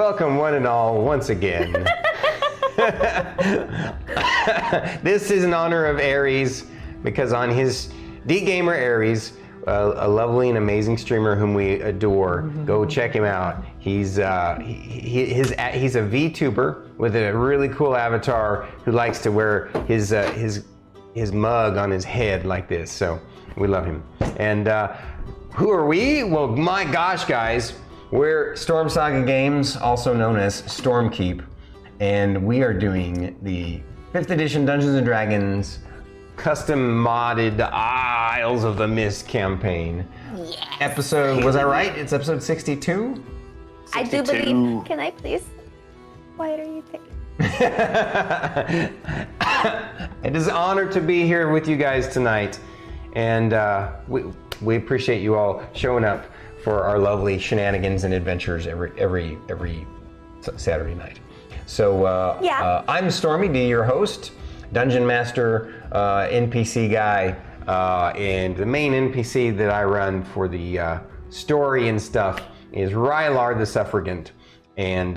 Welcome one and all once again. This is in honor of Aries, because on his D-Gamer Aries, a lovely and amazing streamer whom we adore. Go check him out. He's a VTuber with a really cool avatar who likes to wear his mug on his head like this. So we love him. And who are we? Well, my gosh, guys, we're Storm Saga Games, also known as Stormkeep, and we are doing the 5th edition Dungeons and Dragons custom modded Isles of the Mist campaign. Yes. Episode, was I right? It's episode 62? I do believe. Can I please? Why are you taking? It is an honor to be here with you guys tonight, and we appreciate you all showing up for our lovely shenanigans and adventures every Saturday night. So I'm StormyD, your host, Dungeon Master, NPC guy, and the main NPC that I run for the story and stuff is Rylar the Suffrigant, and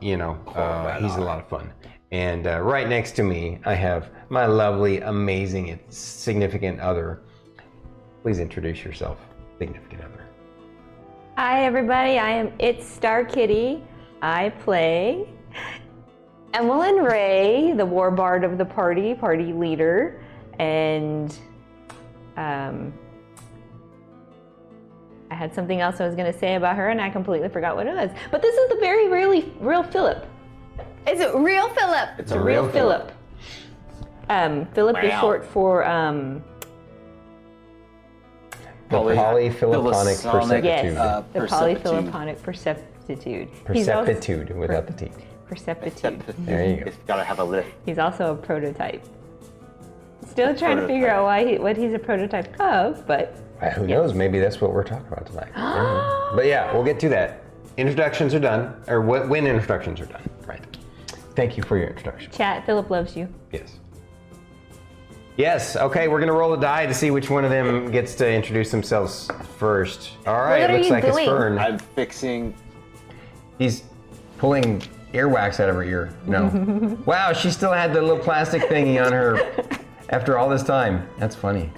he's a lot of fun. And right next to me, I have my lovely, amazing, significant other. Please introduce yourself, significant other. Hi everybody, I am itsStarkitty. I play Emillynn Ray, the war bard of the party leader, and I had something else I was going to say about her and I completely forgot what it was. But this is the very real Philip. Is it real Philip? It's a real Philip. Philip is short for polyphilipponic perceptitude. Yes, the polyphilipponic perceptitude. Perceptitude without the T. Perceptitude. There you go. It's gotta have a lift. He's also a prototype. Still trying to figure out what he's a prototype of, but Who knows? Maybe that's what we're talking about tonight. But yeah, we'll get to that. Introductions are done, or when introductions are done. Right. Thank you for your introduction. Chat, Philip loves you. Yes. Yes. Okay, we're gonna roll a die to see which one of them gets to introduce themselves first. All right. What are Looks you like it's doing? Fern. I'm fixing. He's pulling earwax out of her ear. No. Wow, she still had the little plastic thingy on her after all this time. That's funny.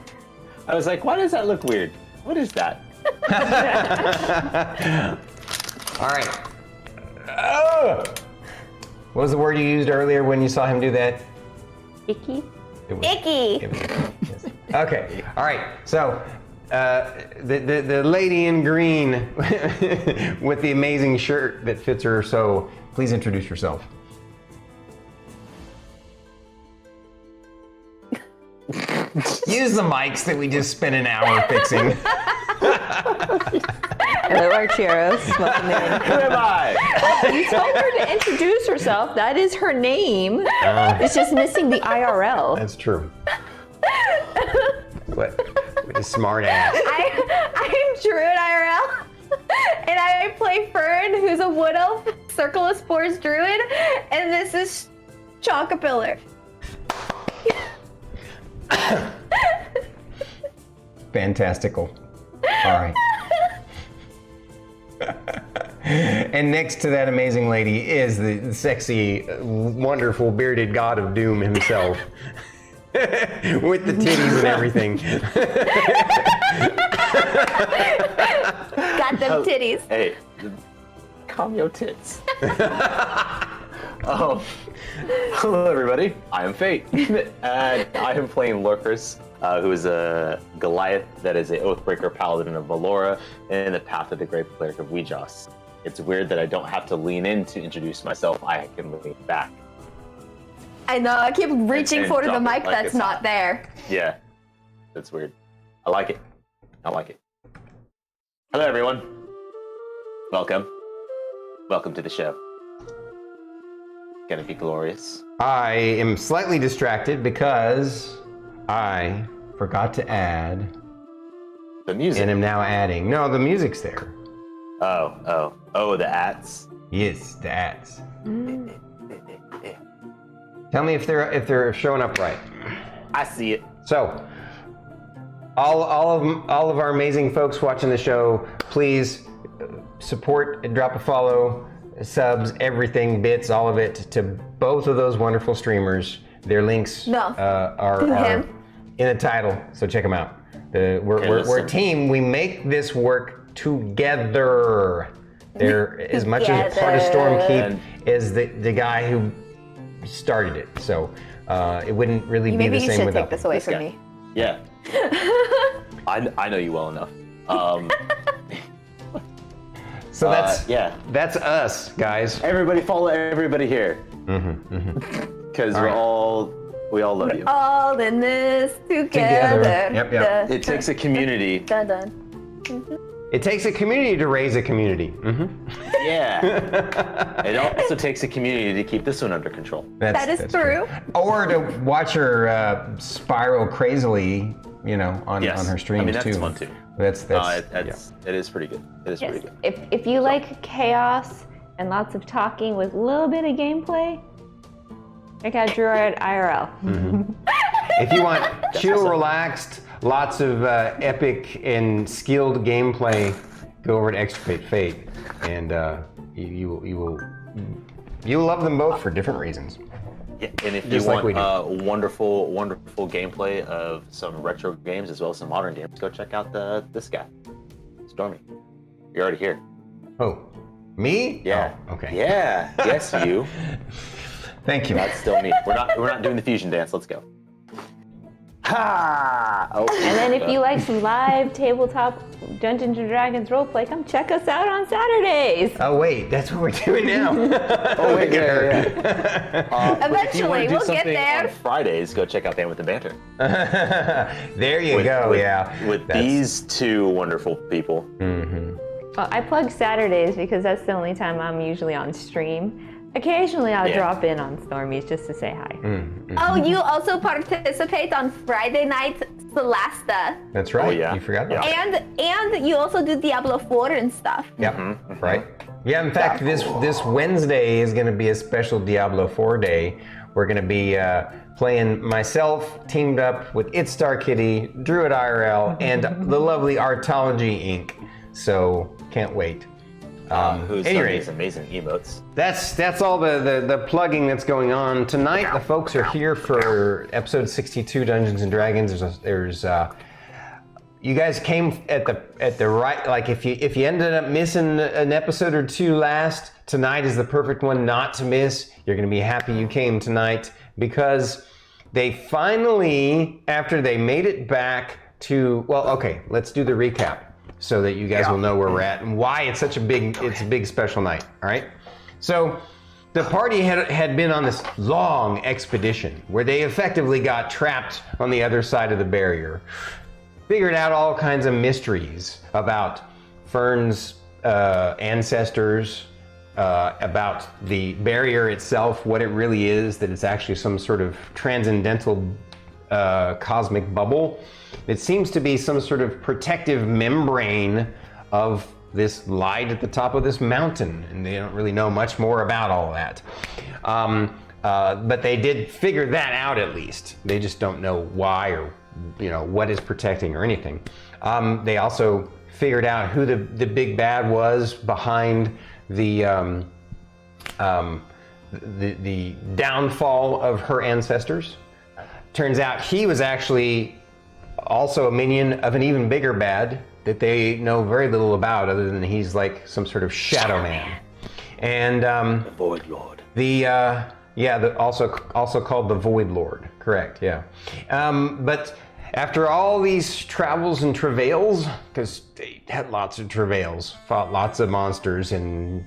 I was like, why does that look weird? What is that? All right. Oh! What was the word you used earlier when you saw him do that? Icky? It was, Icky. it was, yes. Okay. All right. So the lady in green with the amazing shirt that fits her. So please introduce yourself. Use the mics that we just spent an hour fixing. Hello, Archeros. Welcome in. Who am I? You told her to introduce herself. That is her name. It's just missing the IRL. That's true. What a smart ass. I'm Druid IRL, and I play Fern, who's a wood elf, Circle of Spores Druid, and this is Chockapillar. Fantastical. All right. And next to that amazing lady is the sexy, wonderful, bearded god of doom himself. With the titties and everything. Got them titties. Hey, calm your tits. Oh, hello everybody. I am Fate, and I am playing Lorkris, who is a Goliath that is a Oathbreaker Paladin of Valora in the Path of the Great Cleric of Weejoss. It's weird that I don't have to lean in to introduce myself. I can lean back. I know, I keep reaching And for the drop it mic like that's it's not hot. there. Yeah, that's weird. I like it. I like it. Hello everyone. Welcome. Welcome to the show. Gonna be glorious. I am slightly distracted because I forgot to add, The music. and am now adding. No, the music's there. Oh, the ats. Yes, the ads. Tell me if they're showing up right. I see it. So, all of our amazing folks watching the show, please support and drop a follow subs, everything, bits, all of it to both of those wonderful streamers. Their links are in the title, so check them out. We're a team. We make this work together. They're as much as part of Stormkeep as the guy who started it. So it wouldn't really be the same Maybe you should without take this away from me. Yeah. I know you well enough. So that's us, guys. Everybody follow everybody here. Because we all love you. All in this together. Yep. It takes a community. Dun. It takes a community to raise a community. Yeah. It also takes a community to keep this one under control. That is true. Or to watch her spiral crazily, on her streams I mean, that's too. fun too. It is pretty good. It is pretty good. If you like chaos and lots of talking with a little bit of gameplay, check out Druid IRL. If you want chill, relaxed, lots of epic and skilled gameplay, go over to Extirpate Fate, and you'll love them both for different reasons. Yeah, and if Just you like we want wonderful gameplay of some retro games as well as some modern games, go check out this guy, Stormy. You're already here. Oh, me? Yeah. Oh, okay. Yeah. Yes, you. Thank you. That's still me. We're not doing the fusion dance. Let's go. Ha! Oh, And then if you like some live tabletop Dungeons & Dragons roleplay, come check us out on Saturdays. Oh wait, that's what we're doing now. Oh wait, yeah. Eventually, we'll get there. On Fridays, go check out Band with the Banter. There you go. With these two wonderful people. Well, I plug Saturdays because that's the only time I'm usually on stream. Occasionally, I'll drop in on Stormies just to say hi. Oh, you also participate on Friday night Celesta. That's right. Oh, yeah. You forgot that. And you also do Diablo 4 and stuff. Yep. Right. Yeah. In fact, this Wednesday is going to be a special Diablo 4 day. We're going to be playing myself teamed up with itsStarkitty, Druid IRL, and the lovely Artology Inc. So can't wait. Who's anyway, these amazing emotes. That's all the plugging that's going on tonight. The folks are here for episode 62, Dungeons and Dragons. There's you guys came at the right. Like if you ended up missing an episode or two last, tonight is the perfect one not to miss. You're going to be happy you came tonight because they finally, after they made it back to let's do the recap, so that you guys will know where we're at and why it's such a big special night. All right. So the party had been on this long expedition where they effectively got trapped on the other side of the barrier, figured out all kinds of mysteries about Fern's ancestors, about the barrier itself, what it really is, that it's actually some sort of transcendental cosmic bubble. It seems to be some sort of protective membrane of this light at the top of this mountain, and they don't really know much more about all that. But they did figure that out at least. They just don't know why or what is protecting or anything. They also figured out who the big bad was behind the downfall of her ancestors. Turns out he was actually also a minion of an even bigger bad that they know very little about, other than he's like some sort of shadow man. And The Void Lord. Also called the Void Lord. Correct. Yeah. But after all these travels and travails, because they had lots of travails, fought lots of monsters, and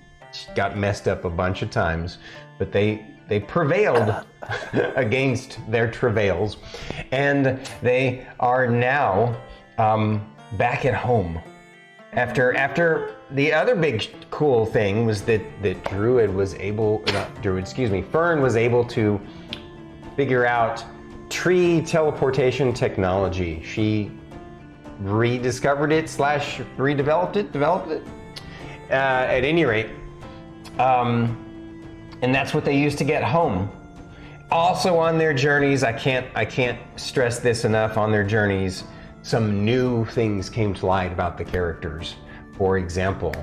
got messed up a bunch of times, but they prevailed against their travails, and they are now back at home. After the other big cool thing was that Fern was able to figure out tree teleportation technology. She rediscovered it / developed it. At any rate, and that's what they used to get home. Also on their journeys, I can't stress this enough, on their journeys, some new things came to light about the characters. For example,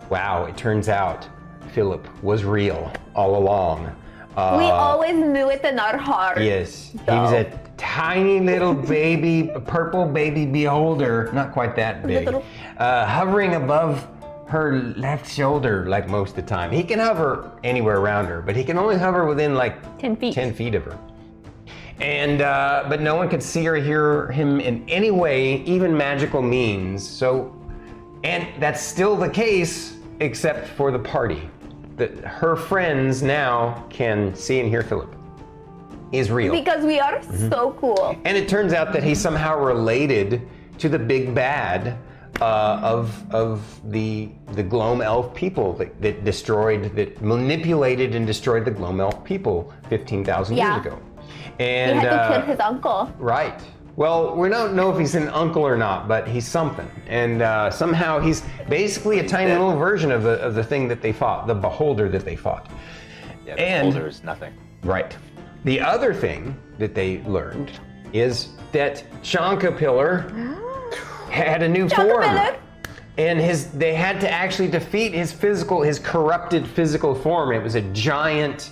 wow, it turns out Philip was real all along. We always knew it in our heart. Yes, he was a tiny little baby, purple baby beholder, not quite that big, hovering above her left shoulder like most of the time. He can hover anywhere around her, but he can only hover within like 10 feet. 10 feet of her. And, but no one could see or hear him in any way, even magical means. So, and that's still the case, except for the party. Her friends now can see and hear Philip. Is real. Because we are so cool. And it turns out that he's somehow related to the big bad of the Gloam Elf people that manipulated and destroyed the Gloam Elf people 15,000 years ago. And he had to kill his uncle. Right. Well, we don't know if he's an uncle or not, but he's something. And somehow he's basically a tiny little version of the thing that they fought, the beholder that they fought. Yeah, the beholder is nothing. Right. The other thing that they learned is that Shankapillar had a new form. And they had to actually defeat his corrupted physical form. It was a giant,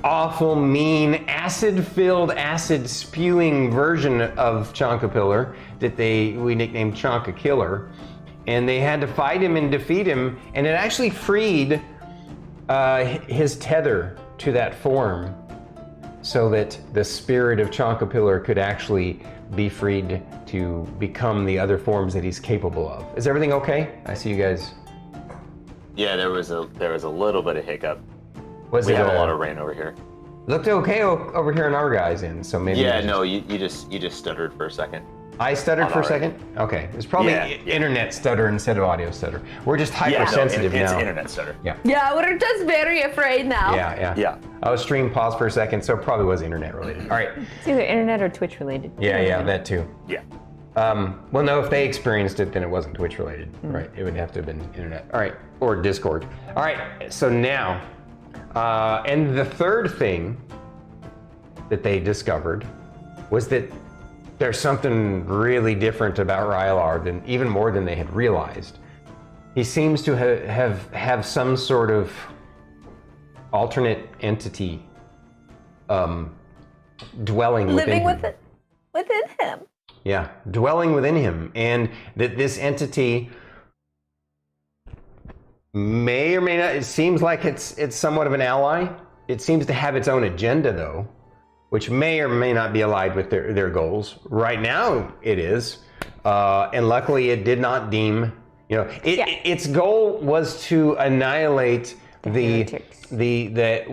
awful, mean, acid-filled, acid-spewing version of Shankapillar that we nicknamed Chanka Killer. And they had to fight him and defeat him, and it actually freed his tether to that form so that the spirit of Shankapillar could actually be freed to become the other forms that he's capable of. Is everything okay? I see you guys. Yeah, there was a little bit of hiccup. We have a lot of rain over here. Looked okay over here in our guys' end, so maybe. Yeah, no, you just stuttered for a second. I stuttered for a second? Okay. It's probably internet stutter instead of audio stutter. We're just hypersensitive now. It's internet stutter. Yeah. Yeah, we're just very afraid now. Yeah. I was stream paused for a second, so it probably was internet related. All right. It's either internet or Twitch related. Yeah, that too. Yeah. Well, no, if they experienced it, then it wasn't Twitch related, right? It would have to have been internet. All right, or Discord. All right, so now, and the third thing that they discovered was that there's something really different about Rylar, even more than they had realized. He seems to have some sort of alternate entity dwelling living within him. Yeah, dwelling within him, and that this entity may or may not. It seems like it's somewhat of an ally. It seems to have its own agenda, though, which may or may not be aligned with their goals. Right now, it is, and luckily, it did not deem. Its goal was to annihilate that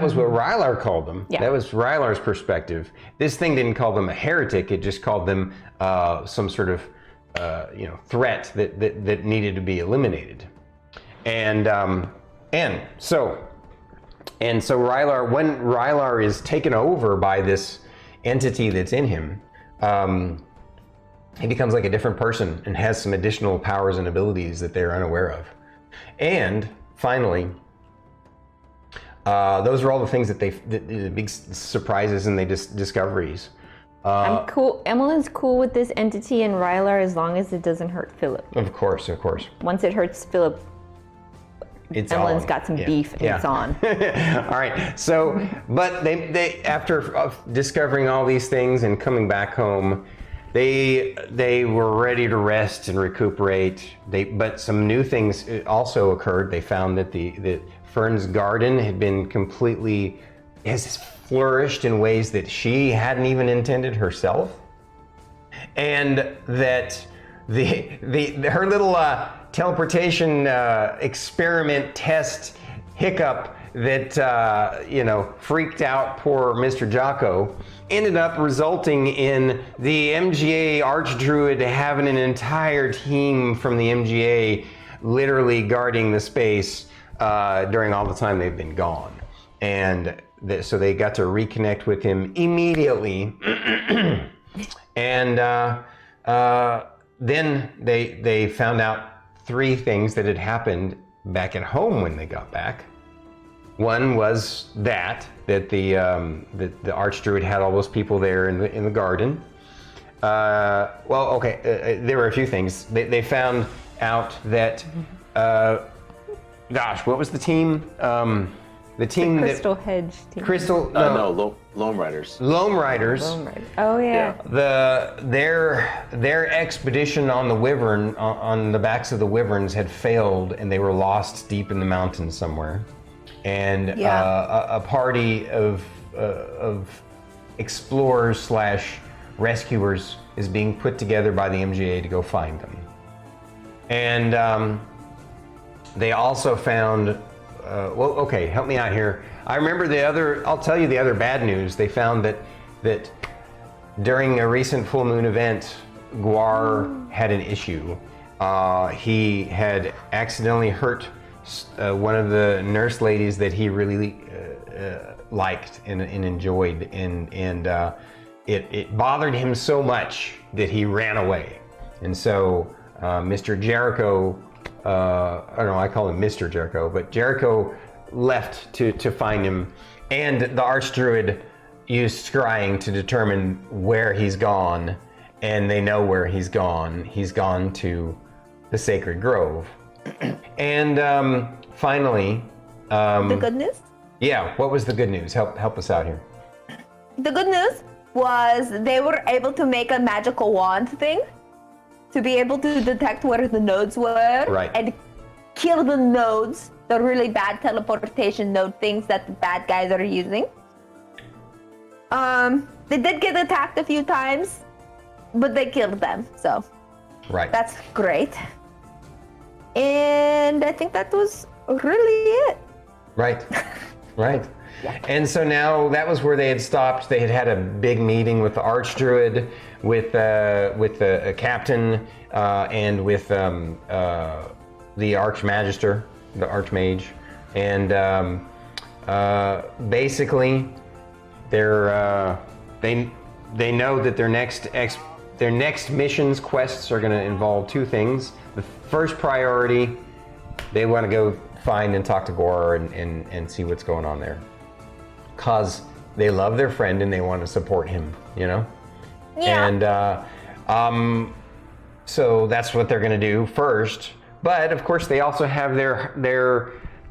was what Rylar called them. Yeah. That was Rylar's perspective. This thing didn't call them a heretic. It just called them some sort of threat that needed to be eliminated. And so Rylar, when Rylar is taken over by this entity that's in him, he becomes like a different person and has some additional powers and abilities that they're unaware of. And finally, those are all the things that the big surprises and discoveries. I'm cool. Emmillynn's cool with this entity and Rylar as long as it doesn't hurt Philip. Of course. Once it hurts Philip, Emmillynn's got some beef and it's on. All right. So, but they after discovering all these things and coming back home, they were ready to rest and recuperate. But some new things also occurred. They found that that Fern's garden had been has flourished in ways that she hadn't even intended herself, and that her little teleportation experiment test hiccup that freaked out poor Mr. Jocko ended up resulting in the MGA Archdruid having an entire team from the MGA literally guarding the space during all the time they've been gone. And so they got to reconnect with him immediately. And then they found out 3 things that had happened back at home when they got back. One was that the Archdruid had all those people there in the garden. There were a few things. They found out that gosh, what was the team? The team Crystal that Hedge team. Crystal Loam Riders. Loam Riders. Oh yeah. Their expedition on the Wyvern on the backs of the Wyverns had failed, and they were lost deep in the mountains somewhere. And a party of explorers / rescuers is being put together by the MGA to go find them. And they also found. Well, okay, help me out here. I remember I'll tell you the other bad news. They found that during a recent full moon event, Guar had an issue. He had accidentally hurt one of the nurse ladies that he really liked and enjoyed, and it bothered him so much that he ran away. And so Mr. Jericho, I don't know, I call him Mr. Jericho, but Jericho left to find him, and the Archdruid used scrying to determine where he's gone, and they know where he's gone. He's gone to the Sacred Grove. And finally... the good news? Yeah, what was the good news? Help us out here. The good news was they were able to make a magical wand thing to be able to detect where the nodes were, right, and kill the nodes, the really bad teleportation node things that the bad guys are using. They did get attacked a few times, but they killed them, so right, that's great. And I think that was really it. Right, right. Yeah. And so now that was where they had stopped. They had a big meeting with the Archdruid, with the captain, and with the Archmagister, the Archmage, and basically, they know that their next missions quests are going to involve two things. The first priority, they want to go find and talk to Guar and see what's going on there. Because they love their friend and they want to support him, you know? Yeah. And so that's what they're going to do first. But of course, they also have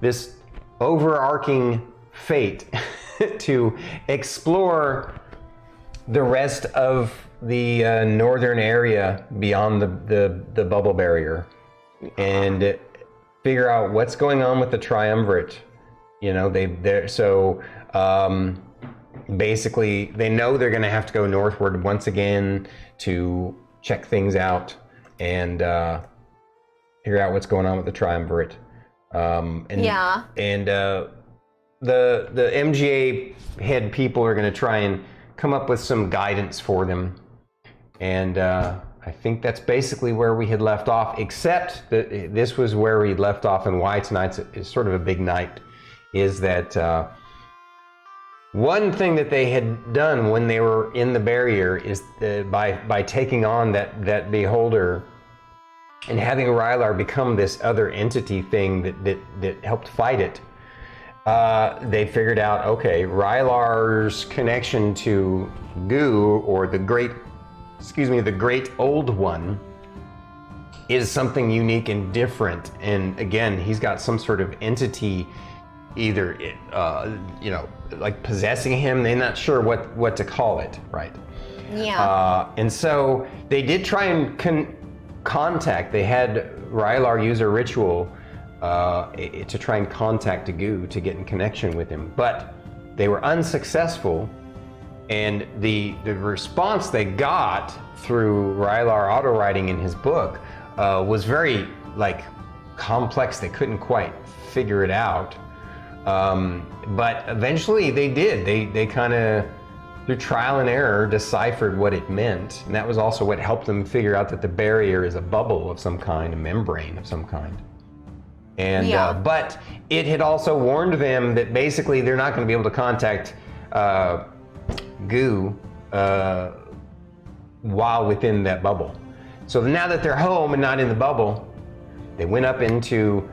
this overarching fate to explore the rest of the northern area beyond the bubble barrier and figure out what's going on with the triumvirate. You know, basically, they know they're going to have to go northward once again to check things out and figure out what's going on with the triumvirate. And the MGA head people are going to try and come up with some guidance for them. And I think that's basically where we had left off, except that this was where we left off, and why tonight's is sort of a big night, is that one thing that they had done when they were in the barrier is by taking on that beholder and having Rylar become this other entity thing that helped fight it, they figured out, okay, Rylar's connection to Goo, or the Great Old One, is something unique and different. And again, he's got some sort of entity, either like possessing him. They're not sure what to call it, right? Yeah. And so they did try and contact. They had Rylar use a ritual to try and contact Goo to get in connection with him, but they were unsuccessful. And the response they got through Rylar auto-writing in his book was very complex. They couldn't quite figure it out. But eventually they did. They kind of, through trial and error, deciphered what it meant. And that was also what helped them figure out that the barrier is a bubble of some kind, a membrane of some kind. And but it had also warned them that basically they're not going to be able to contact Goo while within that bubble. So now that they're home and not in the bubble, they went up into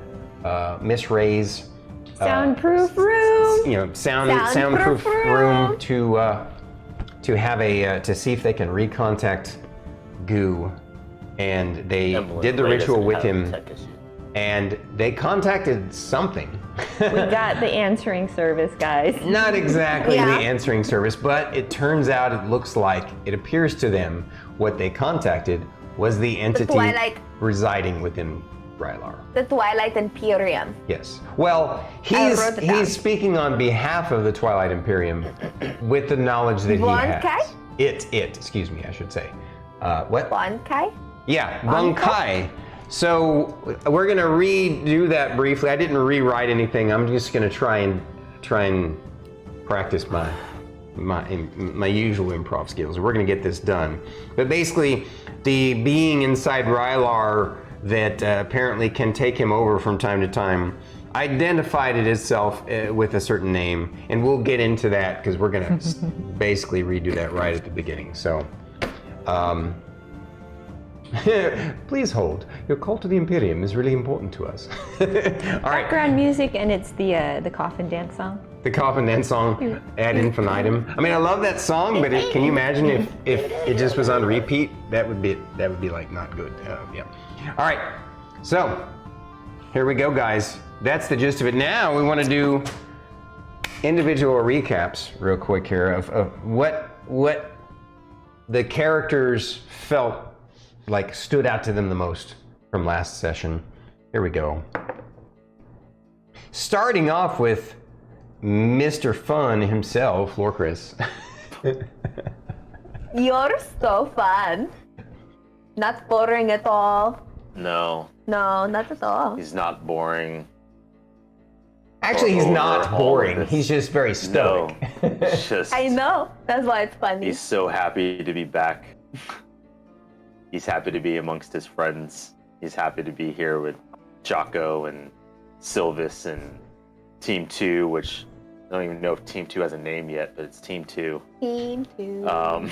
Miss Ray's soundproof room. Soundproof room to have to see if they can recontact Goo, and they did the ritual with him. and they contacted something. We got the answering service, guys. Not exactly Yeah. the answering service, but it turns out it looks like, it appears to them, what they contacted was the entity Twilight. residing within Rylar. The Twilight Imperium. Yes. Well, I wrote it down. he's speaking on behalf of the Twilight Imperium with the knowledge that he Bonkai? has. Excuse me, I should say. What? Bonkai? Yeah, Bunkai. So we're gonna redo that briefly. I didn't rewrite anything. I'm just gonna try and practice my usual improv skills. We're gonna get this done. But basically, the being inside Rylar that apparently can take him over from time to time identified it itself with a certain name, and we'll get into that because we're gonna basically redo that right at the beginning. So. Please hold. Your call to the Imperium is really important to us. All right. Background music, and it's the coffin dance song. The coffin dance song, ad infinitum. I mean, I love that song, but can you imagine if it just was on repeat? That would be like not good. Yeah. All right. So here we go, guys. That's the gist of it. Now we want to do individual recaps real quick here of what the characters felt like stood out to them the most from last session. Here we go. Starting off with Mr. Fun himself, Lorkris. You're so fun. Not boring at all. No, No, not at all. he's not boring. Actually, he's not All of boring. this. He's just very stoic. No, it's just I know. That's why it's funny. he's so happy to be back. He's happy to be amongst his friends. He's happy to be here with Jocko and Sylvis and Team 2, which I don't even know if Team 2 has a name yet, but it's Team 2. Team 2. No,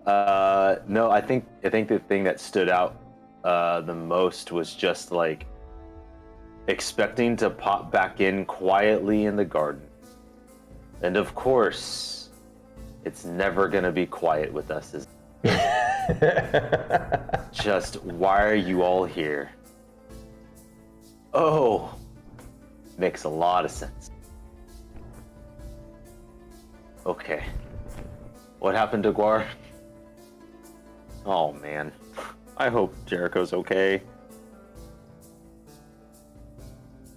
I think the thing that stood out the most was just like expecting to pop back in quietly in the garden. And of course, it's never gonna be quiet with us. Just, why are you all here? Oh, makes a lot of sense. Okay. What happened to Guar? Oh man. I hope Jericho's okay.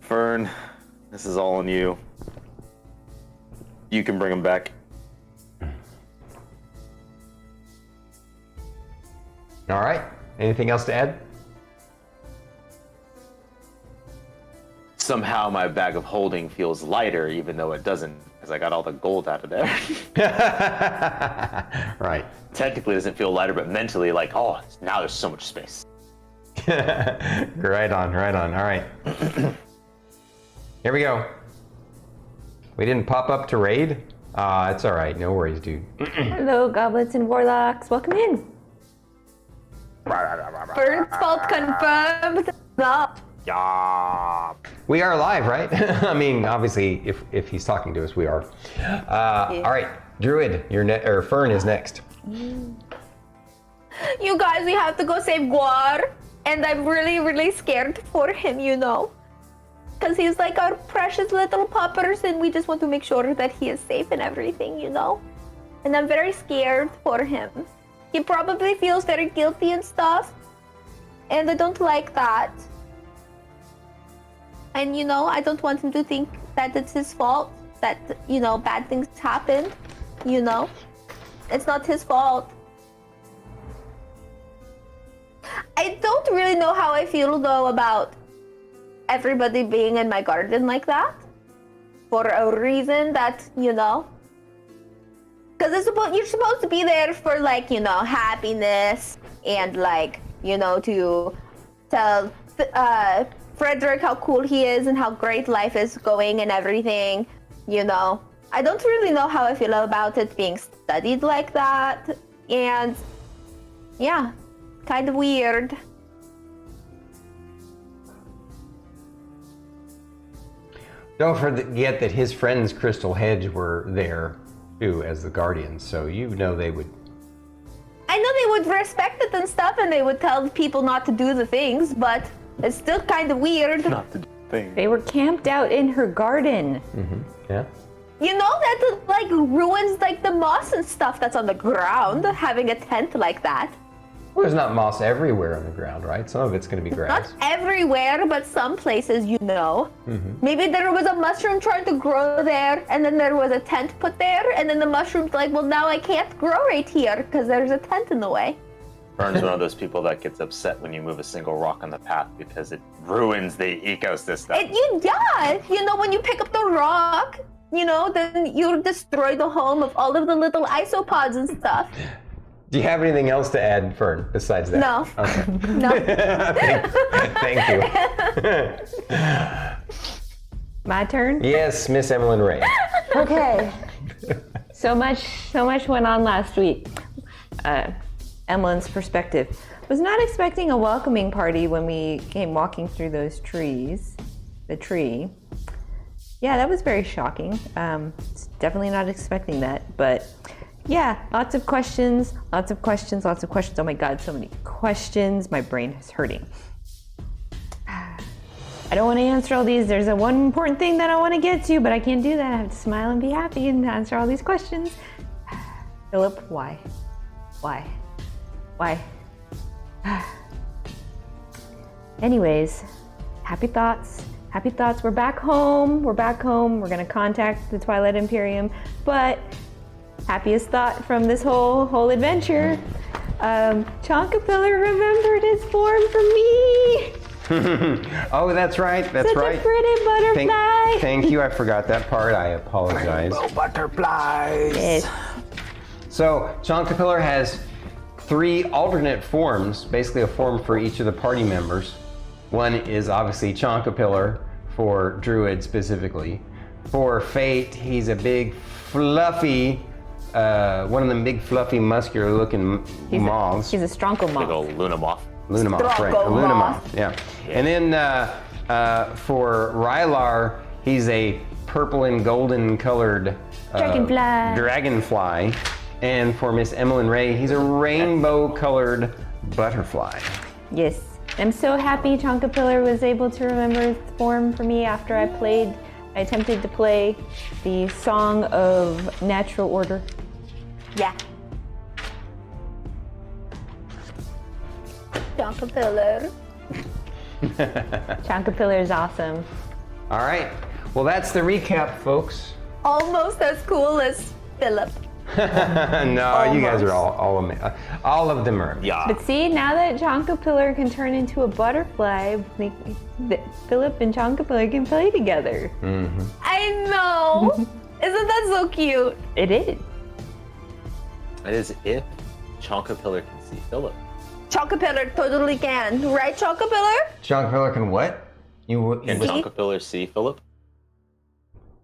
Fern, this is all on you. You can bring him back. All right. Anything else to add? Somehow my bag of holding feels lighter, even though it doesn't, because I got all the gold out of there. Right. Technically it doesn't feel lighter, but mentally, like, oh, now there's so much space. Right on. All right. Here we go. We didn't pop up to raid? It's all right. No worries, dude. Hello, goblins and warlocks. Welcome in. Fern's fault confirmed. No. Yeah. We are live, right? I mean, obviously, if he's talking to us, we are. All right, Druid, Fern is next. You guys, we have to go save Guar. And I'm really, really scared for him, you know. Because he's like our precious little puppers, and we just want to make sure that he is safe and everything, you know. And I'm very scared for him. He probably feels very guilty and stuff. And I don't like that. And, you know, I don't want him to think that it's his fault. That, you know, bad things happened. You know. It's not his fault. I don't really know how I feel, though, about everybody being in my garden like that. For a reason that, you know. Because you're supposed to be there for, like, you know, happiness. And, like, you know, to tell Frederick how cool he is and how great life is going and everything. You know. I don't really know how I feel about it being studied like that. And, yeah. Kind of weird. Don't forget that his friends Crystal Hedge were there too as the guardians, so you know they would. I know they would respect it and stuff, and they would tell people not to do the things, but It's still kind of weird. Not the thing. They were camped out in her garden. Yeah. You know that like ruins like the moss and stuff that's on the ground. Having a tent like that. Well, there's not moss everywhere on the ground, right? Some of it's going to be grass. Not everywhere, but some places, you know. Maybe there was a mushroom trying to grow there, and then there was a tent put there, and then the mushroom's like, well, now I can't grow right here because there's a tent in the way. Fern's one of those people that gets upset when you move a single rock on the path because it ruins the ecosystem. You know, when you pick up the rock, you know, then you destroy the home of all of the little isopods and stuff. Do you have anything else to add, Fern, besides that? No. Okay. No. Thank you. My turn? Yes, Miss Emillynn Ray. Okay. So much went on last week. Emmelynn's perspective. Was not expecting a welcoming party when we came walking through those trees. The tree. Yeah, that was very shocking. Definitely not expecting that, but yeah, lots of questions. Oh my God, so many questions. My brain is hurting. I don't want to answer all these. There's one important thing that I want to get to, but I can't do that. I have to smile and be happy and answer all these questions. Philip, why? Anyways, happy thoughts. We're back home. We're going to contact the Twilight Imperium, but happiest thought from this whole adventure. Chonkapillar remembered his form for me. Oh, that's right. Such a pretty butterfly. Thank you. I forgot that part. I apologize. Rainbow butterflies. Yes. So, Chonkapillar has 3 alternate forms, basically a form for each of the party members. One is obviously Chonkapillar for Druid specifically. For Fate, he's a big, fluffy, one of them big, fluffy, muscular-looking moths. He's a Stronko moth. Big old Luna moth. Luna moth, right? A Luna moth, yeah. And then for Rylar, he's a purple and golden colored dragonfly. And for Miss Emillynn Ray, he's a rainbow colored butterfly. Yes. I'm so happy Chonkapillar was able to remember his form for me after I attempted to play the Song of Natural Order. Yeah. Chonkapillar. Chonkapillar is awesome. All right. Well, that's the recap, folks. Almost as cool as Philip. No, you guys are all of them are. Yeah. But see, now that Chonkapillar can turn into a butterfly, Philip and Chonkapillar can play together. Mm-hmm. I know. Isn't that so cute? It is. It is if Chonkapillar can see Philip. Chonkapillar totally can. Right, Chonkapillar? Chonkapillar can what? Can Chonkapillar see Philip?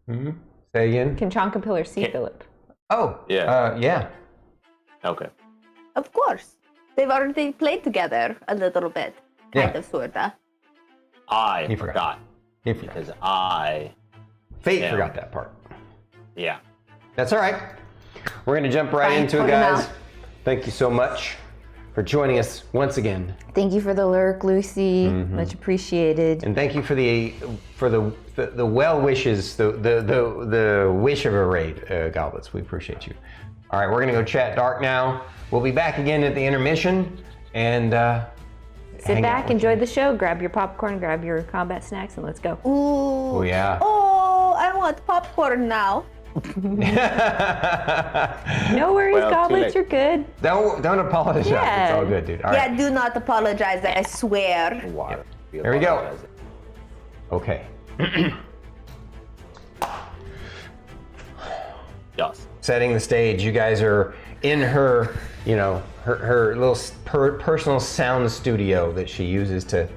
Mm-hmm. Say again? Can Chonkapillar see Philip? Oh. Yeah. Yeah. Okay. Of course. They've already played together a little bit. Kind of, sorta. I forgot. Because Fate forgot that part. Yeah. That's all right. We're going to jump right into it, guys. Thank you so much for joining us once again. Thank you for the lurk, Lucy. Much appreciated. And thank you for the well wishes, the wish of a raid, Goblets. We appreciate you. All right, we're gonna go chat dark now. We'll be back again at the intermission, and sit back, enjoy the show, grab your popcorn, grab your combat snacks, and let's go. Ooh. Oh yeah. Oh, I want popcorn now. No worries, Goblets, you're good. Don't apologize. Yeah. It's all good, dude. All right. Yeah, do not apologize, I swear. Water. There we go. Okay. Yes. Setting the stage. You guys are in her, her little personal sound studio that she uses to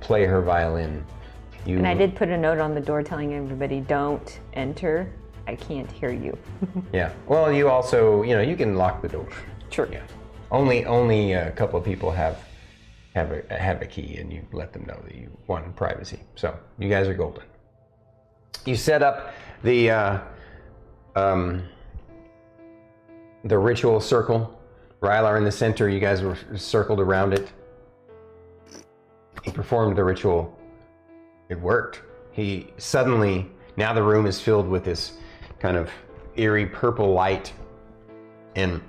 play her violin. And I did put a note on the door telling everybody, don't enter. I can't hear you. Yeah. Well, you also, you can lock the door. Sure. Yeah. Only a couple of people have a key, and you let them know that you want privacy. So you guys are golden. You set up the ritual circle. Rylar in the center. You guys were circled around it. performed the ritual, it worked. He suddenly, now the room is filled with this kind of eerie purple light, and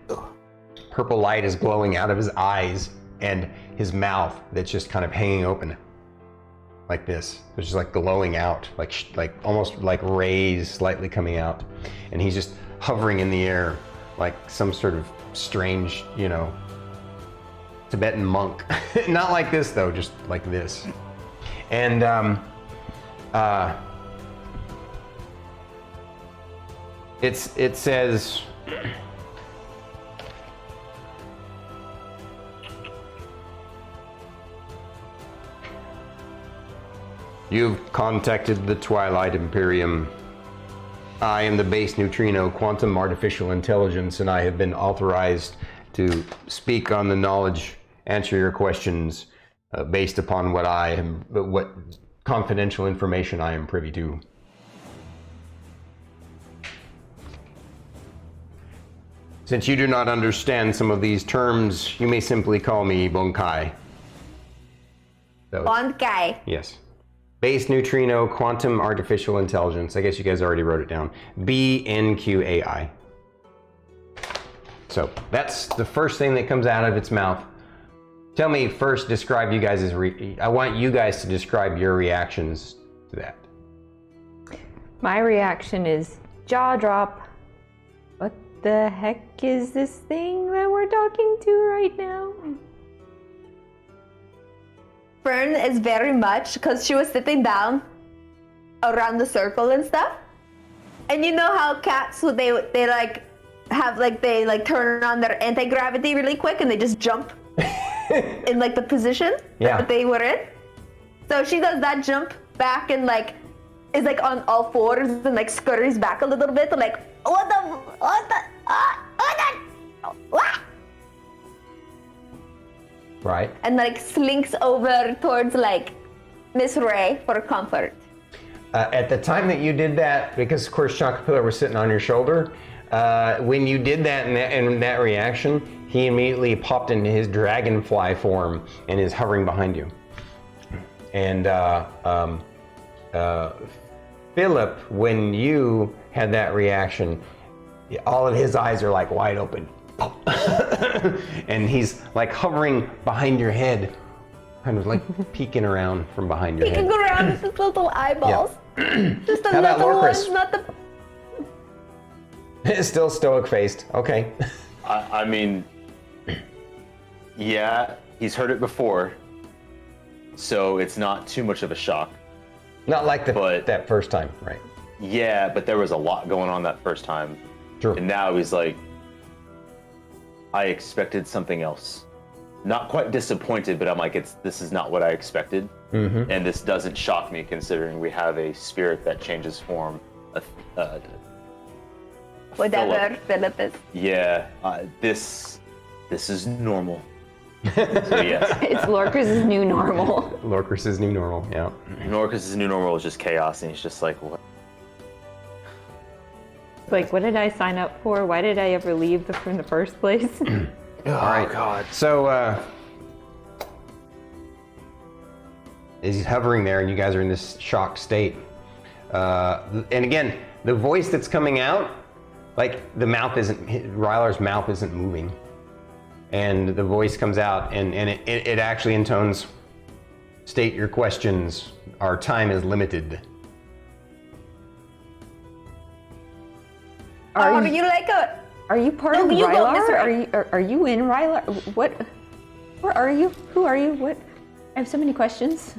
purple light is glowing out of his eyes and his mouth that's just kind of hanging open like this. It's just like glowing out, like almost like rays slightly coming out, and he's just hovering in the air like some sort of strange, Tibetan monk. Not like this though, just like this. And it says, you've contacted the Twilight Imperium. I am the base neutrino quantum artificial intelligence, and I have been authorized to speak on the knowledge, answer your questions based upon what confidential information I am privy to. Since you do not understand some of these terms, you may simply call me Bonkai. Bonkai. Yes. Base neutrino quantum artificial intelligence. I guess you guys already wrote it down. BNQAI. So that's the first thing that comes out of its mouth. Tell me first, describe you guys' I want you guys to describe your reactions to that. My reaction is jaw drop. What the heck is this thing that we're talking to right now? Fern is very much, because she was sitting down around the circle and stuff. And you know how cats, they turn on their anti-gravity really quick and they just jump in the position that they were in. So she does that jump back and is on all fours and scurries back a little bit, what? Right. And slinks over towards Miss Ray for comfort. At the time that you did that, because of course Shakapilla was sitting on your shoulder, when you did that and that reaction, he immediately popped into his dragonfly form and is hovering behind you. And Philip, when you had that reaction, all of his eyes are wide open. And he's hovering behind your head, kind of peeking around from behind your head. Peeking around with his little eyeballs. Yeah. Just a How about little Lorkris? one, not the... Still stoic faced. Okay. I mean, yeah, he's heard it before, so it's not too much of a shock. Not like that first time, right? Yeah, but there was a lot going on that first time. True. And now he's I expected something else. Not quite disappointed, but I'm this is not what I expected. Mm-hmm. And this doesn't shock me considering we have a spirit that changes form. Whatever Philip is. Yeah, this is normal. So yes. It's Lorkris' new normal. Lorkris' new normal, yeah. Lorkris' new normal is just chaos, and he's just what? What did I sign up for? Why did I ever leave in the first place? All right. God. So, he's hovering there, and you guys are in this shocked state. And again, the voice that's coming out, Rylar's mouth isn't moving. And the voice comes out, and it actually intones, state your questions. Our time is limited. Are you Are you part of you go, Rylar? Are you in Rylar? What? Where are you? Who are you? What? I have so many questions.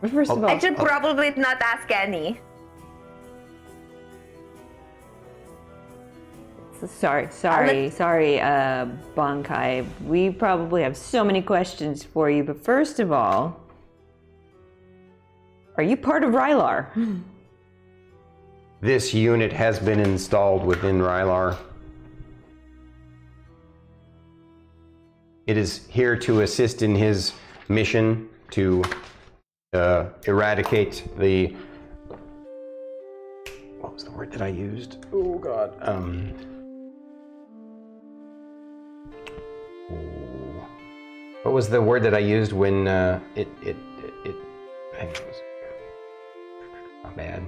First of all, I should probably not ask any. Sorry, Bonkai. We probably have so many questions for you, but first of all, are you part of Rylar? This unit has been installed within Rylar. It is here to assist in his mission to eradicate the... What was the word that I used? Oh, God. What was the word that I used when it I think it was not bad.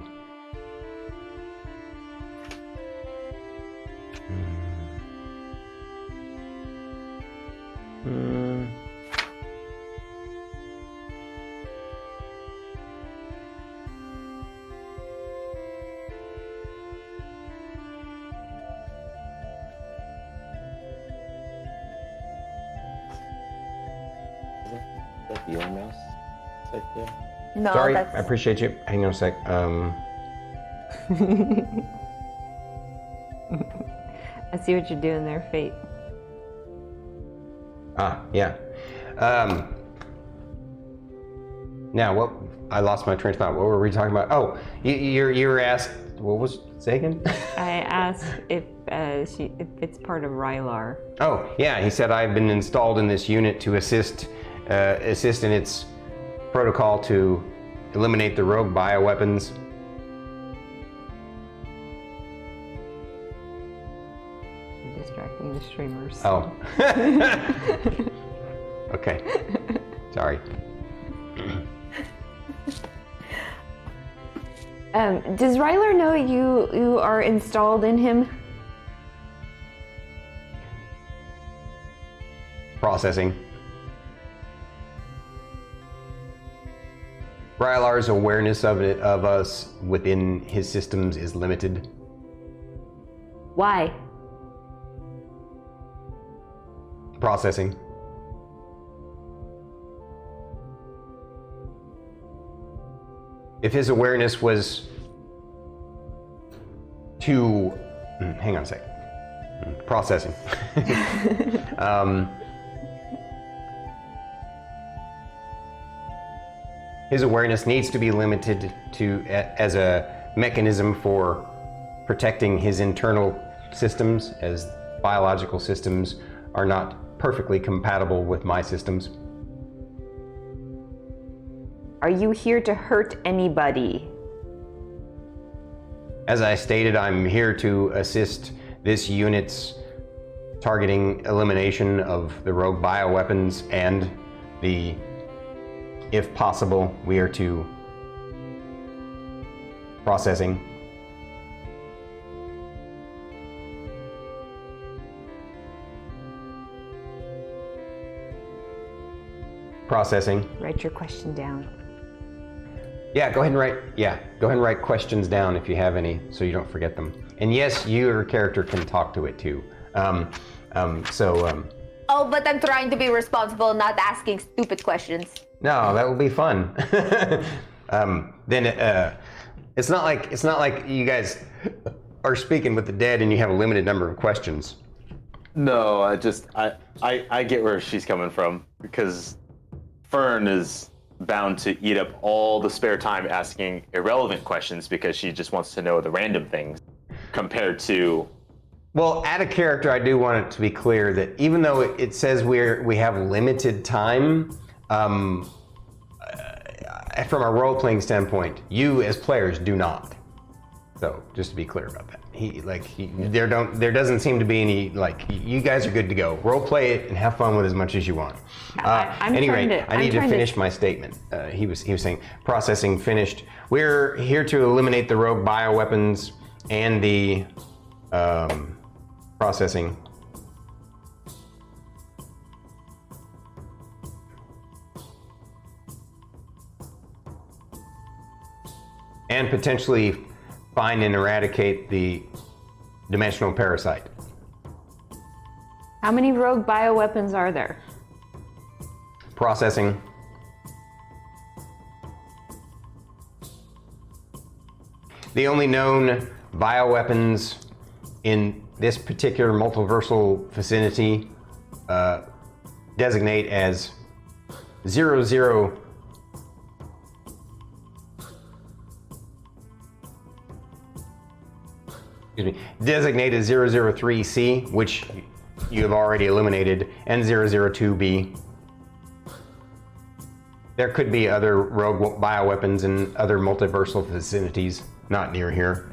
Is that your mouse? It's like, yeah. No, Sorry, that's... I appreciate you. Hang on a sec. I see what you're doing there, Fate. Yeah. Now, what? I lost my train of thought. What were we talking about? Oh, you were asked. What was? Say again. I asked if it's part of Rylar. Oh, yeah. He said I've been installed in this unit to assist in its protocol to eliminate the rogue bioweapons. I'm distracting the streamers. Oh. Okay. Sorry. Does Rylar know you are installed in him? Processing. Rylar's awareness of us within his systems is limited. Why? Processing. If his awareness was to... Hang on a sec. Processing. His awareness needs to be limited to as a mechanism for protecting his internal systems, as biological systems are not perfectly compatible with my systems. Are you here to hurt anybody? As I stated, I'm here to assist this unit's targeting elimination of the rogue bioweapons and the, if possible, we are to processing. Processing. Write your question down. Yeah, go ahead and write questions down if you have any, so you don't forget them. And yes, your character can talk to it too. Oh, but I'm trying to be responsible, not asking stupid questions. No, that will be fun. It's not like you guys are speaking with the dead and you have a limited number of questions. No, I get where she's coming from, because Fern is bound to eat up all the spare time asking irrelevant questions because she just wants to know the random things compared to... Well, at a character, I do want it to be clear that even though it says we have limited time, from a role-playing standpoint, you as players do not. So just to be clear about that, there doesn't seem to be any, you guys are good to go. Role play it and have fun with as much as you want. I need to finish my statement. He was saying processing finished. We're here to eliminate the rogue bioweapons and the processing. And potentially find and eradicate the dimensional parasite. How many rogue bioweapons are there? Processing. The only known bioweapons in this particular multiversal vicinity designate as 00. Designated 003C, which you have already eliminated, and 002B. There could be other rogue bioweapons in other multiversal vicinities, not near here.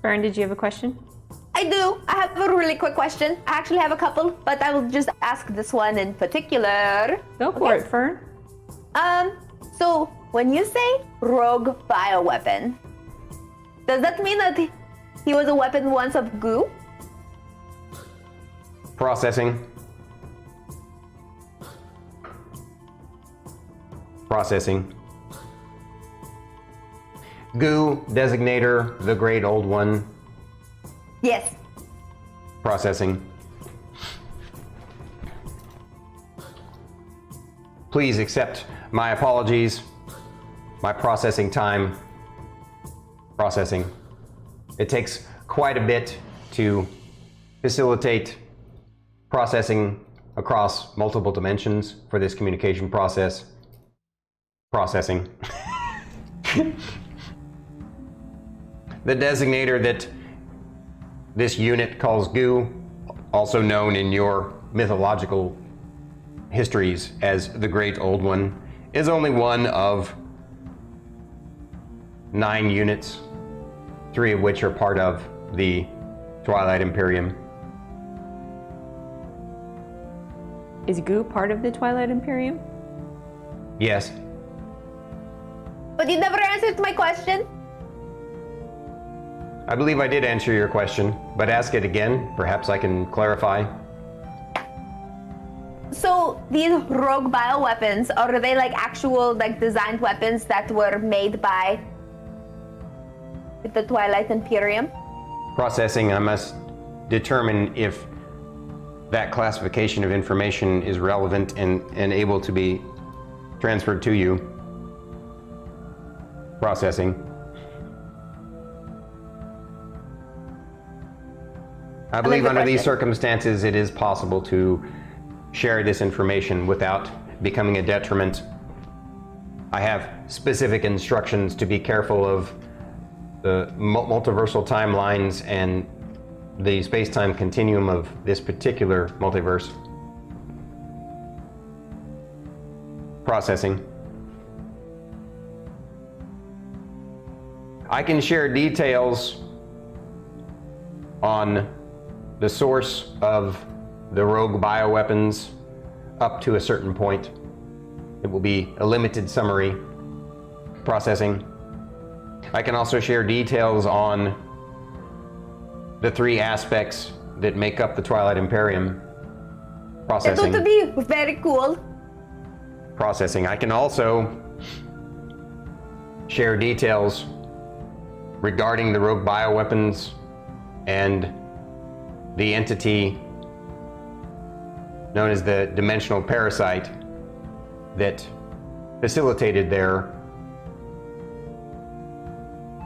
Fern, did you have a question? I do. I have a really quick question. I actually have a couple, but I will just ask this one in particular. Go for it, Fern. So when you say rogue bioweapon, does that mean that he was a weapon once of goo? Processing. Processing. Goo, designator, the great old one. Yes. Processing. Please accept my apologies. My processing time. Processing. It takes quite a bit to facilitate processing across multiple dimensions for this communication process. Processing. The designator that this unit calls goo, also known in your mythological histories as the Great Old One, is only one of 9 units, 3 of which are part of the Twilight Imperium. Is goo part of the Twilight Imperium? Yes. But you never answered my question. I believe I did answer your question, but ask it again. Perhaps I can clarify. So these rogue bioweapons, are they like actual like designed weapons that were made by the Twilight Imperium? Processing, I must determine if that classification of information is relevant and able to be transferred to you. Processing. I believe under these circumstances it is possible to share this information without becoming a detriment. I have specific instructions to be careful of the multiversal timelines and the space-time continuum of this particular multiverse. Processing. I can share details on the source of the rogue bioweapons up to a certain point. It will be a limited summary. Processing. I can also share details on the 3 aspects that make up the Twilight Imperium. Processing. That would be very cool. Processing. I can also share details regarding the rogue bioweapons and the entity known as the dimensional parasite that facilitated their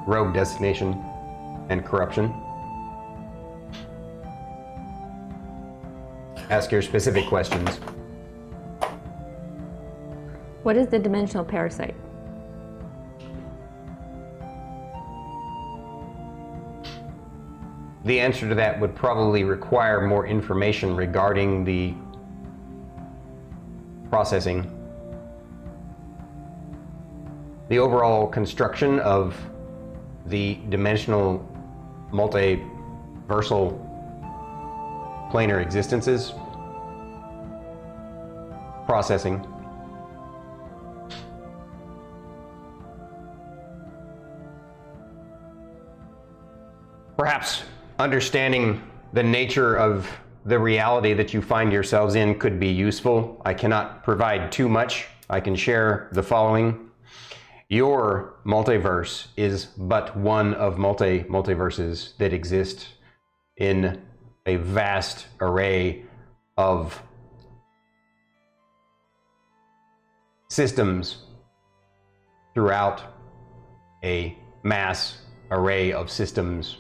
rogue designation and corruption. Ask your specific questions. What is the dimensional parasite? The answer to that would probably require more information regarding the processing. The overall construction of the dimensional multiversal planar existences. Processing. Perhaps understanding the nature of the reality that you find yourselves in could be useful. I cannot provide too much. I can share the following. Your multiverse is but one of multiverses that exist in a vast array of systems throughout a mass array of systems.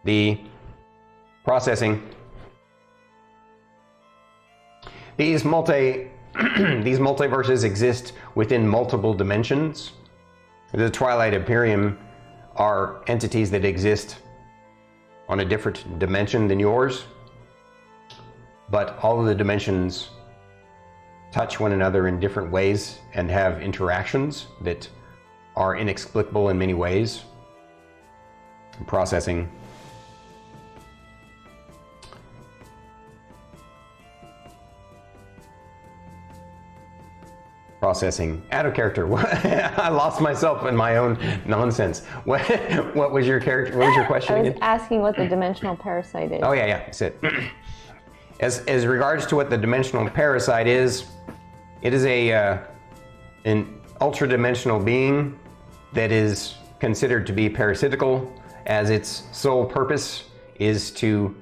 The processing. These multiverses exist within multiple dimensions. The Twilight Imperium are entities that exist on a different dimension than yours, but all of the dimensions touch one another in different ways and have interactions that are inexplicable in many ways. Processing. Processing. Out of character. I lost myself in my own nonsense. What was your character? What was your question I was again? asking what the dimensional parasite is. Oh yeah, that's it. As regards to what the dimensional parasite is, it is an ultra-dimensional being that is considered to be parasitical, as its sole purpose is to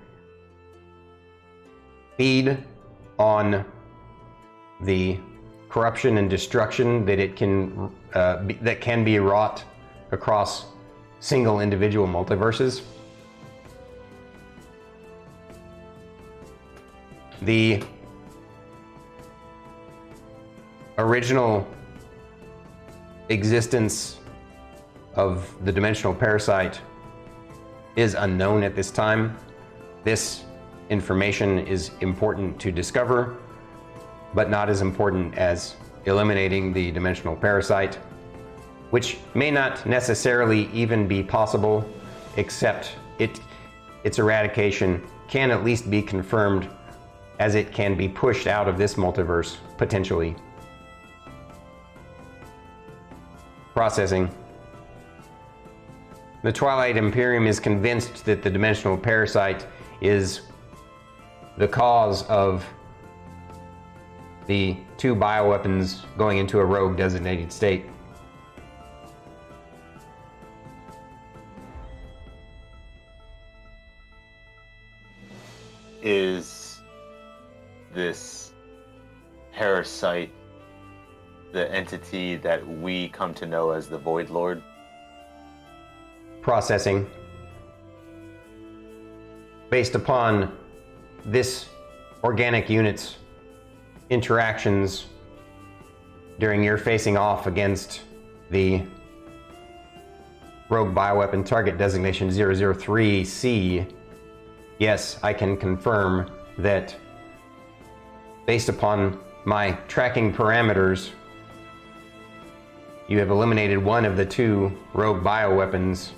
feed on the corruption and destruction that it can that can be wrought across single individual multiverses. The original existence of the dimensional parasite is unknown at this time. This information is important to discover, but not as important as eliminating the dimensional parasite, which may not necessarily even be possible, except its eradication can at least be confirmed, as it can be pushed out of this multiverse, potentially. Processing. The Twilight Imperium is convinced that the dimensional parasite is the cause of the 2 bioweapons going into a rogue designated state. Is this parasite the entity that we come to know as the Void Lord? Processing. Based upon this organic unit's interactions during your facing off against the rogue bioweapon target designation 003C, yes, I can confirm that based upon my tracking parameters, you have eliminated one of the 2 rogue bioweapons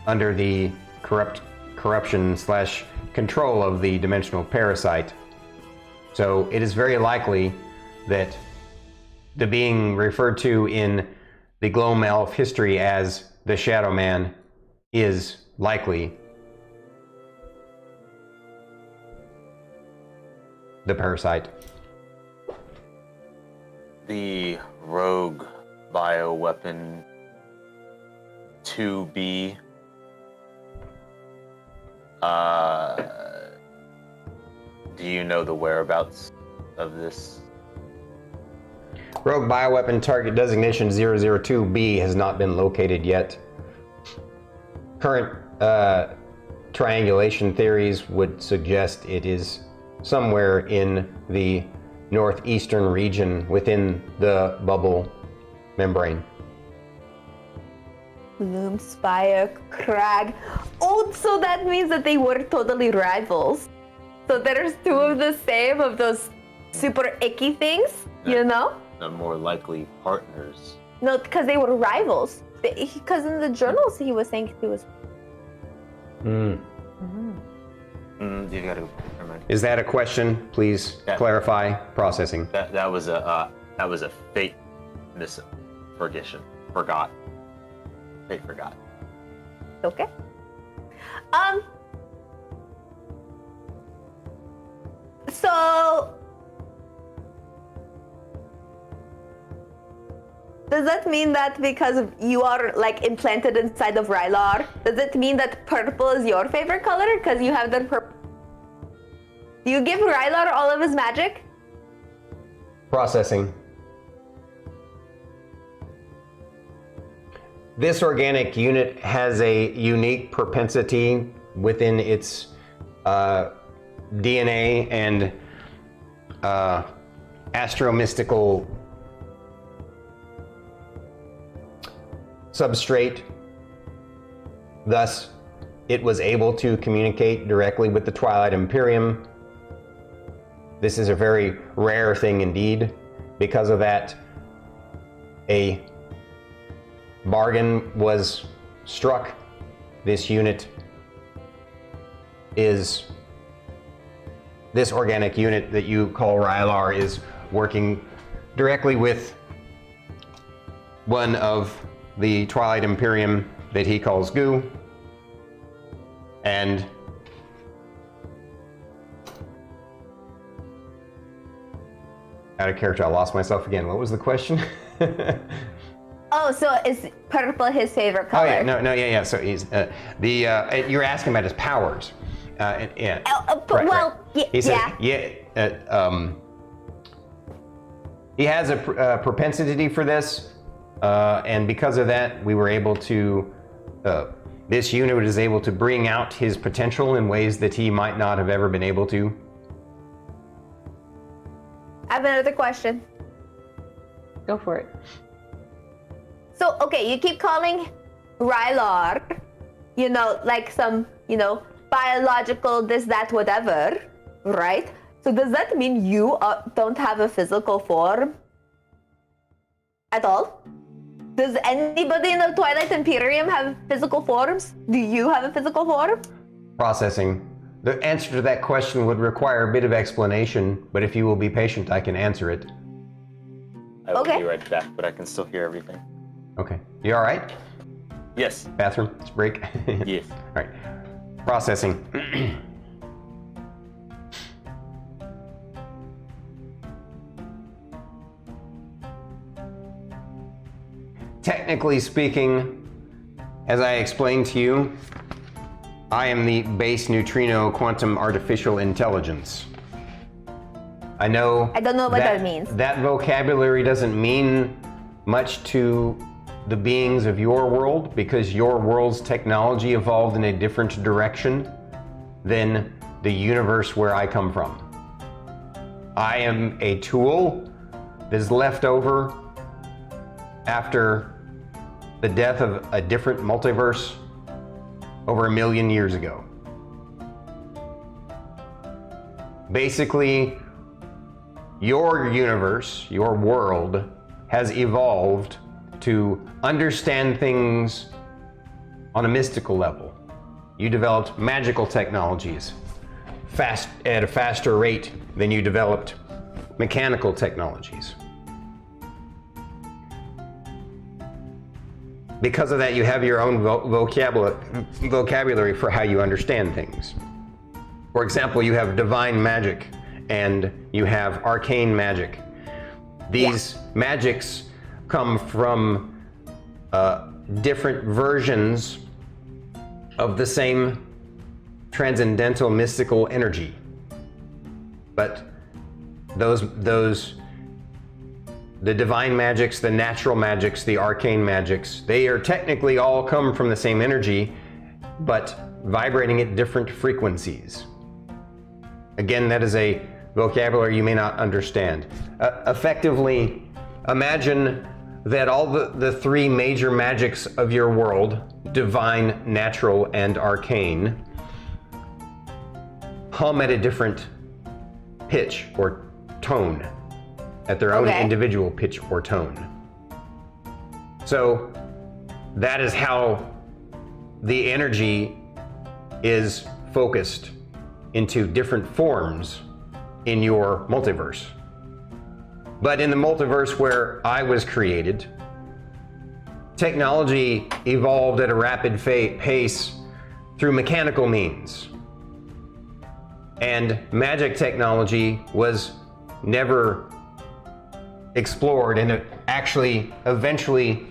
under the corruption/control of the dimensional parasite. So it is very likely that the being referred to in the Gloam Elf history as the Shadow Man is likely the parasite. The rogue bioweapon 2B. Do you know the whereabouts of this? Rogue bioweapon target designation 002B has not been located yet. Current triangulation theories would suggest it is somewhere in the northeastern region within the bubble membrane. Gloomspire, Crag. Oh, so that means that they were totally rivals. So there's 2 of the same, of those super icky things, you know? The more likely partners. No, because they were rivals. Because in the journals he was saying he was... You gotta go. Never mind. Is that a question? Please clarify. Processing. That was a fate misforgition. Forgot. Fate forgot. Okay. So does that mean that because you are like implanted inside of Rylar, does it mean that purple is your favorite color because you have the purple? Do you give Rylar all of his magic? Processing. This organic unit has a unique propensity within its DNA and astromystical substrate. Thus, it was able to communicate directly with the Twilight Imperium. This is a very rare thing indeed. Because of that, a bargain was struck this unit is, this organic unit that you call Rylar is working directly with one of the Twilight Imperium that he calls Goo. And out of character, I lost myself again. What was the question? Oh, so is purple his favorite color? Oh yeah, yeah. So he's you're asking about his powers. Yeah. He says, he has a propensity for this, and because of that, we were able to. This unit is able to bring out his potential in ways that he might not have ever been able to. I have another question. Go for it. So, okay, you keep calling Rylar, like some, biological this, that, whatever, right? So does that mean you don't have a physical form at all? Does anybody in the Twilight Imperium have physical forms? Do you have a physical form? Processing. The answer to that question would require a bit of explanation, but if you will be patient, I can answer it. I will be right back, but I can still hear everything. Okay. You all right? Yes. Bathroom? Let's break? Yes. All right. Processing. Technically speaking, as I explained to you, I am the base neutrino quantum artificial intelligence. I know. I don't know what that means. That vocabulary doesn't mean much to the beings of your world because your world's technology evolved in a different direction than the universe where I come from. I am a tool that is left over after the death of a different multiverse over 1 million years ago. Basically, your universe, your world, has evolved to understand things on a mystical level. You developed magical technologies at a faster rate than you developed mechanical technologies. Because of that, you have your own vocabulary for how you understand things. For example, you have divine magic and you have arcane magic. These magics come from different versions of the same transcendental mystical energy. But the divine magics, the natural magics, the arcane magics, they are technically all come from the same energy, but vibrating at different frequencies. Again, that is a vocabulary you may not understand. Effectively, imagine that all the three major magics of your world, divine, natural, and arcane, hum at a different pitch or tone, at their own individual pitch or tone. So that is how the energy is focused into different forms in your multiverse. But in the multiverse where I was created, technology evolved at a rapid pace through mechanical means. And magic technology was never explored, and it actually eventually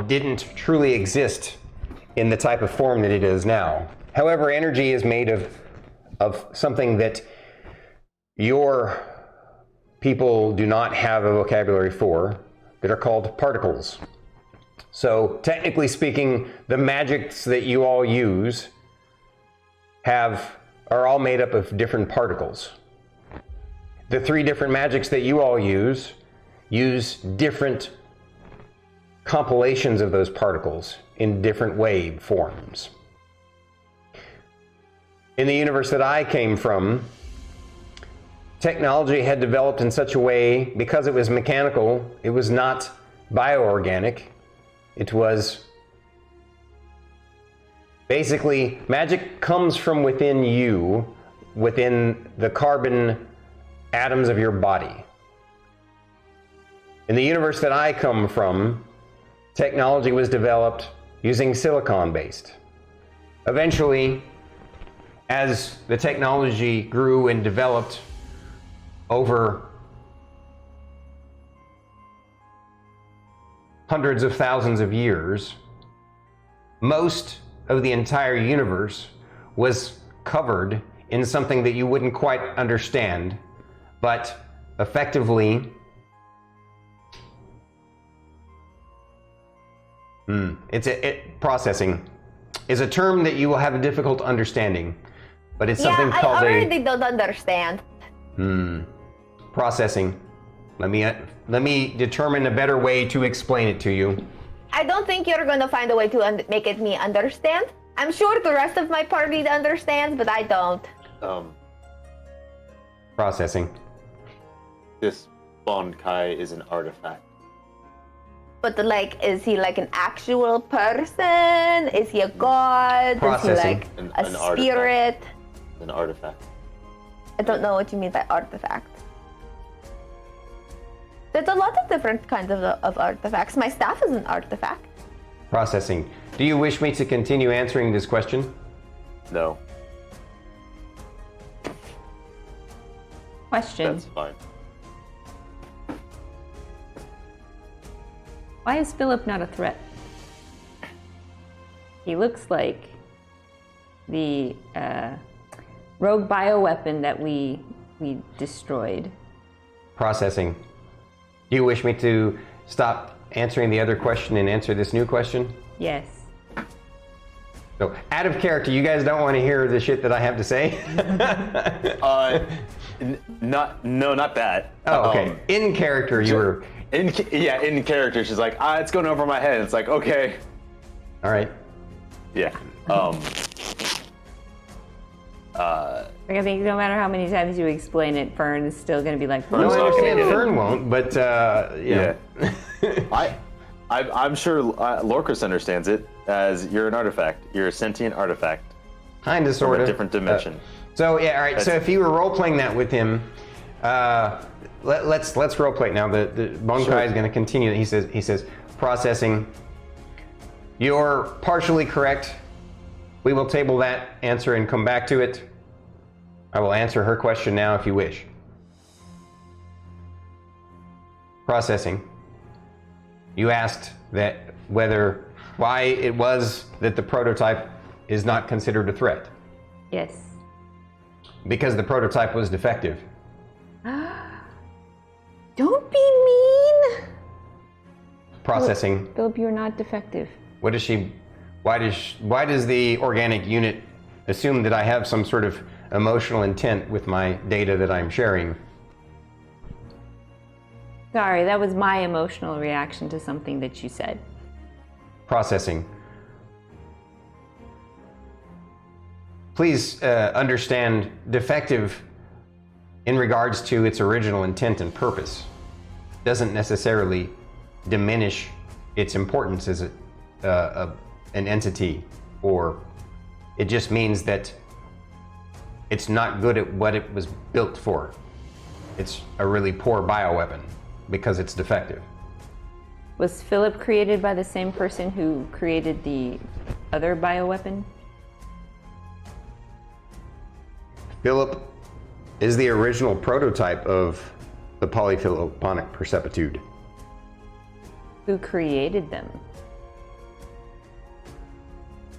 didn't truly exist in the type of form that it is now. However, energy is made of something that your people do not have a vocabulary for, that are called particles. So technically speaking, the magics that you all use are all made up of different particles. The three different magics that you all use different compilations of those particles in different wave forms. In the universe that I came from, technology had developed in such a way, because it was mechanical, it was not bioorganic. It was basically magic comes from within you, within the carbon atoms of your body. In the universe that I come from, technology was developed using silicon-based. Eventually, as the technology grew and developed over hundreds of thousands of years, most of the entire universe was covered in something that you wouldn't quite understand, but effectively processing is a term that you will have a difficult understanding, but it's something called I already don't understand. Processing. Let me determine a better way to explain it to you. I don't think you're gonna find a way to make it me understand. I'm sure the rest of my party understands, but I don't. Processing. This Bonkai is an artifact. But like, is he like an actual person? Is he a god? Processing. Is he like An a spirit? An artifact. I don't know what you mean by artifact. There's a lot of different kinds of artifacts. My staff is an artifact. Processing. Do you wish me to continue answering this question? No, Question. that's fine. Why is Philip not a threat? He looks like the rogue bioweapon that we destroyed. Processing. Do you wish me to stop answering the other question and answer this new question? Yes. So, out of character, you guys don't want to hear the shit that I have to say? Not that. Oh, okay. In character, you were... In character, she's like, it's going over my head. It's like, okay. All right. Yeah. Like, I think no matter how many times you explain it, Fern is still going to be like, No, Fern's I not understand gonna get it. Fern won't, but, Yeah. I'm sure Lorkris understands it as you're an artifact. You're a sentient artifact kind of, from sort a of. different dimension. So, yeah, all right. So if you were role-playing that with him, let's role-play it now. The Bonkai Sure. is going to continue. He says, processing. You're partially correct. We will table that answer and come back to it. I will answer her question now if you wish. Processing. You asked that why it was that the prototype is not considered a threat. yes. Because the prototype was defective. Don't be mean. Processing. Philip, you're not defective. What does she? Why does the organic unit assume that I have some sort of emotional intent with my data that I'm sharing? Sorry, that was my emotional reaction to something that you said. Processing. Please understand defective in regards to its original intent and purpose doesn't necessarily diminish its importance as an entity, or it just means that it's not good at what it was built for. It's a really poor bioweapon because it's defective. Was Philip created by the same person who created the other bioweapon? Philip is the original prototype of the polyphiloponic percepitude. Who created them?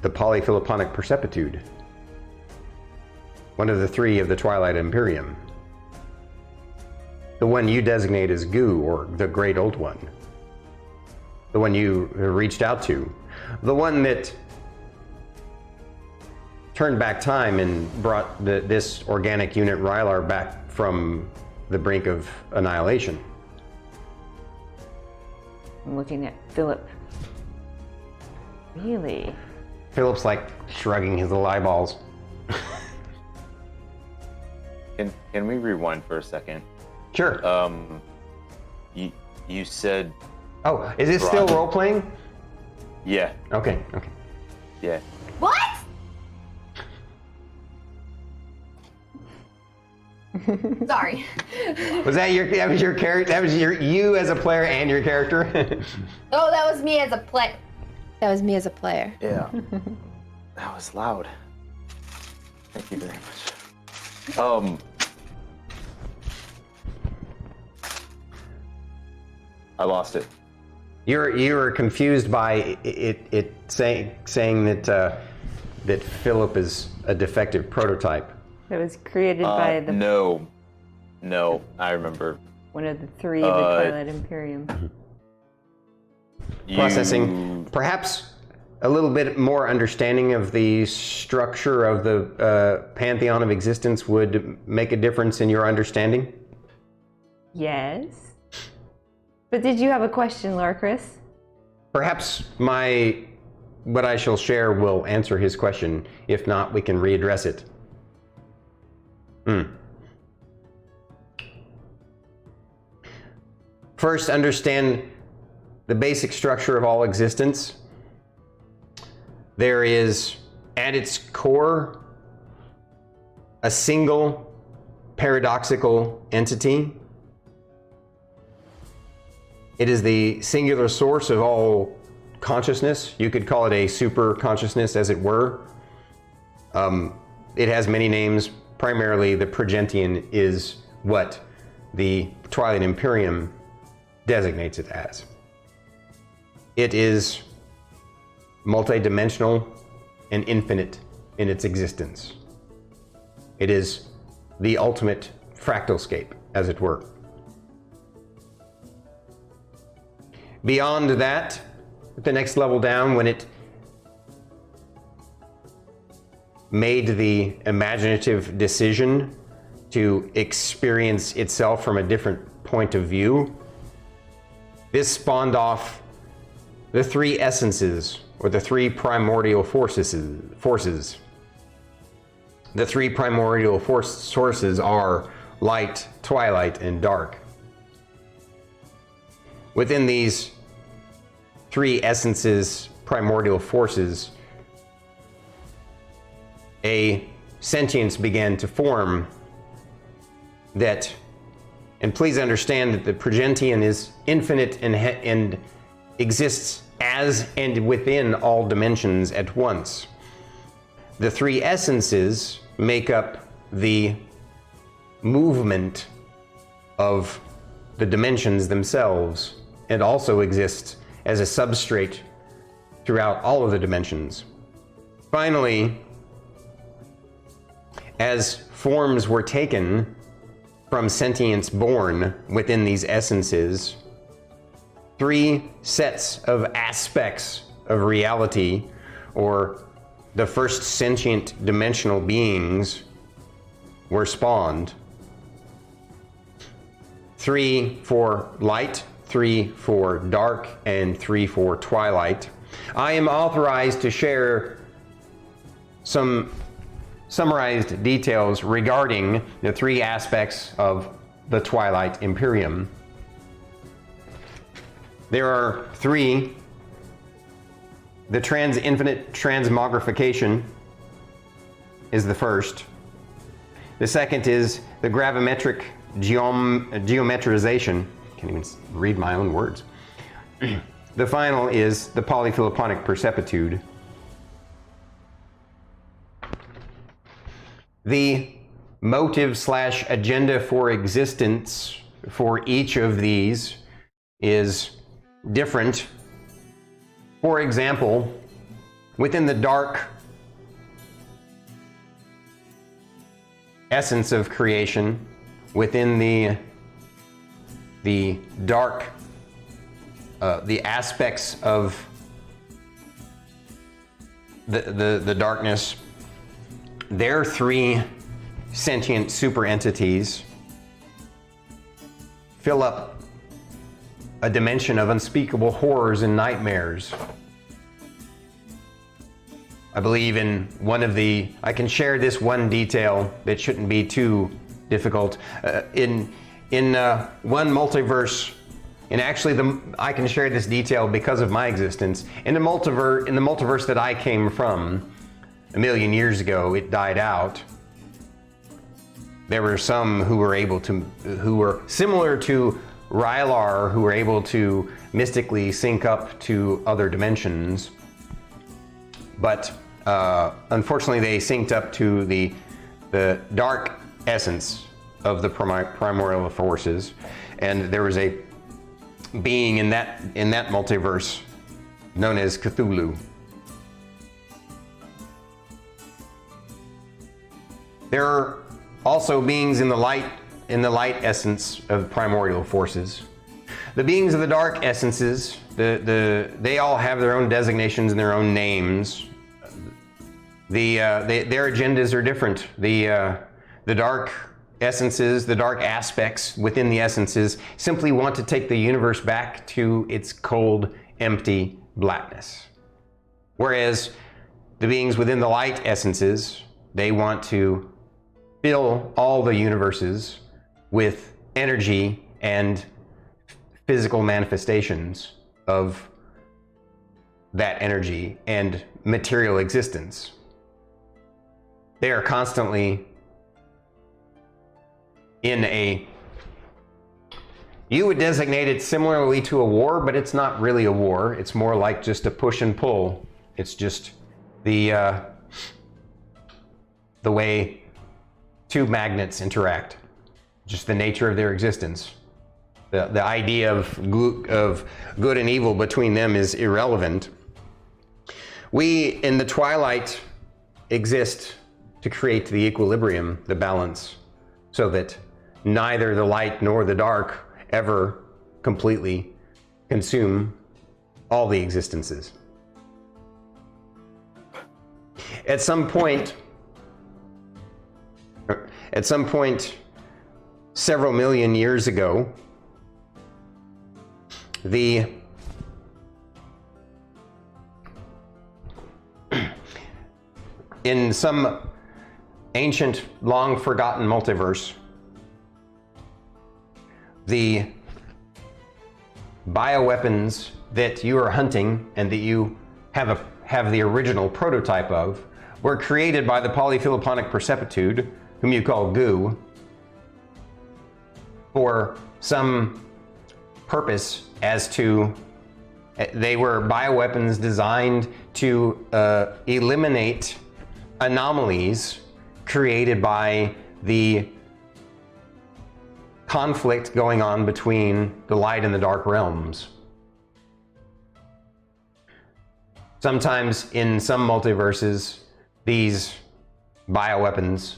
The polyphiloponic percepitude. One of the three of the Twilight Imperium. The one you designate as Goo, or the Great Old One. The one you reached out to. The one that turned back time and brought this organic unit Rylar back from the brink of annihilation. I'm looking at Philip. Really? Philip's like shrugging his little eyeballs. Can we rewind for a second? Sure. You said Oh, is it still role playing? Yeah. Okay. Yeah. What? Sorry. Was that your character? That was you as a player and your character? Oh, that was me as a player. That was me as a player. Yeah. That was loud. Thank you very much. I lost it. You were confused by it saying that that Philip is a defective prototype. That was created by the No, I remember. one of the three of the Twilight Imperium. Processing. Perhaps a little bit more understanding of the structure of the pantheon of existence would make a difference in your understanding? Yes. But did you have a question, Lorkris? Perhaps what I shall share will answer his question. If not, we can readdress it. First, understand the basic structure of all existence. There is, at its core, a single paradoxical entity. It is the singular source of all consciousness. You could call it a super consciousness, as it were. It has many names. Primarily, the Progentian is what the Twilight Imperium designates it as. It is multidimensional and infinite in its existence. It is the ultimate fractalscape, as it were. Beyond that, at the next level down, when it made the imaginative decision to experience itself from a different point of view, this spawned off the three essences, or the three primordial forces. The three primordial sources are light, twilight, and dark. Within these three essences, primordial forces, a sentience began to form that, and please understand that the Progentian is infinite and exists as and within all dimensions at once. The three essences make up the movement of the dimensions themselves, and also exists as a substrate throughout all of the dimensions. Finally, as forms were taken from sentience born within these essences, three sets of aspects of reality, or the first sentient dimensional beings, were spawned. 3 for light, 3 for dark, and 3 for twilight. I am authorized to share some summarized details regarding the three aspects of the Twilight Imperium. There are three. The infinite transmogrification is the first. The second is the gravimetric geometrization. Can't even read my own words. The final is the polyphiloponic percepitude. The motive/agenda for existence for each of these is different. For example, within the dark essence of creation, within the dark, the aspects of the darkness, their three sentient super entities fill up a dimension of unspeakable horrors and nightmares. I believe in I can share this one detail that shouldn't be too difficult. In one multiverse And actually, I can share this detail because of my existence. In the multiverse that I came from, a million years ago, it died out. There were some who were similar to Rylar, who were able to mystically sync up to other dimensions. But unfortunately, they synced up to the dark essence of the primordial forces, and there was a being in that multiverse known as Cthulhu. There are also beings in the light essence of primordial forces. The beings of the dark essences, they all have their own designations and their own names. Their agendas are different. The dark essences, the dark aspects within the essences simply want to take the universe back to its cold, empty blackness. Whereas the beings within the light essences, they want to fill all the universes with energy and physical manifestations of that energy and material existence. They are constantly you would designate it similarly to a war, but it's not really a war. It's more like just a push and pull. It's just the way two magnets interact, just the nature of their existence. The idea of good and evil between them is irrelevant. We in the twilight exist to create the equilibrium, the balance, so that neither the light nor the dark ever completely consume all the existences. At some point, several million years ago, in some ancient, long forgotten multiverse, the bioweapons that you are hunting and that you have the original prototype of were created by the polyphiloponic percepitude, whom you call goo, for some purpose as to they were bioweapons designed to eliminate anomalies created by the conflict going on between the light and the dark realms. Sometimes in some multiverses, these bioweapons,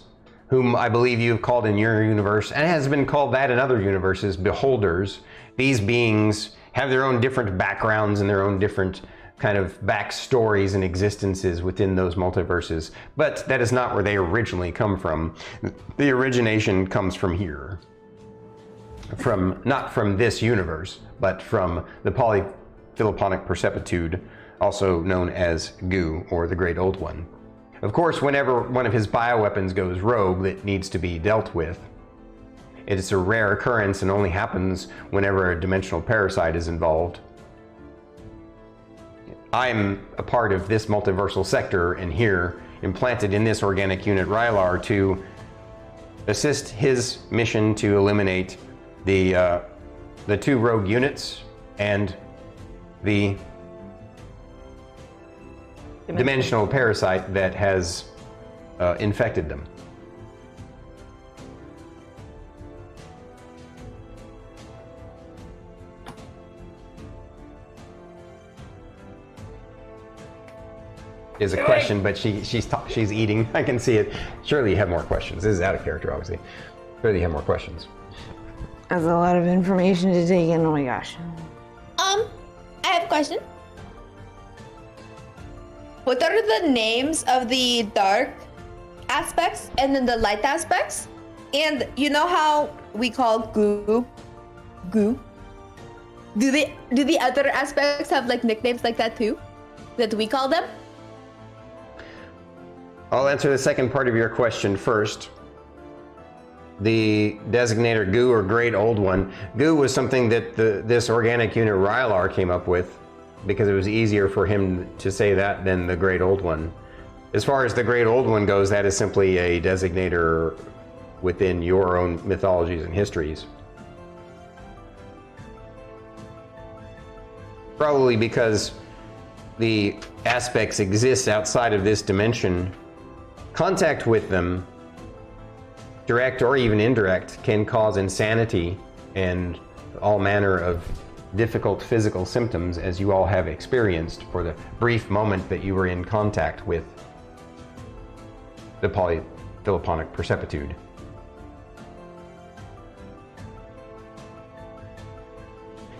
whom I believe you've called in your universe, and has been called that in other universes, beholders, these beings have their own different backgrounds and their own different kind of backstories and existences within those multiverses. But that is not where they originally come from. The origination comes from here. Not from this universe, but from the polyphiloponic percepitude, also known as goo, or the Great Old One. Of course, whenever one of his bioweapons goes rogue that needs to be dealt with, it is a rare occurrence and only happens whenever a dimensional parasite is involved. I'm a part of this multiversal sector, and here, implanted in this organic unit Rylar, to assist his mission to eliminate the two rogue units and the dimensional parasite that has infected them. Is a question, but she's eating. I can see it. Surely you have more questions. This is out of character, obviously. Surely you have more questions. That's a lot of information to take in. Oh my gosh. I have a question. What are the names of the dark aspects and then the light aspects? And you know how we call goo? Do the other aspects have like nicknames like that too? That we call them? I'll answer the second part of your question first. the designator goo or Great Old One. Goo was something that this organic unit Rylar came up with because it was easier for him to say that than the Great Old One. As far as the Great Old One goes, that is simply a designator within your own mythologies and histories. Probably because the aspects exist outside of this dimension, contact with them, direct or even indirect, can cause insanity and all manner of difficult physical symptoms, as you all have experienced for the brief moment that you were in contact with the polyphilipponic percepitude.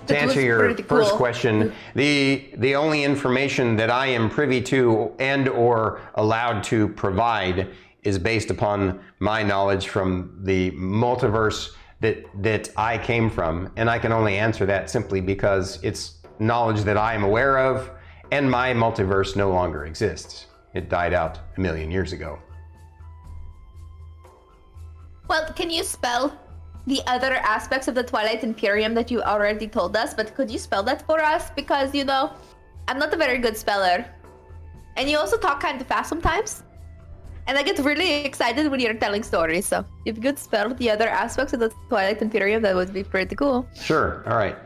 To answer your first question, the only information that I am privy to and or allowed to provide is based upon my knowledge from the multiverse that I came from, and I can only answer that simply because it's knowledge that I am aware of, and my multiverse no longer exists. It died out a million years ago. Well, can you spell the other aspects of the Twilight Imperium that you already told us, but could you spell that for us? Because, you know, I'm not a very good speller. And you also talk kind of fast sometimes. And I get really excited when you're telling stories, so if you could spell the other aspects of the Twilight Imperium, that would be pretty cool. Sure, all right.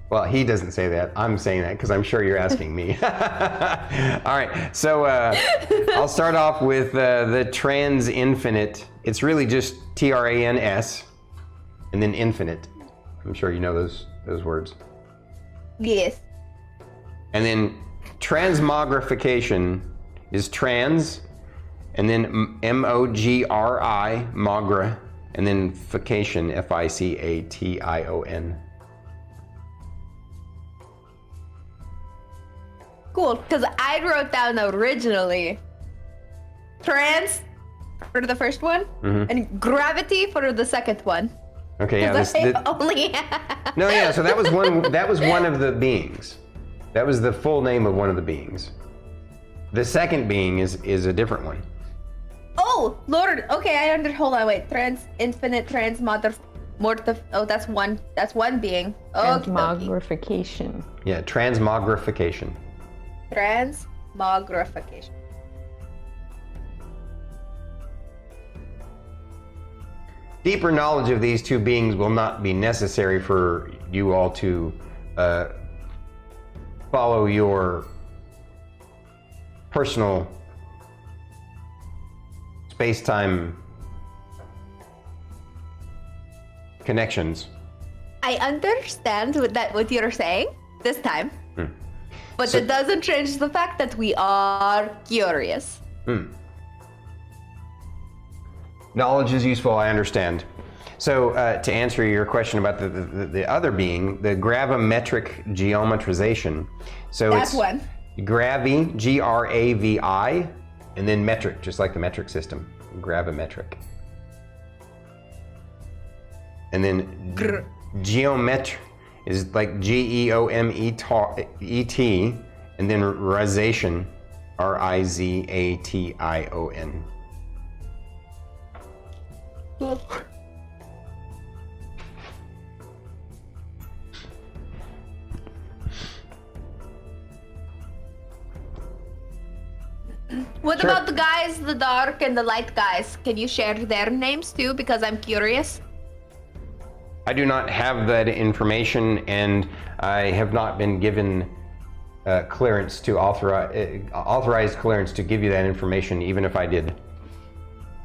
Well, he doesn't say that. I'm saying that because I'm sure you're asking me. All right, so I'll start off with the trans infinite. It's really just TRANS and then infinite. I'm sure you know those words. Yes. And then transmogrification is trans, and then M-O-G-R-I, mogra, and then fication, F-I-C-A-T-I-O-N. Cool, because I wrote down originally trans for the first one, and gravity for the second one. Okay, yeah. No, yeah. So that was one. That was one of the beings. That was the full name of one of the beings. The second being is a different one. Oh, Lord. Okay, hold on, wait. Trans, infinite, trans, oh, that's one. That's one being. Transmogrification. Yeah, transmogrification. Transmogrification. Deeper knowledge of these two beings will not be necessary for you all to follow your personal space-time connections. I understand what you're saying this time, but it doesn't change the fact that we are curious. Knowledge is useful, I understand. So to answer your question about the other being, the gravimetric geometrization. So That's it's one. Gravi, G-R-A-V-I, and then metric, just like the metric system, gravimetric. And then geometr is like G-E-O-M-E-T, and then rization, R-I-Z-A-T-I-O-N. Cool. What Sure. about the guys, the dark and the light guys? Can you share their names too? Because I'm curious. I do not have that information, and I have not been given clearance to authorized clearance to give you that information, even if I did.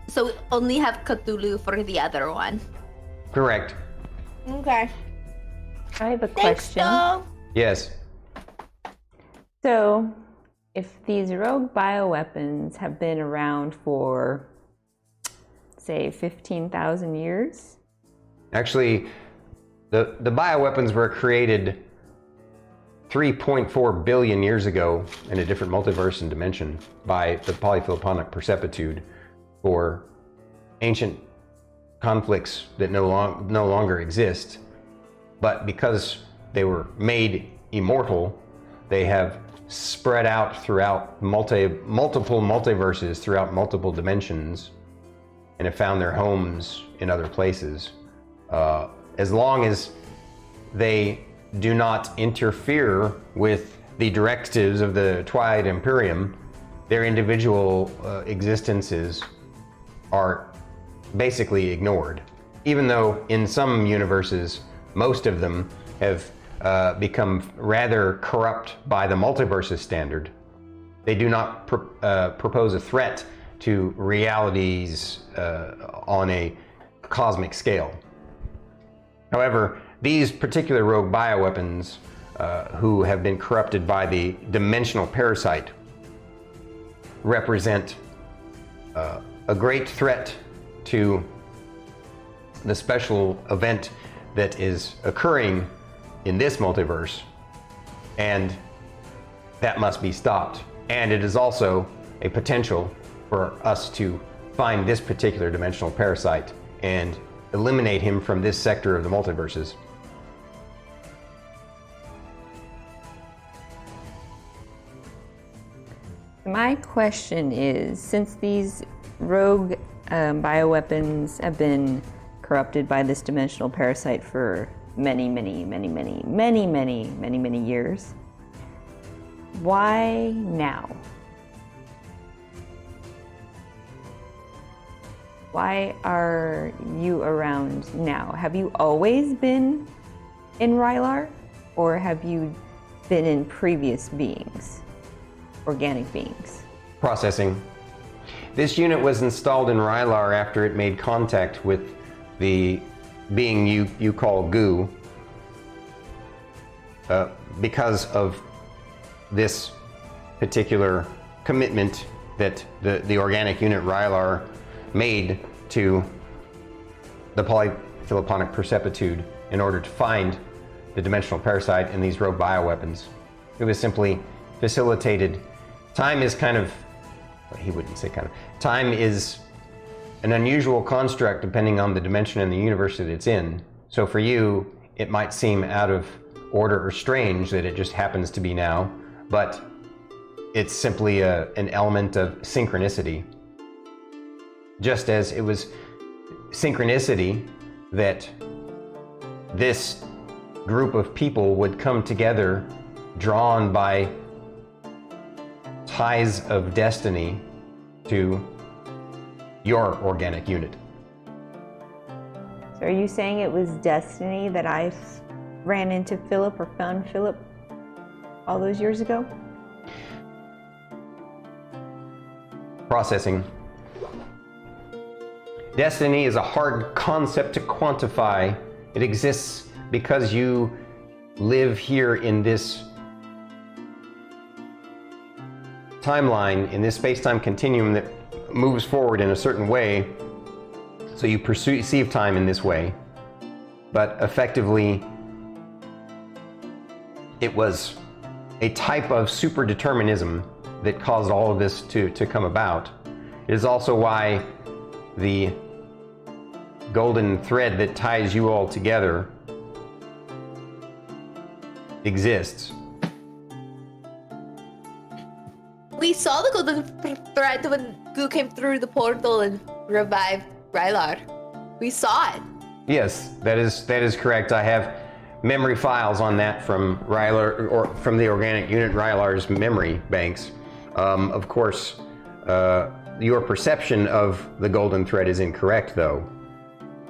So we only have Cthulhu for the other one. Correct. Okay. I have a Thanks, question. Dom. Yes. So, if these rogue bioweapons have been around for, say, 15,000 years? Actually, the bioweapons were created 3.4 billion years ago in a different multiverse and dimension by the polyphilipponic percepitude for ancient conflicts that no longer exist. But because they were made immortal, they have spread out throughout multiple multiverses, throughout multiple dimensions, and have found their homes in other places. As long as they do not interfere with the directives of the Twilight Imperium, their individual existences are basically ignored. Even though in some universes, most of them have become rather corrupt by the multiverse's standard, they do not propose a threat to realities on a cosmic scale. However, these particular rogue bioweapons who have been corrupted by the dimensional parasite represent a great threat to the special event that is occurring in this multiverse, and that must be stopped. And it is also a potential for us to find this particular dimensional parasite and eliminate him from this sector of the multiverses. My question is, since these rogue bioweapons have been corrupted by this dimensional parasite for many years, why now? Why are you around now? Have you always been in Rylar, or have you been in previous beings? Organic beings. Processing. This unit was installed in Rylar after it made contact with the being you call goo, because of this particular commitment that the organic unit Rylar made to the polyphiloponic percepitude in order to find the dimensional parasite and these rogue bioweapons. It was simply facilitated. Time is kind of, he wouldn't say kind of, time is an unusual construct depending on the dimension and the universe that it's in. So for you, it might seem out of order or strange that it just happens to be now, but it's simply an element of synchronicity. Just as it was synchronicity that this group of people would come together drawn by ties of destiny to your organic unit. So are you saying it was destiny that I ran into Philip or found Philip all those years ago? Processing. Destiny is a hard concept to quantify. It exists because you live here in this timeline, in this space-time continuum that moves forward in a certain way, so you perceive time in this way. But effectively, it was a type of superdeterminism that caused all of this to come about. It is also why the golden thread that ties you all together exists. We saw the golden thread when Goo came through the portal and revived Rylar. We saw it. Yes, that is correct. I have memory files on that from Rylar, or from the organic unit Rylar's memory banks. Of course, your perception of the golden thread is incorrect, though.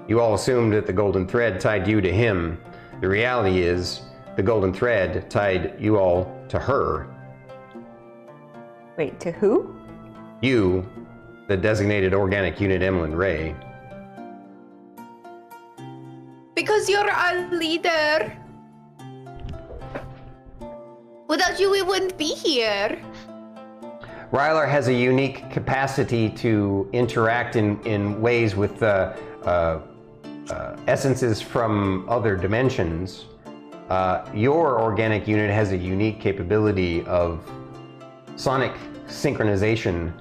You all assumed that the golden thread tied you to him. The reality is, the golden thread tied you all to her. Wait, to who? You, the designated organic unit Emillynn Ray. Because you're our leader. Without you, we wouldn't be here. Rylar has a unique capacity to interact in ways with essences from other dimensions. Your organic unit has a unique capability of sonic synchronization.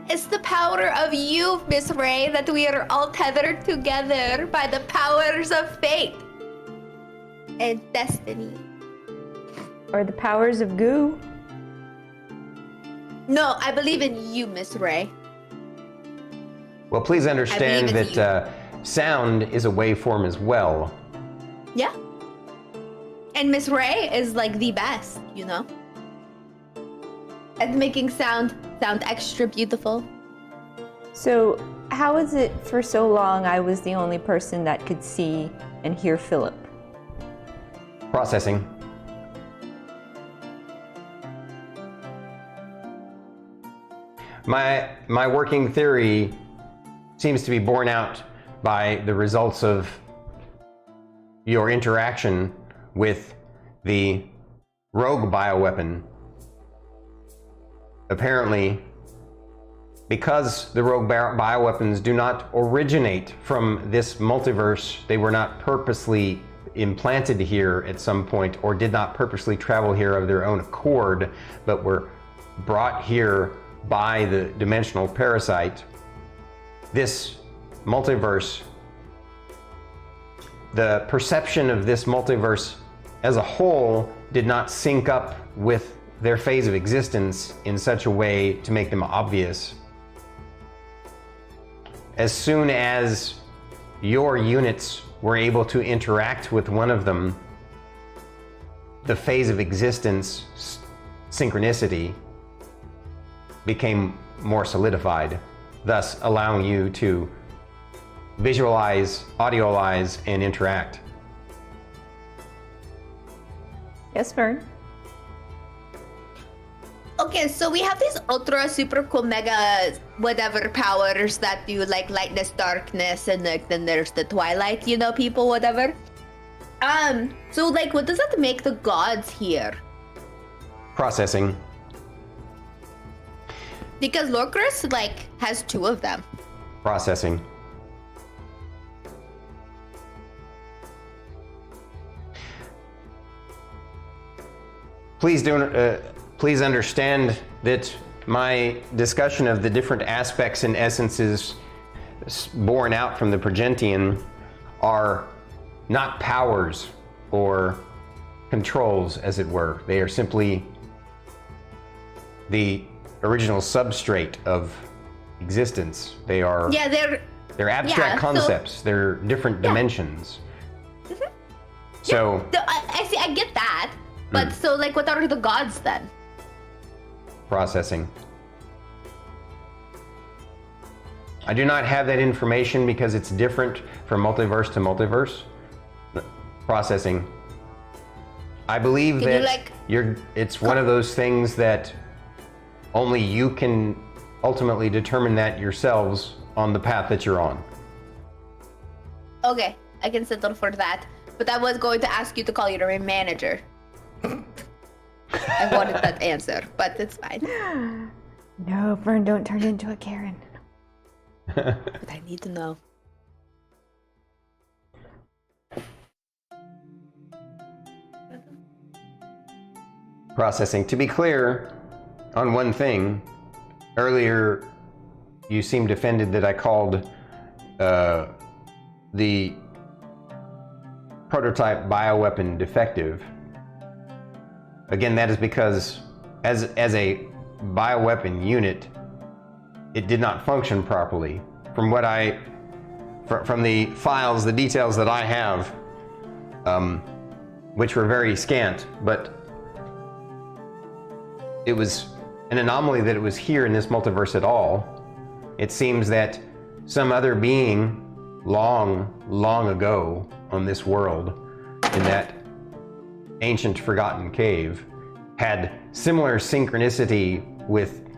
It's the power of you, Miss Ray, that we are all tethered together by the powers of fate and destiny. Or the powers of goo? No, I believe in you, Miss Ray. Well, please understand believe it's that sound is a waveform as well. Yeah. And Miss Ray is like the best, you know? At making sound extra beautiful. So, how is it for so long I was the only person that could see and hear Philip? Processing. My working theory seems to be borne out by the results of your interaction with the rogue bioweapon. Apparently, because the rogue bioweapons do not originate from this multiverse, they were not purposely implanted here at some point or did not purposely travel here of their own accord, but were brought here by the dimensional parasite. This multiverse, the perception of this multiverse as a whole did not sync up with their phase of existence in such a way to make them obvious. As soon as your units were able to interact with one of them, the phase of existence synchronicity became more solidified, thus allowing you to visualize, audiolize, and interact. Yes, Fern? Okay, so we have these ultra super cool mega whatever powers that do like lightness, darkness, and like then there's the twilight, you know, people, whatever. So like what does that make the gods here? Processing. Because Lorkris like has two of them. Processing. Please understand that my discussion of the different aspects and essences born out from the Progentian are not powers or controls, as it were. They are simply the original substrate of existence. They are they're abstract concepts. They're different dimensions. Mm-hmm. So I see. I get that. But so like, what are the gods then? Processing. I do not have that information because it's different from multiverse to multiverse. Processing. I believe that it's one of those things that only you can ultimately determine that yourselves on the path that you're on. Okay, I can settle for that. But I was going to ask you to call your manager. I wanted that answer, but it's fine. No, Fern, don't turn into a Karen. But I need to know. Processing. To be clear on one thing, earlier you seemed offended that I called the prototype bioweapon defective. Again, that is because as a bioweapon unit, it did not function properly. From what from the files, the details that I have, which were very scant, but it was an anomaly that it was here in this multiverse at all. It seems that some other being long ago on this world, in that ancient forgotten cave, had similar synchronicity with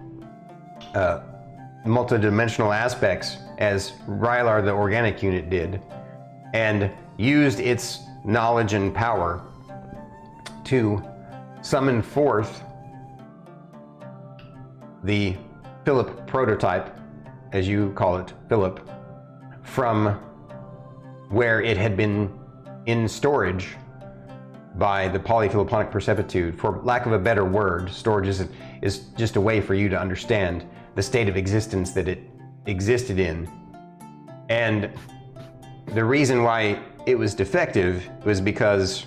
multidimensional aspects as Rylar, the organic unit, did, and used its knowledge and power to summon forth the Philip prototype, as you call it, Philip, from where it had been in storage by the polyphiloponic percepitude. For lack of a better word, storage is just a way for you to understand the state of existence that it existed in. And the reason why it was defective was because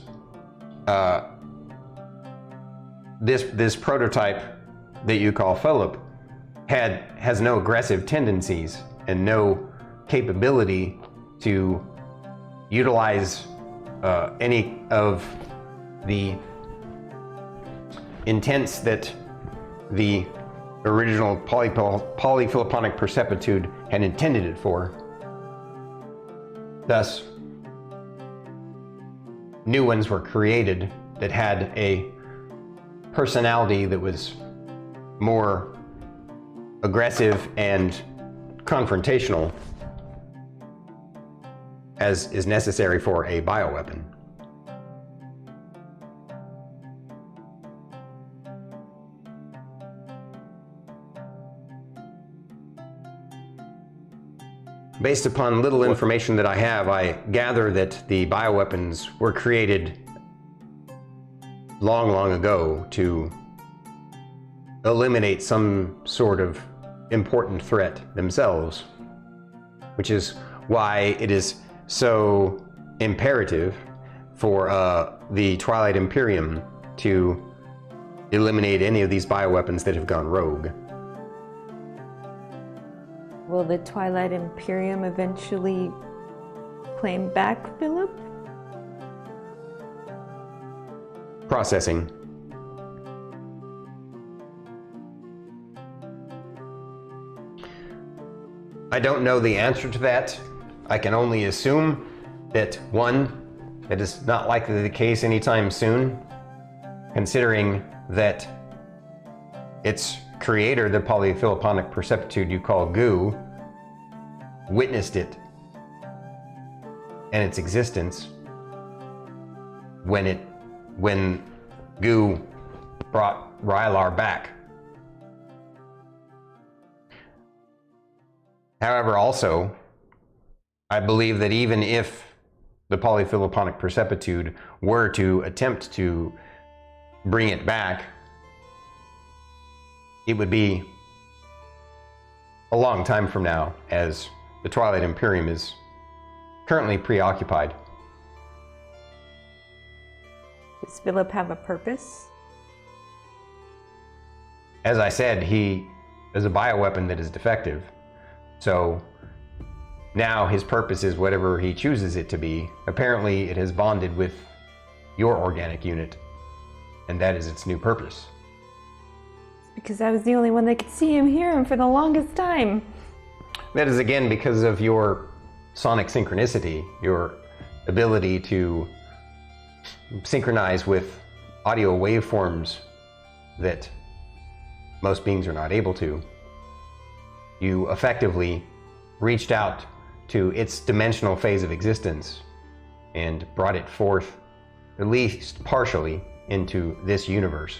this prototype that you call Philip has no aggressive tendencies and no capability to utilize any of the intents that the original polyphiloponic percepitude had intended it for. Thus, new ones were created that had a personality that was more aggressive and confrontational, as is necessary for a bioweapon. Based upon little information that I have, I gather that the bioweapons were created long, long ago to eliminate some sort of important threat themselves, which is why it is so imperative for the Twilight Imperium to eliminate any of these bioweapons that have gone rogue. Will the Twilight Imperium eventually claim back Philip? Processing. I don't know the answer to that. I can only assume that, one, that is not likely the case anytime soon, considering that its creator, the polyphiloponic perceptude you call Goo, witnessed it and its existence when Goo brought Rylar back. However, also, I believe that even if the polyphiloponic perceptude were to attempt to bring it back, it would be a long time from now, as the Twilight Imperium is currently preoccupied. Does Philip have a purpose? As I said, he is a bioweapon that is defective. So now his purpose is whatever he chooses it to be. Apparently it has bonded with your organic unit, and that is its new purpose. Because I was the only one that could see him, hear him for the longest time. That is again because of your sonic synchronicity, your ability to synchronize with audio waveforms that most beings are not able to. You effectively reached out to its dimensional phase of existence and brought it forth, at least partially, into this universe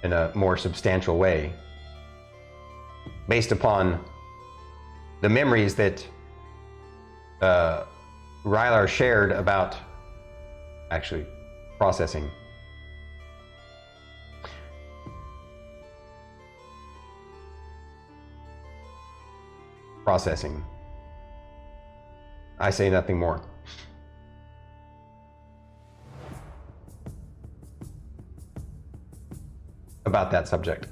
in a more substantial way, based upon the memories that Rylar shared about actually processing. Processing. I say nothing more. About that subject.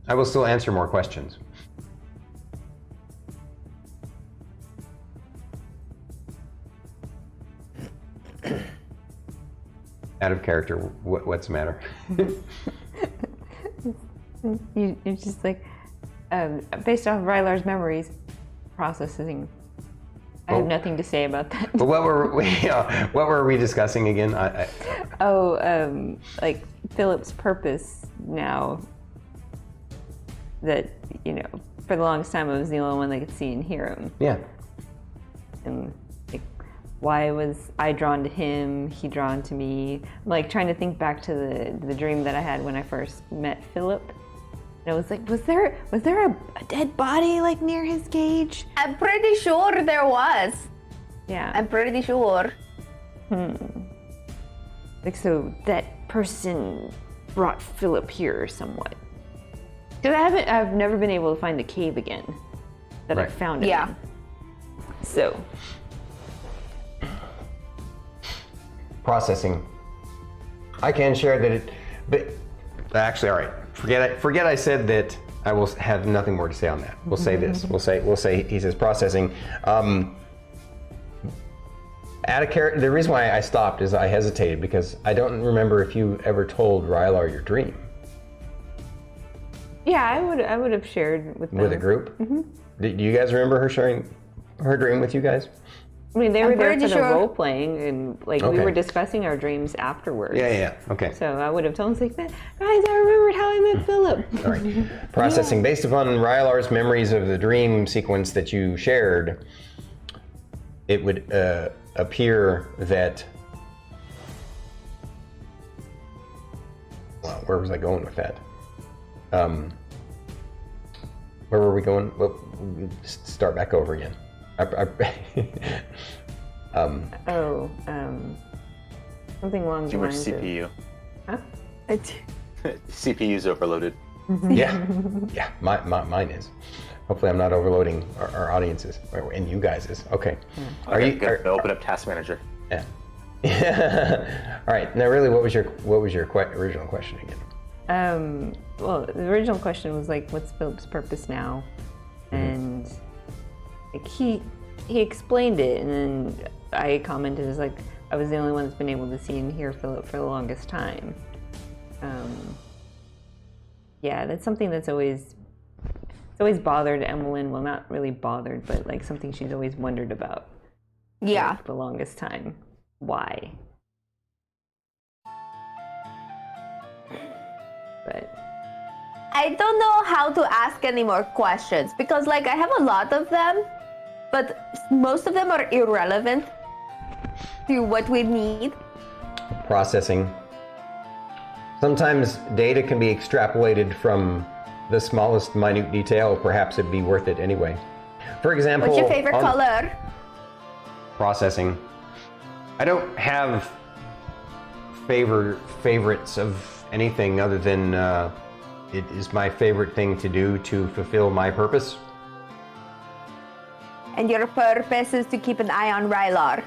I will still answer more questions. Out of character, what's the matter? You're just like, based off Rylar's memories, processing. I have nothing to say about that. But what were we discussing again? Like Philip's purpose now. That, for the longest time I was the only one that could see and hear him. Yeah. And like, why was I drawn to him? He drawn to me? I'm like trying to think back to the dream that I had when I first met Philip. And I was like, was there a dead body like near his cage? I'm pretty sure there was. Yeah. I'm pretty sure. Like, so that person brought Philip here somewhat. Because I've never been able to find the cave again that I found it in. So. Processing. I can share that but Actually, all right. Forget I said that. I will have nothing more to say on that. We'll say this. We'll say. He says processing. Add a character. The reason why I stopped is I hesitated because I don't remember if you ever told Rylar your dream Yeah, I would have shared with them. with a group. Do you guys remember her sharing her dream with you guys? I mean, they were there for pretty the sure. role playing, and like we Okay. were discussing our dreams afterwards. Yeah. Okay. So I would have told them, like, guys, I remembered how I met Philip. All right. Processing. Based upon Rylar's memories of the dream sequence that you shared, it would appear that. Well, where was I going with that? Where were we going? Well, start back over again. Something along the Too much lines CPU. Huh? CPU's overloaded. Yeah, mine is. Hopefully, I'm not overloading our audiences and you guys is. Okay. Are Okay, you? good. Open up Task Manager. Yeah. All right. Now, really, what was your original question again? Well, the original question was like, what's Philip's purpose now? And like he explained it, and then I commented as like, I was the only one that's been able to see and hear Philip for the longest time. Yeah, that's something that's always bothered Emillynn. Well, not really bothered, but like something she's always wondered about. Yeah. For the longest time. Why? But I don't know how to ask any more questions because like I have a lot of them, but most of them are irrelevant to what we need. Processing. Sometimes data can be extrapolated from the smallest minute detail. Perhaps it'd be worth it anyway. For example, What's your favorite color? Processing. I don't have favorites of anything other than it is my favorite thing to do to fulfill my purpose. And your purpose is to keep an eye on Rylar.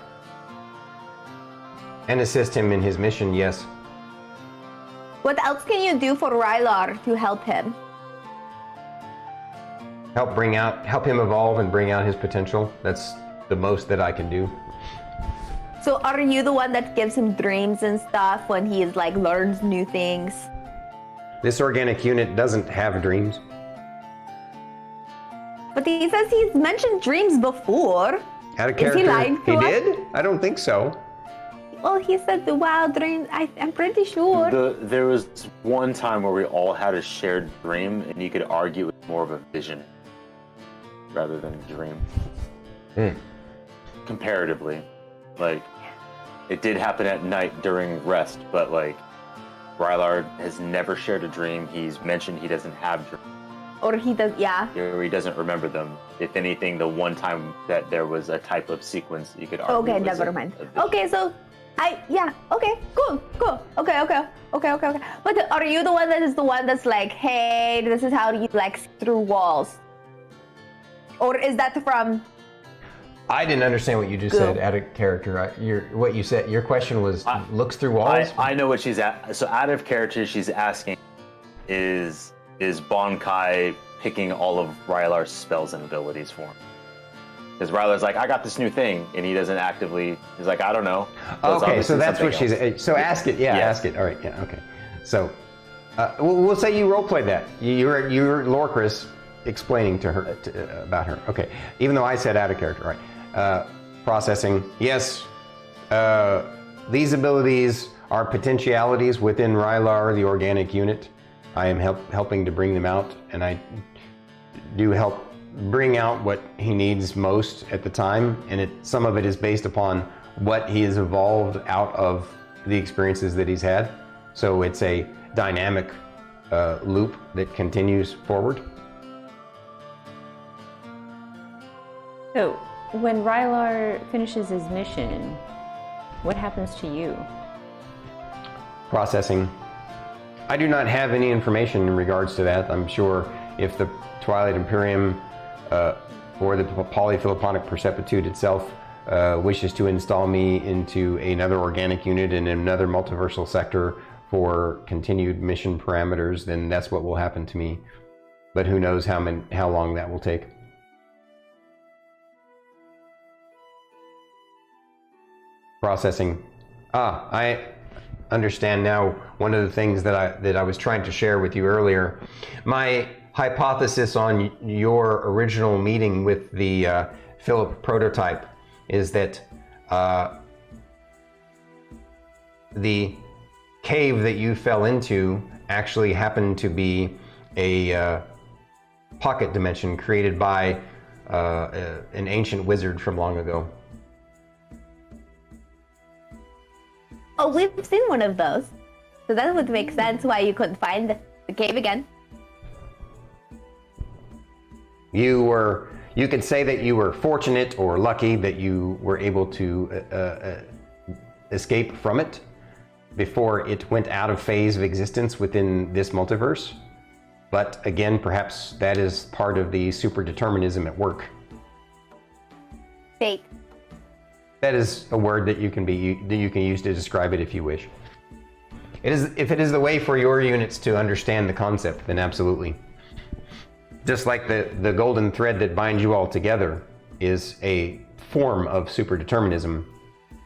And assist him in his mission, yes. What else can you do for Rylar to help him? Help him evolve and bring out his potential. That's the most that I can do. So are you the one that gives him dreams and stuff when he is like learns new things? This organic unit doesn't have dreams. But he says he's mentioned dreams before. Out of Is he character, lying to he us? did? I don't think so. Well, he said the wild dreams. I'm pretty sure. There was one time where we all had a shared dream, and you could argue it was more of a vision rather than a dream. Comparatively, like it did happen at night during rest, but like Rylar has never shared a dream. He's mentioned he doesn't have dreams, Or he does, yeah. or he doesn't remember them. If anything, the one time that there was a type of sequence, you could argue. Okay, was never a mind. vision. Okay, so okay, cool. Okay. But are you the one that is the one that's like, hey, this is how you like see through walls? Or is that from? I didn't understand what you just said out of character. What you said, your question was looks through walls? I know what she's at. So out of character, she's asking, is Bonkai picking all of Rylar's spells and abilities for him? Because Rylar's like, I got this new thing, and he doesn't actively. He's like, I don't know. So it's Okay, so obviously that's what something she's. So ask it. Yeah, Yes. ask it. All right. Yeah. Okay. So we'll say you roleplayed that. You're Lorkris explaining to her about her. Okay. Even though I said out of character, right? Processing. Yes. These abilities are potentialities within Rylar, the organic unit. I am helping to bring them out, and I do help bring out what he needs most at the time, and some of it is based upon what he has evolved out of the experiences that he's had. So it's a dynamic loop that continues forward. so when Rylar finishes his mission, what happens to you? Processing. I do not have any information in regards to that. I'm sure if the Twilight Imperium or the Polyphiloponic Percepitude itself wishes to install me into another organic unit in another multiversal sector for continued mission parameters, then that's what will happen to me. But who knows how long that will take. Processing. I understand now one of the things that I was trying to share with you earlier. My hypothesis on your original meeting with the Philip prototype is that the cave that you fell into actually happened to be a pocket dimension created by an ancient wizard from long ago. Oh, we've seen one of those. So that would make sense why you couldn't find the cave again. You could say that you were fortunate or lucky that you were able to escape from it before it went out of phase of existence within this multiverse. But again, perhaps that is part of the superdeterminism at work. Fate. That is a word that you can use to describe it if you wish. If it is the way for your units to understand the concept, then absolutely. Just like the golden thread that binds you all together is a form of superdeterminism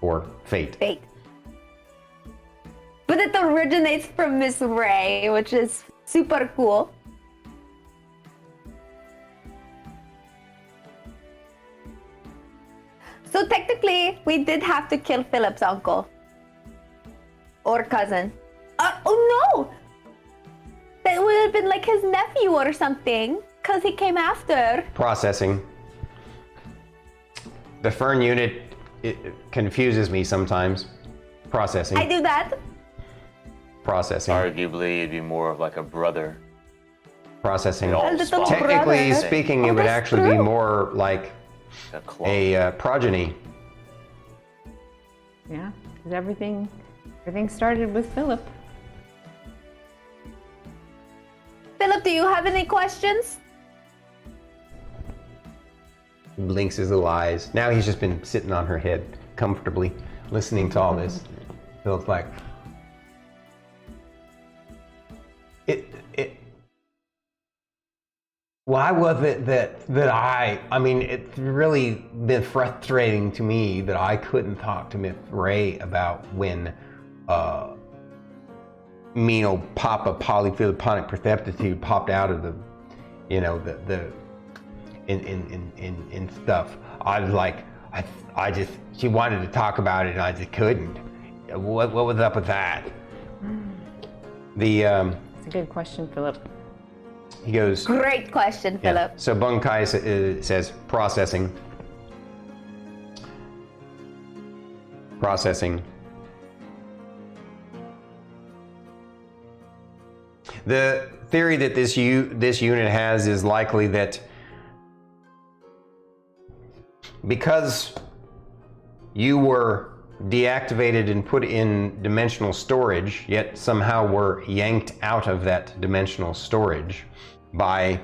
or fate. Fate. But it originates from Miss Ray, which is super cool. So technically, we did have to kill Philip's uncle. Or cousin. Oh no! That would have been like his nephew or something, because he came after. Processing. The Fern unit, it confuses me sometimes. Processing. I do that. Processing. Arguably, it'd be more of like a brother. Processing. A little Technically brother. speaking, it Oh, would that's actually be true. more like A clone. a progeny. Yeah, because everything started with Philip. Philip, do you have any questions? Blinks his little eyes. Now he's just been sitting on her head comfortably, listening to all this. Feels like it. Why was it that I mean, it's really been frustrating to me that I couldn't talk to Miss Ray about when mean old Papa Polyphilipponic Perceptitude popped out of the, in stuff. I was like, I just, she wanted to talk about it and I just couldn't. What was up with that? It's a good question, Philip. He goes, Great question, yeah. Philip. So Bunkai says processing. Processing. The theory that this unit has is likely that because you were deactivated and put in dimensional storage, yet somehow were yanked out of that dimensional storage by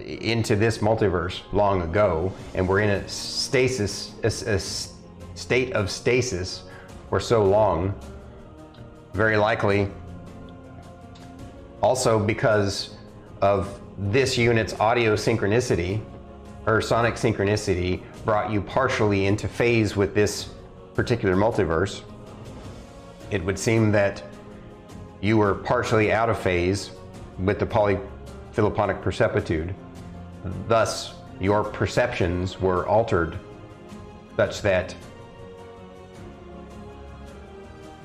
into this multiverse long ago, and we're in a stasis, a state of stasis for so long. Very likely, also because of this unit's audio synchronicity or sonic synchronicity brought you partially into phase with this particular multiverse. It would seem that you were partially out of phase with the Polyphilipponic Perceptitude. Thus, your perceptions were altered such that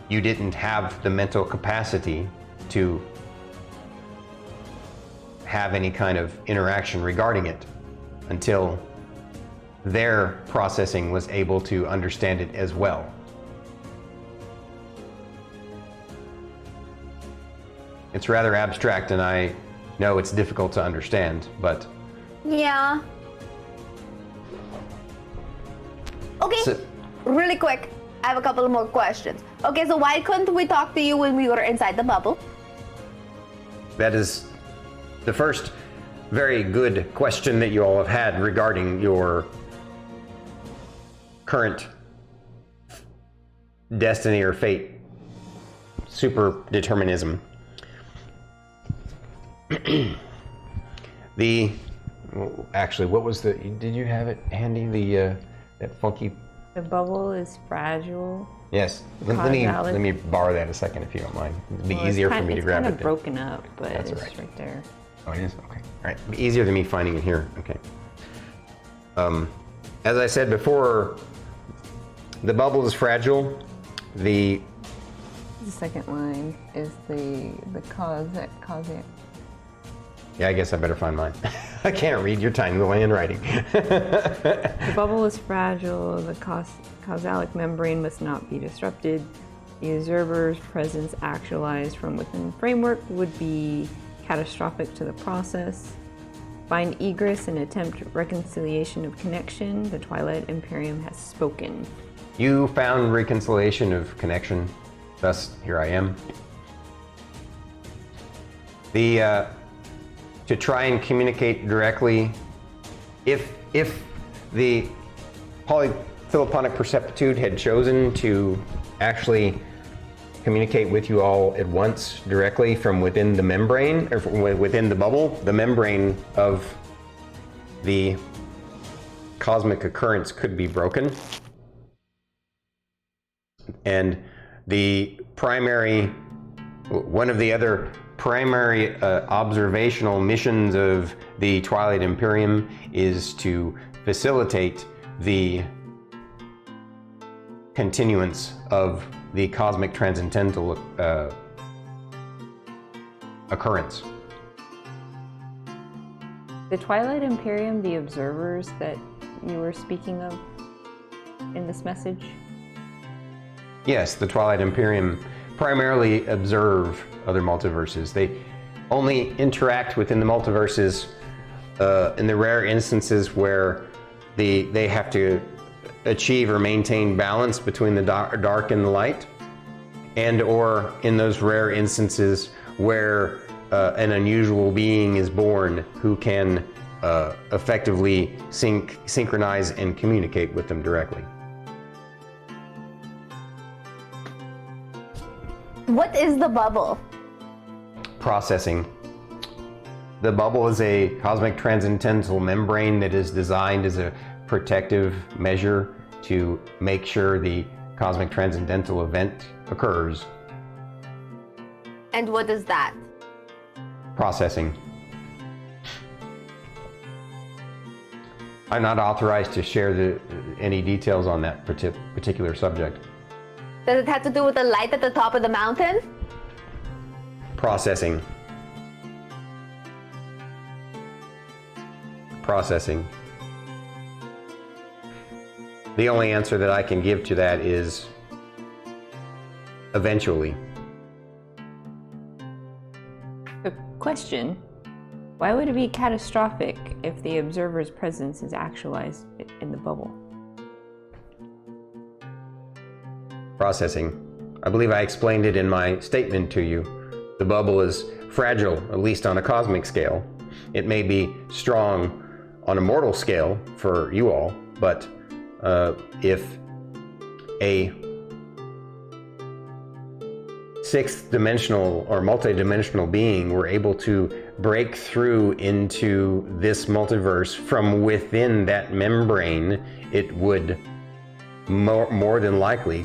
you didn't have the mental capacity to have any kind of interaction regarding it until their processing was able to understand it as well. It's rather abstract, and I know it's difficult to understand, but... Yeah. Okay, So- really quick. I have a couple more questions. Okay, so why couldn't we talk to you when we were inside the bubble? That is the first very good question that you all have had regarding your current destiny or fate super determinism. Actually, what was did you have it handy? That funky. The bubble is fragile. Yes. Let me borrow that a second if you don't mind. It'd be easier for me to grab it. It's kind of broken up, but That's it's right. right there. Oh, it is? Okay. All right. It'd be easier than me finding it here. Okay. As I said before, the bubble is fragile. The second line is the cause. Yeah, I guess I better find mine. I can't read your tiny little handwriting. The bubble is fragile. The causalic membrane must not be disrupted. The observer's presence actualized from within the framework would be catastrophic to the process. Find egress and attempt reconciliation of connection. The Twilight Imperium has spoken. You found reconciliation of connection. Thus, here I am. To try and communicate directly, if the polyphilipponic perceptitude had chosen to actually communicate with you all at once directly from within the membrane, or from within the bubble, the membrane of the cosmic occurrence could be broken. And one of the other primary observational missions of the Twilight Imperium is to facilitate the continuance of the cosmic transcendental occurrence. The Twilight Imperium, the observers that you were speaking of in this message? Yes, the Twilight Imperium primarily observe other multiverses. They only interact within the multiverses in the rare instances where they have to achieve or maintain balance between the dark and the light, and or in those rare instances where an unusual being is born who can effectively synchronize and communicate with them directly. What is the bubble? Processing. The bubble is a cosmic transcendental membrane that is designed as a protective measure to make sure the cosmic transcendental event occurs. And what is that? Processing. I'm not authorized to share any details on that particular subject. Does it have to do with the light at the top of the mountain? Processing. Processing. The only answer that I can give to that is eventually. A question: why would it be catastrophic if the observer's presence is actualized in the bubble? Processing. I believe I explained it in my statement to you. The bubble is fragile, at least on a cosmic scale. It may be strong on a mortal scale for you all, but if a sixth dimensional or multi-dimensional being were able to break through into this multiverse from within that membrane, it would more than likely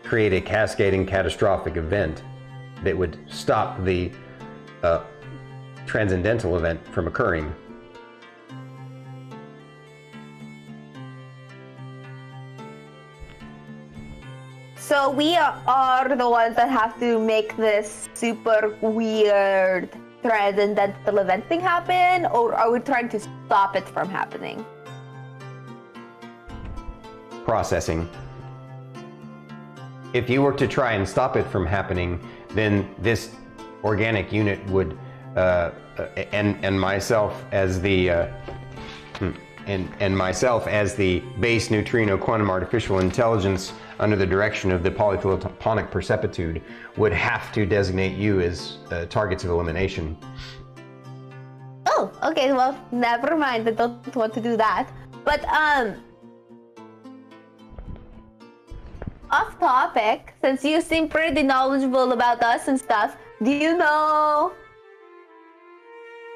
create a cascading catastrophic event that would stop the transcendental event from occurring. So we are the ones that have to make this super weird transcendental event thing happen, or are we trying to stop it from happening? Processing. If you were to try and stop it from happening, then this organic unit would, and myself as the base neutrino quantum artificial intelligence under the direction of the polyphilipponic perceptitude, would have to designate you as targets of elimination. Oh, okay, well, never mind. I don't want to do that. But, off topic, since you seem pretty knowledgeable about us and stuff, do you know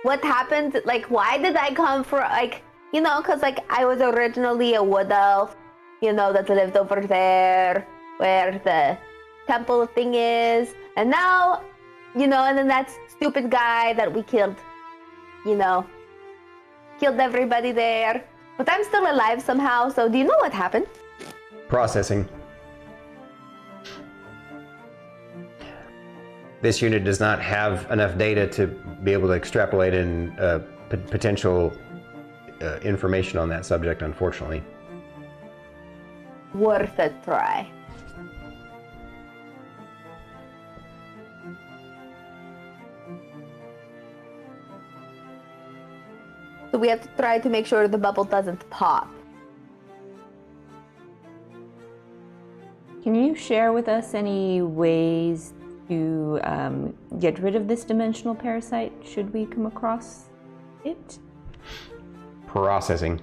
what happened? Like, why did I come from, like, you know, because, like, I was originally a wood elf, you know, that lived over there where the temple thing is. And now, you know, and then that stupid guy that we killed, you know, killed everybody there. But I'm still alive somehow, so do you know what happened? Processing. This unit does not have enough data to be able to extrapolate in potential information on that subject, unfortunately. Worth a try. So we have to try to make sure the bubble doesn't pop. Can you share with us any ways to get rid of this dimensional parasite should we come across it? Processing.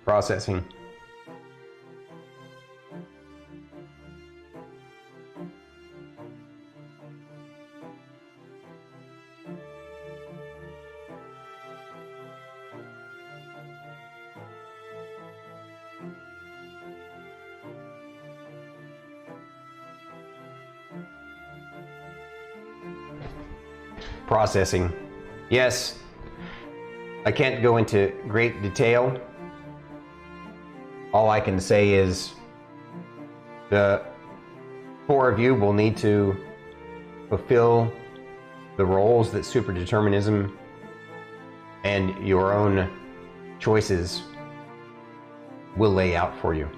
Processing. Processing. Yes, I can't go into great detail. All I can say is the four of you will need to fulfill the roles that superdeterminism and your own choices will lay out for you.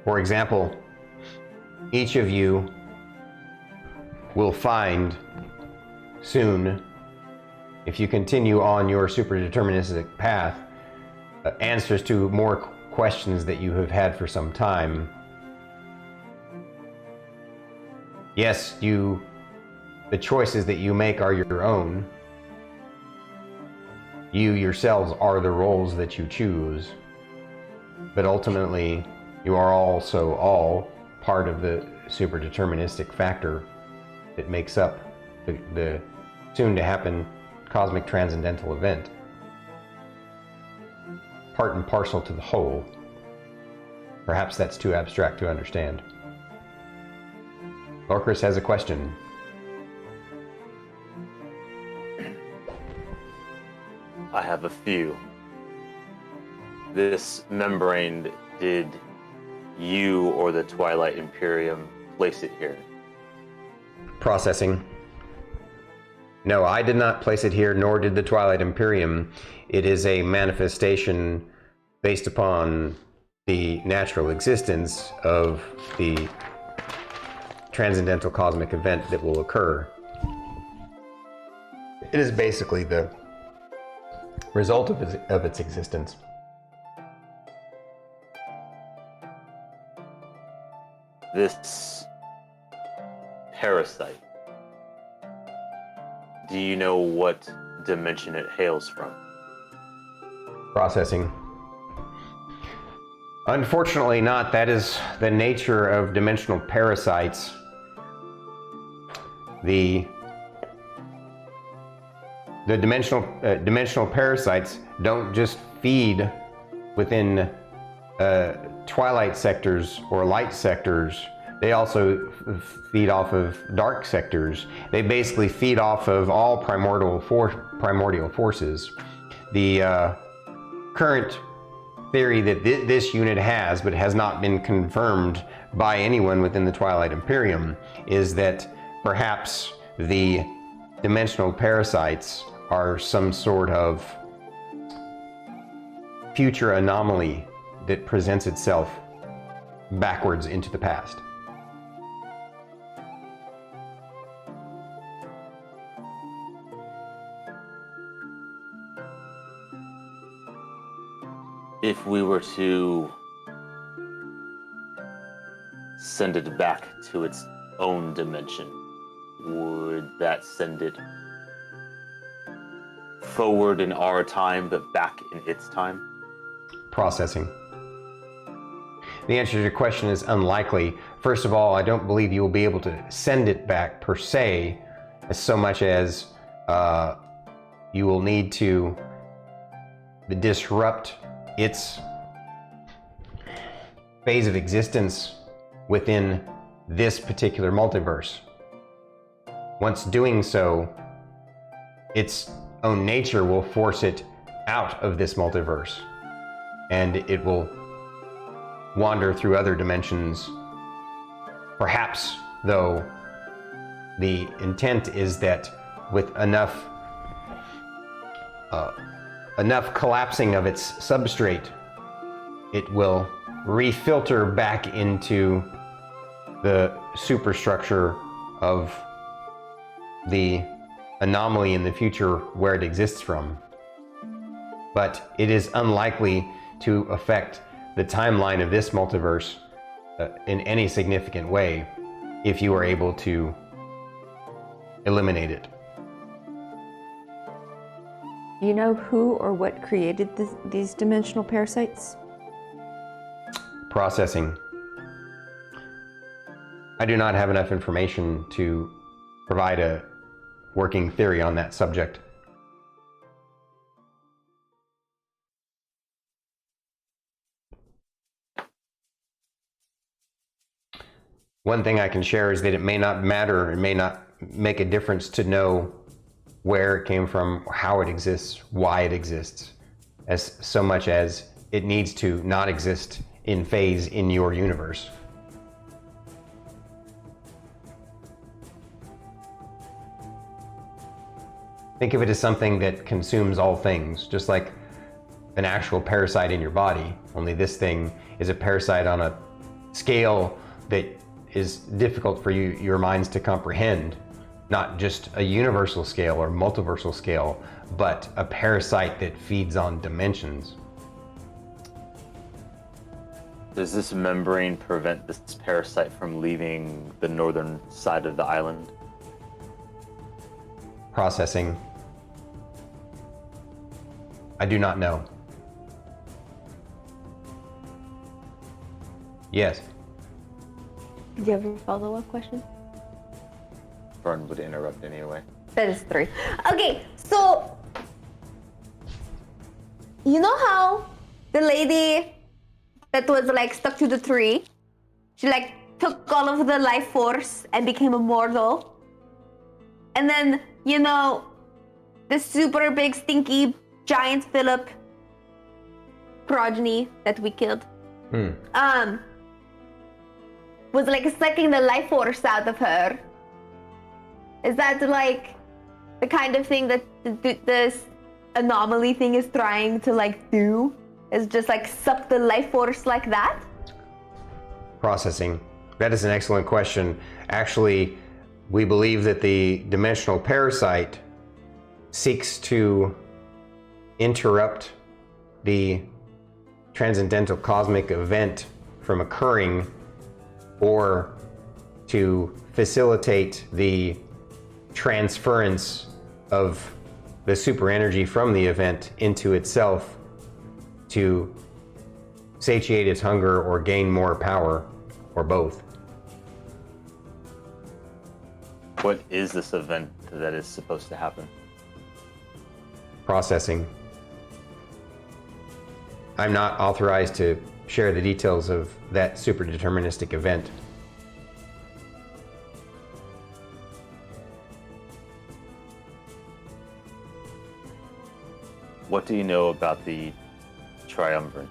For example, each of you will find soon, if you continue on your superdeterministic path, answers to more questions that you have had for some time. Yes, the choices that you make are your own. You yourselves are the roles that you choose. But ultimately, you are also all part of the superdeterministic factor that makes up the soon-to-happen cosmic transcendental event. Part and parcel to the whole. Perhaps that's too abstract to understand. Lorkris has a question. I have a few. This membrane, did you or the Twilight Imperium place it here? Processing. No, I did not place it here, nor did the Twilight Imperium. It is a manifestation based upon the natural existence of the transcendental cosmic event that will occur. It is basically the result of its existence. This parasite, do you know what dimension it hails from? Processing. Unfortunately not. That is the nature of dimensional parasites. The dimensional parasites don't just feed within twilight sectors or light sectors. They also feed off of dark sectors. They basically feed off of all primordial forces. The current theory that this unit has, but has not been confirmed by anyone within the Twilight Imperium, is that perhaps the dimensional parasites are some sort of future anomaly that presents itself backwards into the past. If we were to send it back to its own dimension, would that send it forward in our time, but back in its time? Processing. The answer to your question is unlikely. First of all, I don't believe you will be able to send it back per se, as so much as you will need to disrupt its phase of existence within this particular multiverse. Once doing so, its own nature will force it out of this multiverse, and it will wander through other dimensions. Perhaps, though, the intent is that with enough collapsing of its substrate, it will refilter back into the superstructure of the anomaly in the future where it exists from. But it is unlikely to affect the timeline of this multiverse in any significant way if you are able to eliminate it. Do you know who or what created these dimensional parasites? Processing. I do not have enough information to provide a working theory on that subject. One thing I can share is that it may not matter, it may not make a difference to know where it came from, how it exists, why it exists, as so much as it needs to not exist in phase in your universe. Think of it as something that consumes all things, just like an actual parasite in your body, only this thing is a parasite on a scale that is difficult for your minds to comprehend. Not just a universal scale or multiversal scale, but a parasite that feeds on dimensions. Does this membrane prevent this parasite from leaving the northern side of the island? Processing. I do not know. Yes. Did you have a follow-up question? Fern would interrupt anyway. That is 3. Okay, so you know how the lady that was like stuck to the tree, she like took all of the life force and became immortal. And then, you know, the super big stinky giant Philip progeny that we killed was like sucking the life force out of her. Is that like the kind of thing that this anomaly thing is trying to like do? Is just like suck the life force like that? Processing. That is an excellent question. Actually, we believe that the dimensional parasite seeks to interrupt the transcendental cosmic event from occurring, or to facilitate the transference of the super energy from the event into itself to satiate its hunger or gain more power, or both. What is this event that is supposed to happen? Processing. I'm not authorized to share the details of that super deterministic event. What do you know about the triumvirate?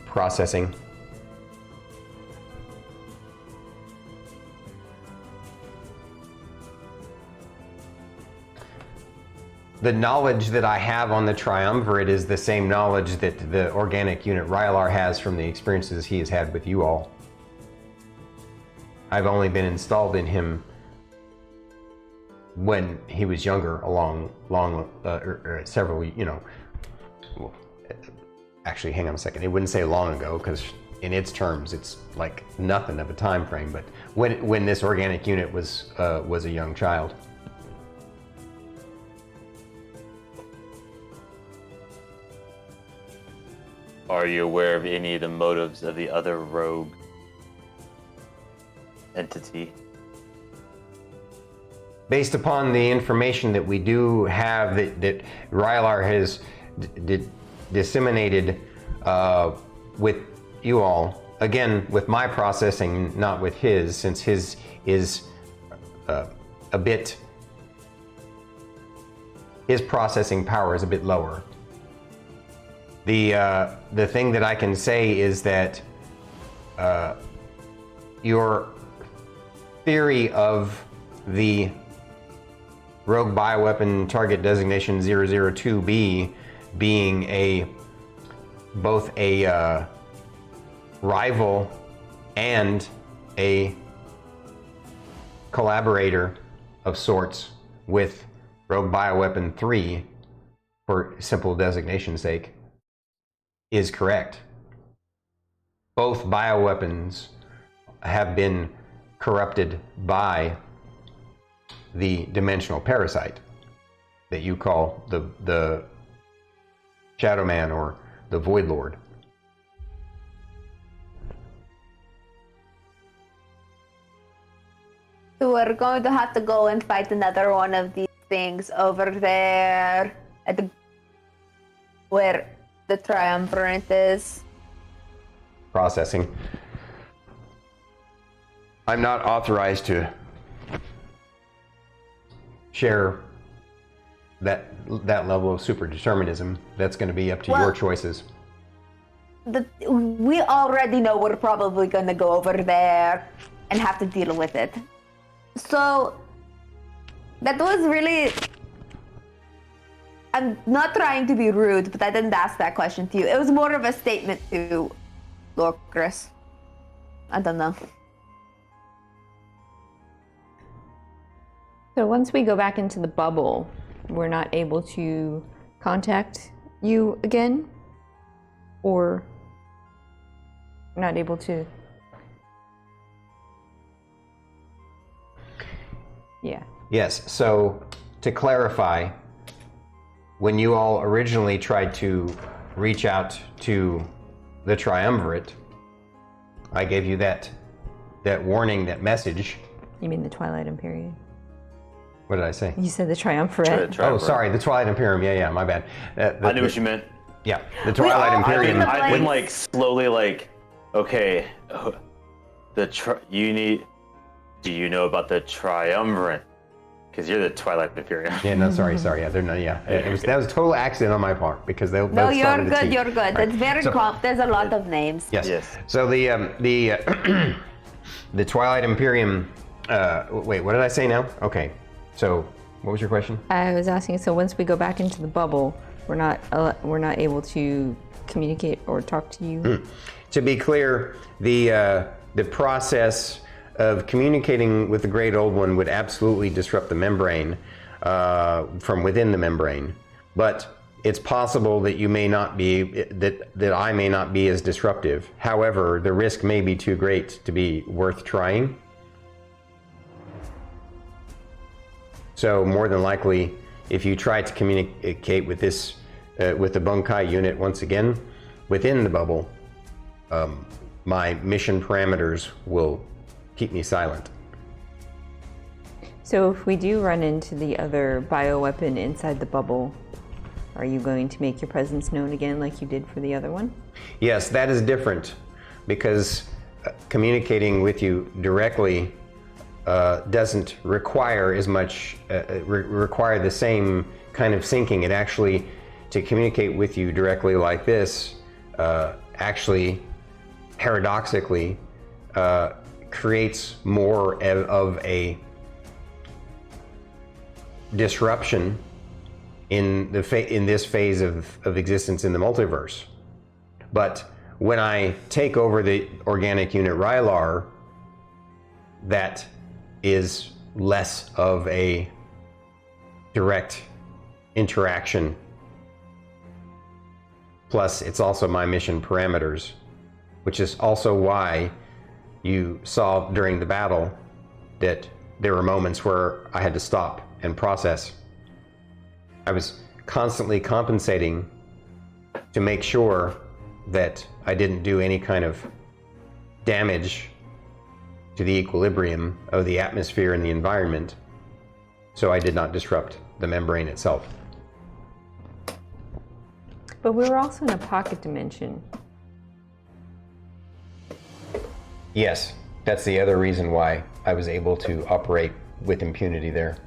Processing. The knowledge that I have on the triumvirate is the same knowledge that the organic unit Rylar has from the experiences he has had with you all. I've only been installed in him when he was younger, several, actually, hang on a second. It wouldn't say long ago because in its terms, it's like nothing of a time frame. But when this organic unit was a young child. Are you aware of any of the motives of the other rogue entity? Based upon the information that we do have that Rylar has disseminated with you all, again, with my processing, not with his, since his is a bit, his processing power is a bit lower. The thing that I can say is that your theory of the rogue bioweapon target designation 002B being both a rival and a collaborator of sorts with rogue bioweapon 3 for simple designation's sake is correct. Both bioweapons have been corrupted by the dimensional parasite that you call the Shadow Man or the Void Lord. So we're going to have to go and fight another one of these things over there at where the Triumvirate is. Processing. I'm not authorized to share that level of super determinism. That's going to be up to your choices. We already know we're probably going to go over there and have to deal with it. So that was really... I'm not trying to be rude, but I didn't ask that question to you. It was more of a statement to Lorkris. I don't know. So once we go back into the bubble, we're not able to contact you again? Or we're not able to... Yeah. Yes, so to clarify, when you all originally tried to reach out to the Triumvirate, I gave you that warning, that message. You mean the Twilight Imperium? What did I say? You said the Triumvirate. Oh, sorry, the Twilight Imperium. Yeah, my bad. I knew what you meant. Yeah, the Twilight Imperium. I've been like slowly like, okay, do you know about the Triumvirate? Because you're the Twilight Imperium. Yeah, no, sorry. Yeah, they're not. Yeah, that was a total accident on my part because they. No, you're good. You're good. Right. It's very there's a lot of names. Yes. So the Twilight Imperium. Wait, what did I say now? Okay. So, what was your question? I was asking. So once we go back into the bubble, we're not able to communicate or talk to you. To be clear, the process of communicating with the Great Old One would absolutely disrupt the membrane from within the membrane, but it's possible that you may not be that I may not be as disruptive. However, the risk may be too great to be worth trying. So more than likely, if you try to communicate with this with the Bunkai unit once again within the bubble, my mission parameters will keep me silent. So if we do run into the other bioweapon inside the bubble, are you going to make your presence known again like you did for the other one? Yes, that is different because communicating with you directly doesn't require as much, require the same kind of syncing. It actually, to communicate with you directly like this, actually, paradoxically, creates more of a disruption in this phase of existence in the multiverse. But when I take over the organic unit Rylar, that is less of a direct interaction Plus, it's also my mission parameters, which is also why you saw during the battle that there were moments where I had to stop and process. I was constantly compensating to make sure that I didn't do any kind of damage to the equilibrium of the atmosphere and the environment, so I did not disrupt the membrane itself. But we were also in a pocket dimension. Yes, that's the other reason why I was able to operate with impunity there.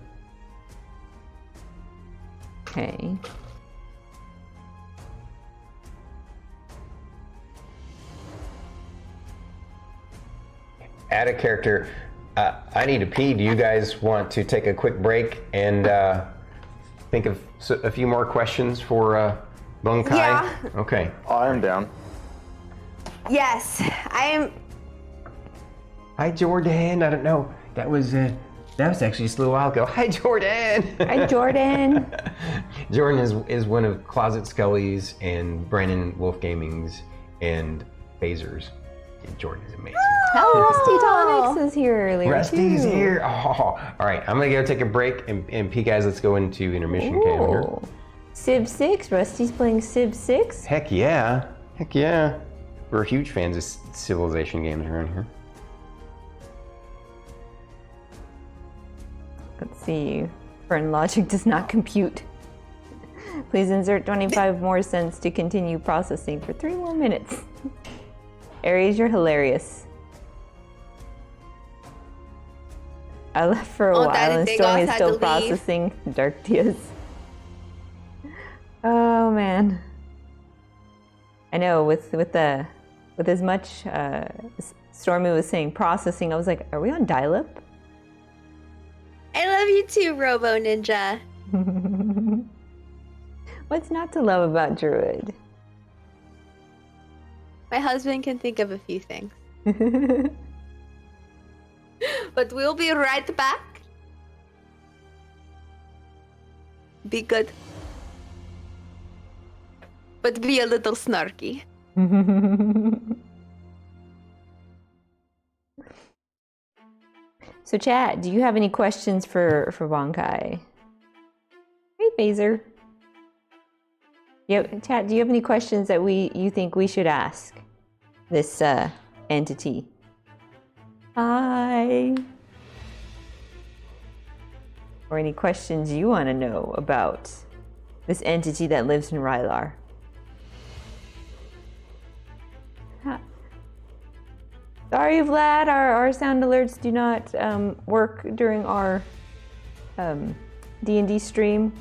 Okay. Add a character. I need to pee. Do you guys want to take a quick break and think of a few more questions for Bunkai? Yeah. Okay. I'm down. Yes, I am. Hi, Jordan. I don't know. That was actually just a little while ago. Hi, Jordan. Hi, Jordan. Jordan is one of Closet Scully's and Brennan Wolf Gaming's and Phasers. Jordan is amazing. Oh, Rusty Tonics is here earlier. Rusty's too. here. Oh, all right. I'm gonna go take a break and P guys. Let's go into intermission calendar. Ooh. Civ 6. Rusty's playing Civ 6. Heck yeah. Heck yeah. We're huge fans of Civilization games around here. Let's see. Fern logic does not compute. Please insert 25 more cents to continue processing for 3 more minutes. Aries, you're hilarious. I left for a while and Stormy is still processing Dark Diaz. Oh man. I know with as much Stormy was saying processing, I was like, are we on dial-up? I love you too, Robo Ninja. What's not to love about Druid? My husband can think of a few things. But we'll be right back. Be good. But be a little snarky. So chat, do you have any questions for Bonkai? Hey, Phaser. Yep, chat, do you have any questions that you think we should ask this entity? Hi. Or any questions you want to know about this entity that lives in Rylar? Sorry, Vlad, our sound alerts do not work during our D&D stream.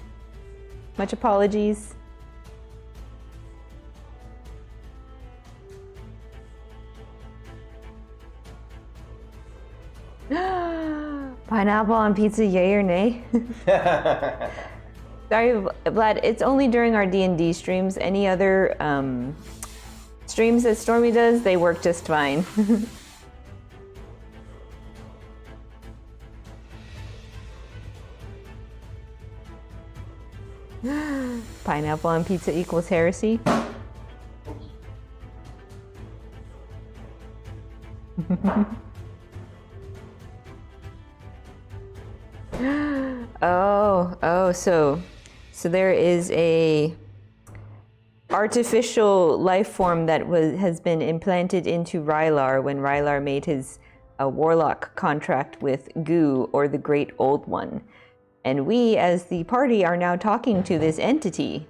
Much apologies. Pineapple on pizza, yay or nay? Sorry, Vlad, it's only during our D&D streams. Any other streams that Stormy does, they work just fine. Pineapple on pizza equals heresy. So there is a artificial life form that has been implanted into Rylar when Rylar made his warlock contract with Goo, or the Great Old One. And we, as the party, are now talking to this entity.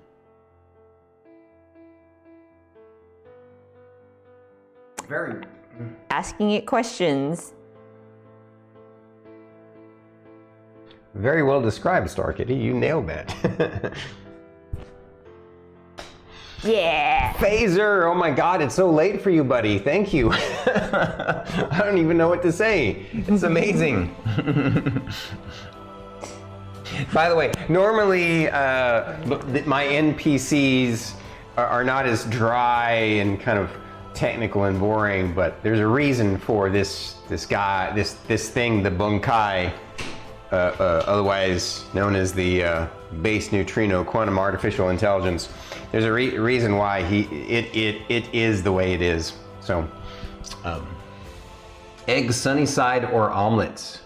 Asking it questions. Very well described, Starkitty. You nailed that. Yeah. Phaser, oh my god, it's so late for you, buddy. Thank you. I don't even know what to say. It's amazing. By the way, normally my NPCs are not as dry and kind of technical and boring, but there's a reason for this thing, the Bunkai, otherwise known as the base neutrino quantum artificial intelligence. There's a reason why it is the way it is. So, eggs sunny side or omelets?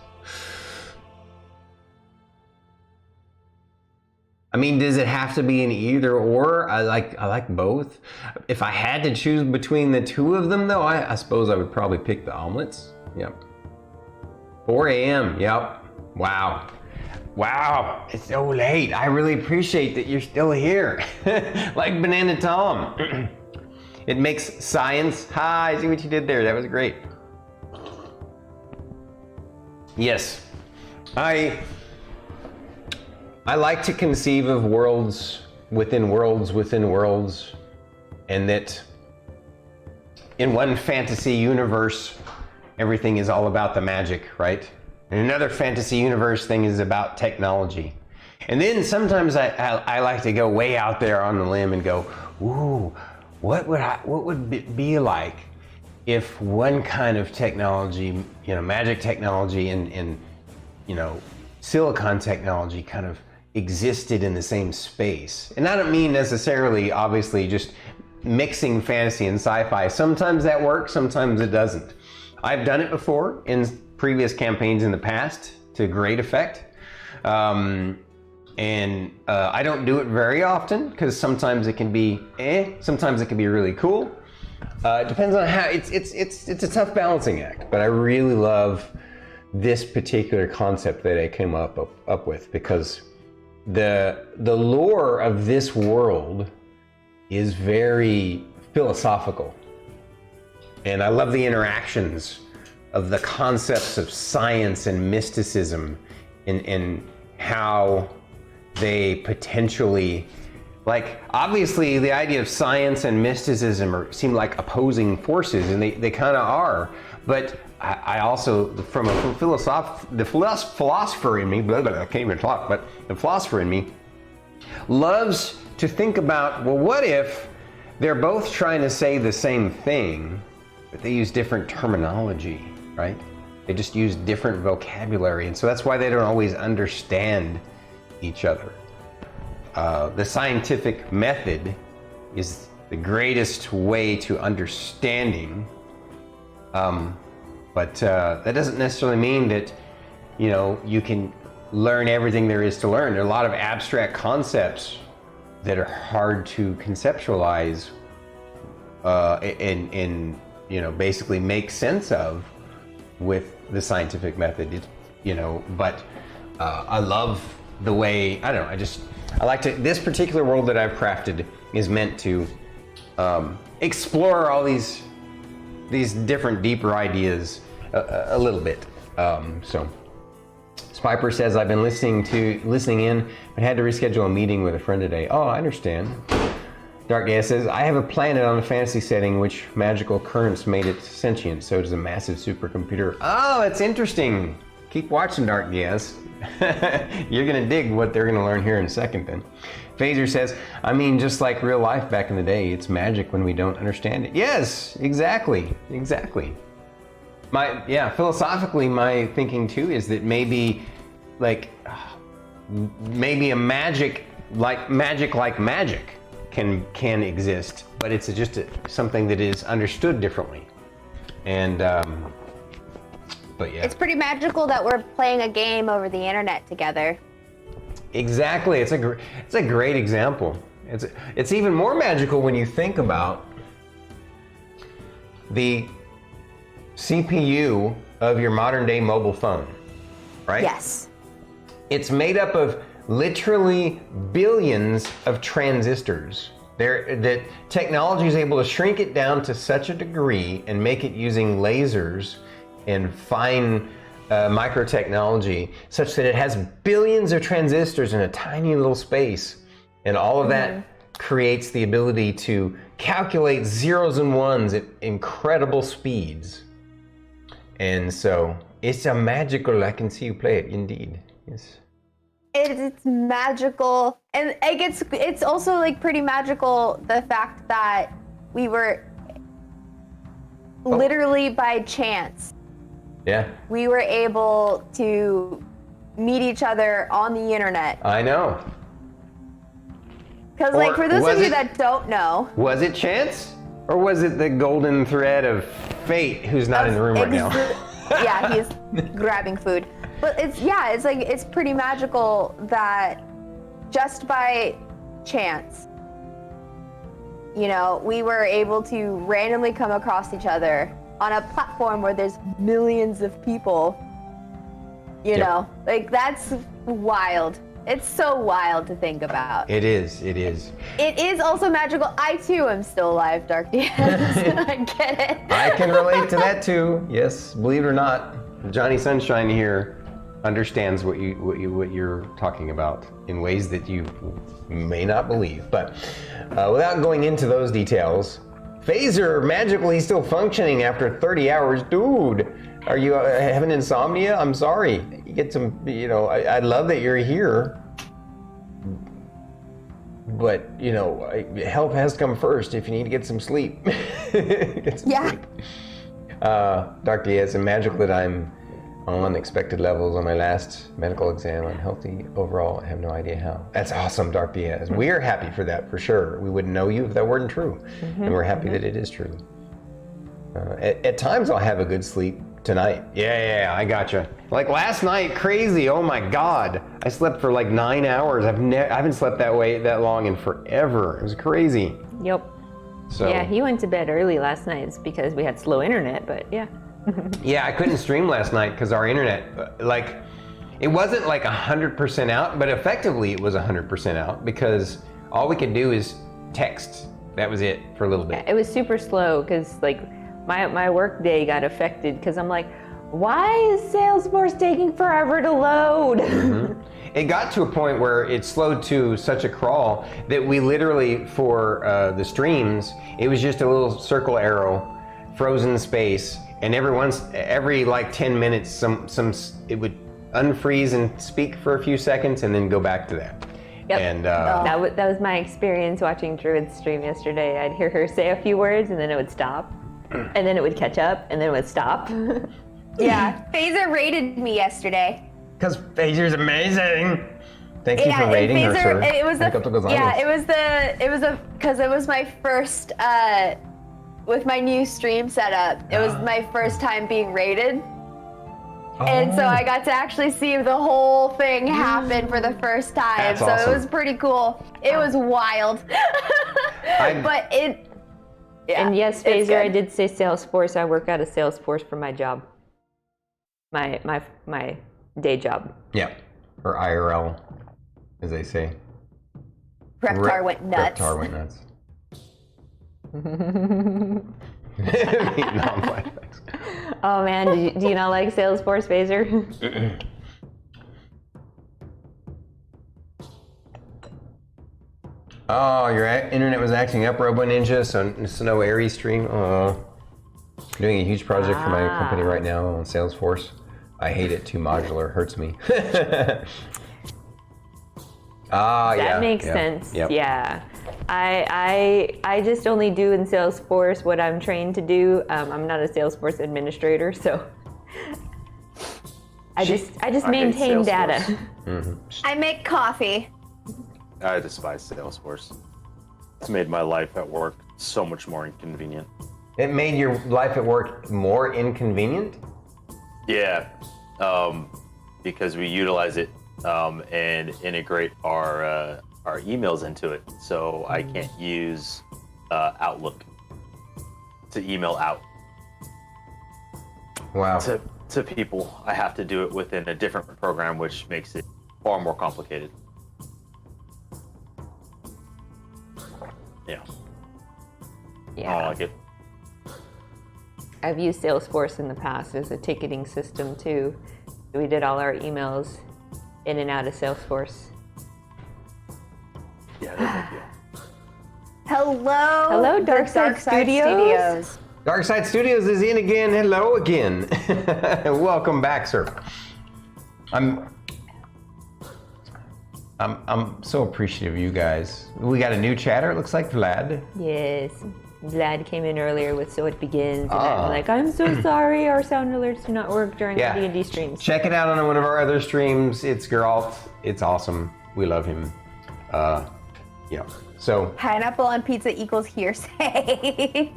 I mean, does it have to be an either or? I like both. If I had to choose between the two of them, though, I suppose I would probably pick the omelets. Yep. 4 a.m. Yep. Wow. Wow. It's so late. I really appreciate that you're still here. Like Banana Tom. It makes science. I see what you did there. That was great. Yes. I like to conceive of worlds within worlds within worlds, and that in one fantasy universe, everything is all about the magic, right? In another fantasy universe, thing is about technology. And then sometimes I like to go way out there on the limb and go, ooh, what would it be like if one kind of technology, magic technology and silicon technology kind of existed in the same space. And I don't mean necessarily, obviously, just mixing fantasy and sci-fi. Sometimes that works, sometimes it doesn't. I've done it before in previous campaigns in the past to great effect. I don't do it very often because sometimes it can be sometimes it can be really cool. It depends on how, it's a tough balancing act, but I really love this particular concept that I came up with, because the lore of this world is very philosophical, and I love the interactions of the concepts of science and mysticism and how they potentially, like, obviously the idea of science and mysticism seem like opposing forces, and they kind of are, but I also, from a philosopher in me, I can't even talk, but the philosopher in me loves to think about, well, what if they're both trying to say the same thing, but they use different terminology, right? They just use different vocabulary, and so that's why they don't always understand each other. The scientific method is the greatest way to understanding, but that doesn't necessarily mean that, you can learn everything there is to learn. There are a lot of abstract concepts that are hard to conceptualize and basically make sense of with the scientific method. But I love the way, I don't know, I like to, this particular world that I've crafted is meant to explore all these different, deeper ideas a little bit. So Spiper says, I've been listening in, but had to reschedule a meeting with a friend today. Oh, I understand. Dark Gas says, I have a planet on a fantasy setting which magical currents made it sentient, so it is a massive supercomputer. Oh, that's interesting. Keep watching, Dark Gas. You're gonna dig what they're gonna learn here in a second then. Phaser says, I mean, just like real life back in the day, it's magic when we don't understand it. Yes, exactly. Philosophically, my thinking too is that maybe a magic like magic can exist, but it's just something that is understood differently. And but yeah, it's pretty magical that we're playing a game over the internet together. Exactly. It's a great example. It's even more magical when you think about the CPU of your modern day mobile phone, right? Yes. It's made up of literally billions of transistors. That technology is able to shrink it down to such a degree and make it using lasers and fine microtechnology, such that it has billions of transistors in a tiny little space. And all of that creates the ability to calculate zeros and ones at incredible speeds. And so it's a magical, I can see you play it, indeed. Yes. It's magical, and it's also like pretty magical, the fact that we were literally by chance. Yeah. We were able to meet each other on the internet. I know. Because, like, for those was of you it- that don't know, Was it chance? Or was it the golden thread of fate who's not in the room right now? Yeah, he's grabbing food. But it's pretty magical that just by chance, you know, we were able to randomly come across each other on a platform where there's millions of people. You know, like, that's wild. It's so wild to think about. It is. It is. It is also magical. I too am still alive, Dark DS. I get it. I can relate to that too. Yes, believe it or not, Johnny Sunshine here understands what you're talking about in ways that you may not believe. But without going into those details, Phaser magically still functioning after 30 hours, dude. Are you having insomnia? I'm sorry. You get some, you know, I love that you're here. But, you know, help has come first if you need to get some sleep. Sleep. Dark Diaz, and magical that I'm on unexpected levels on my last medical exam. I'm healthy overall. I have no idea how. That's awesome, Dark Diaz. We are happy for that, for sure. We wouldn't know you if that weren't true. And we're happy that it is true. At times I'll have a good sleep. Tonight. Yeah, I gotcha. Like last night, crazy. Oh my God. I slept for like 9 hours. I haven't slept that long in forever. It was crazy. Yep. So Yeah, he went to bed early last night. It's because we had slow internet, but yeah. yeah, I couldn't stream last night because our internet, like, it wasn't like 100% out, but effectively it was 100% out because all we could do is text. That was it for a little bit. It was super slow because, like, my work day got affected because I'm like, why is Salesforce taking forever to load? It got to a point where it slowed to such a crawl that we literally, for the streams, it was just a little circle arrow, frozen space, and every like 10 minutes, it would unfreeze and speak for a few seconds and then go back to that. Yep. And that was my experience watching Druid stream yesterday. I'd hear her say a few words and then it would stop. And then it would catch up, and then it would stop. Yeah, Phaser raided me yesterday. Because Phaser's amazing. Thank you for raiding her, sir. It was because it was my first, with my new stream setup, it was my first time being raided. And so I got to actually see the whole thing happen for the first time. That's so awesome. It was pretty cool. It was wild. But it... Yeah, and yes, Phaser, I did say Salesforce. I work out of Salesforce for my job. My day job. Yeah, or IRL, as they say. Reptar went nuts. Reptar went nuts. Oh man, do you not like Salesforce, Phaser? Oh, your internet was acting up, Robo Ninja, so no Aries stream. Doing a huge project for my company right now on Salesforce. I hate it, too modular, hurts me. That makes sense. Yep. Yeah. I just only do in Salesforce what I'm trained to do. I'm not a Salesforce administrator, so I just maintain data. I make coffee. I despise Salesforce. It's made my life at work so much more inconvenient. It made your life at work more inconvenient? Yeah, because we utilize it and integrate our emails into it. So I can't use Outlook to email out. Wow. To people. I have to do it within a different program, which makes it far more complicated. Yeah. Yeah. I don't like it. I've used Salesforce in the past as a ticketing system too. We did all our emails in and out of Salesforce. Yeah, no big deal. Hello, Darkside Studios. Darkside Studios is in again. Hello again. Welcome back, sir. I'm so appreciative of you guys. We got a new chatter, it looks like, Vlad. Yes. Vlad came in earlier with So It Begins, and I'm like, I'm so sorry, our sound alerts do not work during the D&D streams. Check it out on one of our other streams. It's Geralt. It's awesome. We love him. Yeah. So Pineapple on pizza equals hearsay.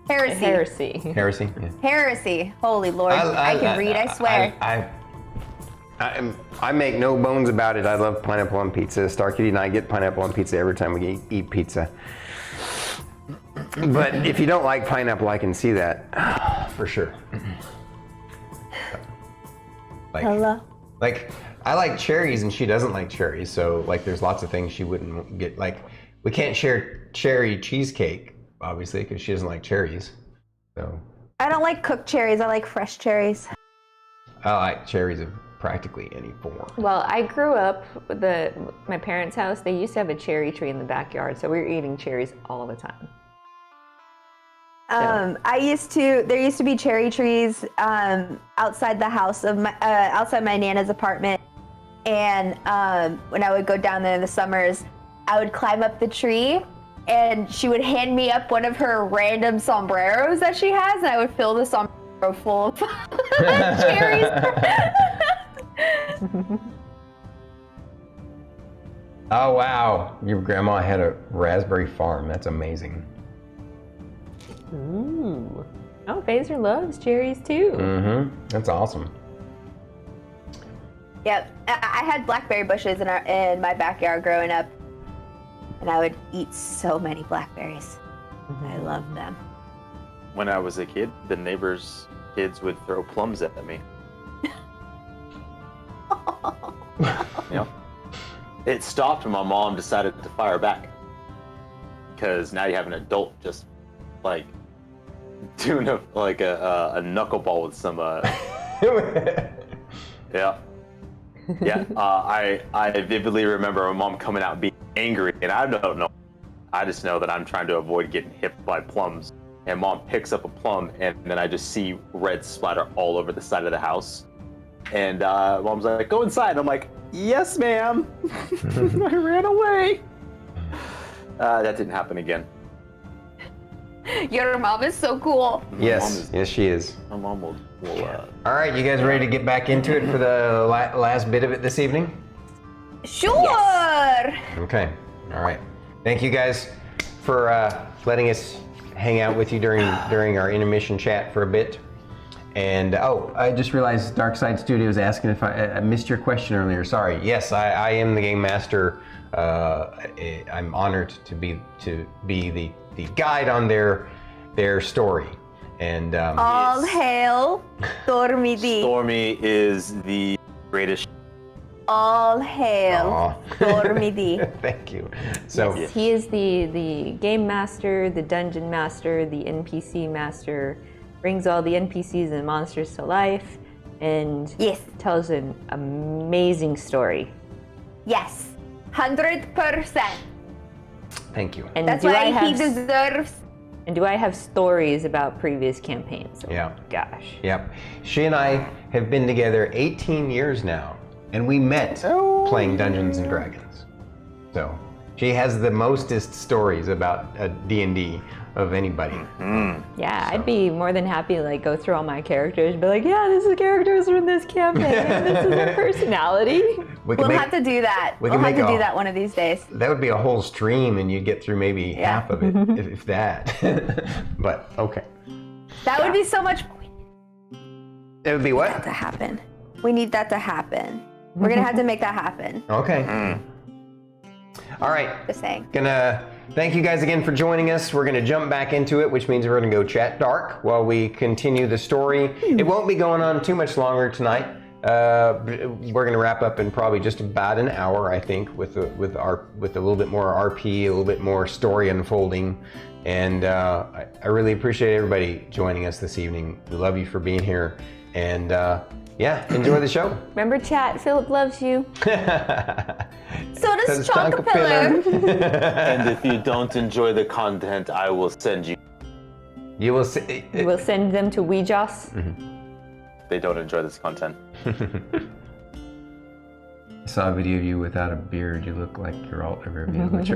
Heresy. Heresy. heresy. Yeah. Heresy. Holy Lord. I can read, I swear. I make no bones about it. I love pineapple on pizza. StarkItty and I get pineapple on pizza every time we eat pizza. But if you don't like pineapple, I can see that for sure. Hello? Like, I like cherries and she doesn't like cherries, so like there's lots of things she wouldn't get. Like, we can't share cherry cheesecake, obviously, because she doesn't like cherries. So I don't like cooked cherries. I like fresh cherries. I like cherries of practically any form. Well, I grew up with my parents' house. They used to have a cherry tree in the backyard, so we were eating cherries all the time. There used to be cherry trees outside the house of outside my Nana's apartment. And when I would go down there in the summers, I would climb up the tree and she would hand me up one of her random sombreros that she has, and I would fill the sombrero full of cherries. Oh wow, your grandma had a raspberry farm. That's amazing. Ooh. Oh, Phaser loves cherries too. Mm-hmm. That's awesome. Yep, I had blackberry bushes in my backyard growing up, and I would eat so many blackberries. I loved them. When I was a kid, the neighbors' kids would throw plums at me. You know, it stopped when my mom decided to fire back. Because now you have an adult just like doing a knuckleball with some. Yeah. Yeah, I vividly remember my mom coming out being angry, and I don't know. I just know that I'm trying to avoid getting hit by plums. And Mom picks up a plum, and then I just see red splatter all over the side of the house. And Mom's like, "Go inside." I'm like, "Yes, ma'am." I ran away. That didn't happen again. Your mom is so cool. Yes, yes, she is. My mom will All right, you guys ready to get back into it for the last bit of it this evening? Sure. Okay. All right. Thank you guys for letting us hang out with you during our intermission chat for a bit. And I just realized Darkside Studios asking if I missed your question earlier. Sorry. Yes, I am the game master. I'm honored to be the guide on their story. And all hail StormyD. Stormy is the greatest. All hail StormyD. Thank you. So Yes, he is the game master, the dungeon master, the NPC master, brings all the NPCs and monsters to life, and tells an amazing story. Yes, 100%. thank you. And That's why he deserves. And do I have stories about previous campaigns? Oh, Yeah. Gosh. Yep. She and I have been together 18 years now, and we met playing Dungeons and Dragons. So she has the mostest stories about D&D of anybody. Yeah, I'd be more than happy to like go through all my characters and be like, yeah, this is the characters from this campaign. This is their personality. We'll have to do that. We'll have to do that one of these days. That would be a whole stream, and you'd get through maybe half of it, if that. But okay. That would be so much. It would be That what? to happen. We need that to happen. We're gonna have to make that happen. Okay. All right. Just saying. Gonna thank you guys again for joining us. We're gonna jump back into it, which means we're gonna go chat dark while we continue the story. It won't be going on too much longer tonight. We're gonna wrap up in probably just about an hour, I think, with a little bit more RP, a little bit more story unfolding. And I really appreciate everybody joining us this evening. We love you for being here, and enjoy the show. Remember, chat, Philip loves you. So does Chonkapillar. And if you don't enjoy the content, I will send you. You will see. We will send them to Ouijas. They don't enjoy this content. I saw a video of you without a beard. You look like Geralt.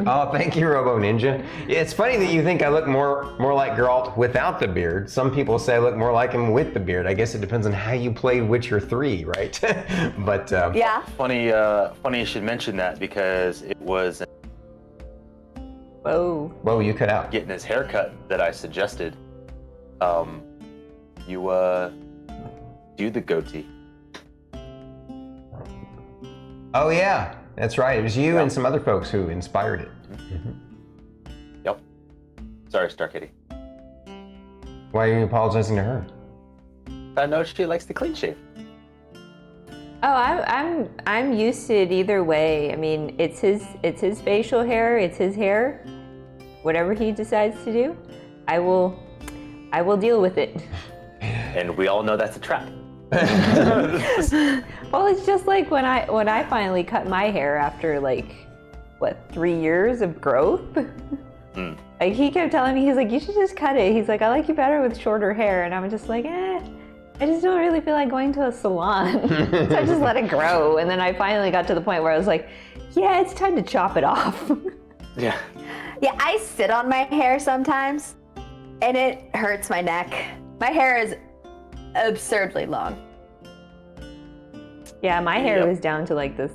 Oh, thank you, Robo Ninja. It's funny that you think I look more like Geralt without the beard. Some people say I look more like him with the beard. I guess it depends on how you played Witcher 3, right? But Yeah. Funny you should mention that, because it was Whoa. Whoa, you cut out. getting his haircut that I suggested, you do the goatee. Oh yeah, that's right. It was you Yeah. and some other folks who inspired it. Yep. Sorry, StarkItty. Why are you apologizing to her? I know she likes the clean shave. Oh, I'm used to it either way. I mean, it's his facial hair, it's his hair. Whatever he decides to do, I will deal with it. And we all know that's a trap. Well, it's just like when I finally cut my hair after like 3 years of growth. Mm. Like he kept telling me, he's like, you should just cut it. He's like, I like you better with shorter hair, and I'm just like, I just don't really feel like going to a salon. So I just let it grow, and then I finally got to the point where I was like, yeah, it's time to chop it off. Yeah. Yeah, I sit on my hair sometimes, and it hurts my neck. My hair is absurdly long. Yeah, my hair Yep. was down to like the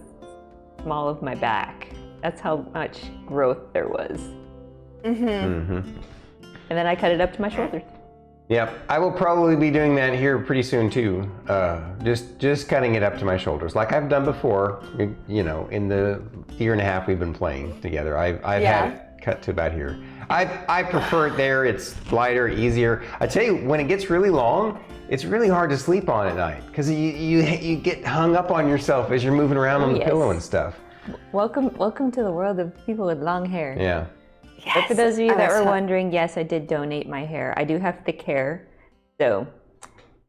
small of my back. That's how much growth there was. Mm-hmm. And then I cut it up to my shoulders. Yep, I will probably be doing that here pretty soon too. Just cutting it up to my shoulders, like I've done before. You know, in the year and a half we've been playing together, I've had it cut to about here. I prefer it there. It's lighter, easier. I tell you, when it gets really long, it's really hard to sleep on at night because you get hung up on yourself as you're moving around on the yes. pillow and stuff. Welcome to the world of people with long hair. Yeah. But for those of you I that was were hu- wondering, yes, I did donate my hair. I do have thick hair, so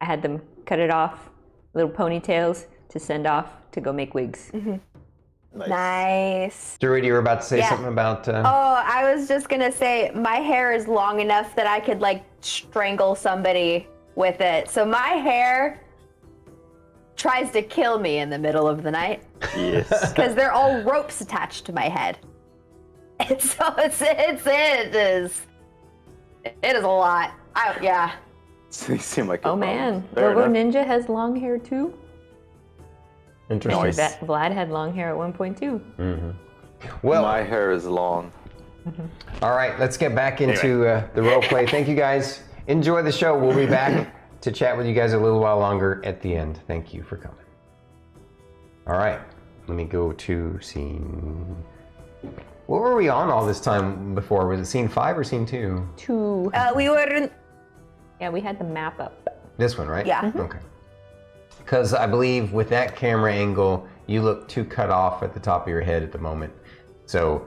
I had them cut it off, little ponytails to send off to go make wigs. Nice. Druid, you were about to say Yeah. something about. Oh, I was just gonna say my hair is long enough that I could like strangle somebody with it. So my hair tries to kill me in the middle of the night Yes. because they're all ropes attached to my head. And so it is a lot. Yeah. They seem like a Oh problem. man, Fair Robo enough. Ninja has long hair too. Interesting. Nice. Vlad had long hair at one point too. Well, My hair is long. all right, let's get back into the role play. Thank you guys. Enjoy the show. We'll be back to chat with you guys a little while longer at the end. Thank you for coming. All right, let me go to scene. What were we on all this time before? Was it scene 5 or scene 2? Two. We were in, Yeah, we had the map up. This one, right? Yeah. Okay. Because I believe with that camera angle, you look too cut off at the top of your head at the moment. So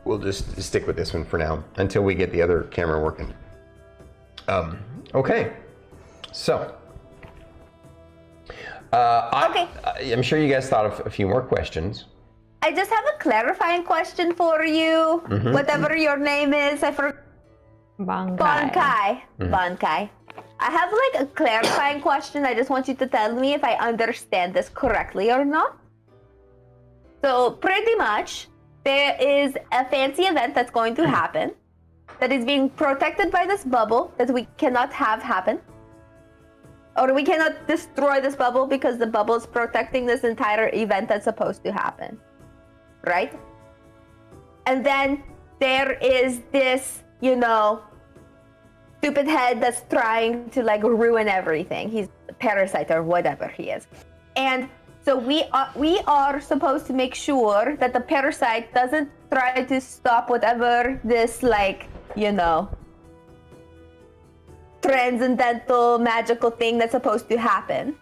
we'll just stick with this one for now until we get the other camera working. Okay. So. Okay. I'm sure you guys thought of a few more questions. I just have a clarifying question for you. Whatever your name is, I forgot. Bonkai. Bonkai. I have like a clarifying question. I just want you to tell me if I understand this correctly or not. So pretty much, there is a fancy event that's going to happen that is being protected by this bubble that we cannot have happen. Or we cannot destroy this bubble because the bubble is protecting this entire event that's supposed to happen. Right? And then there is this, stupid head that's trying to like ruin everything. He's a parasite or whatever he is. And so we are supposed to make sure that the parasite doesn't try to stop whatever this transcendental magical thing that's supposed to happen.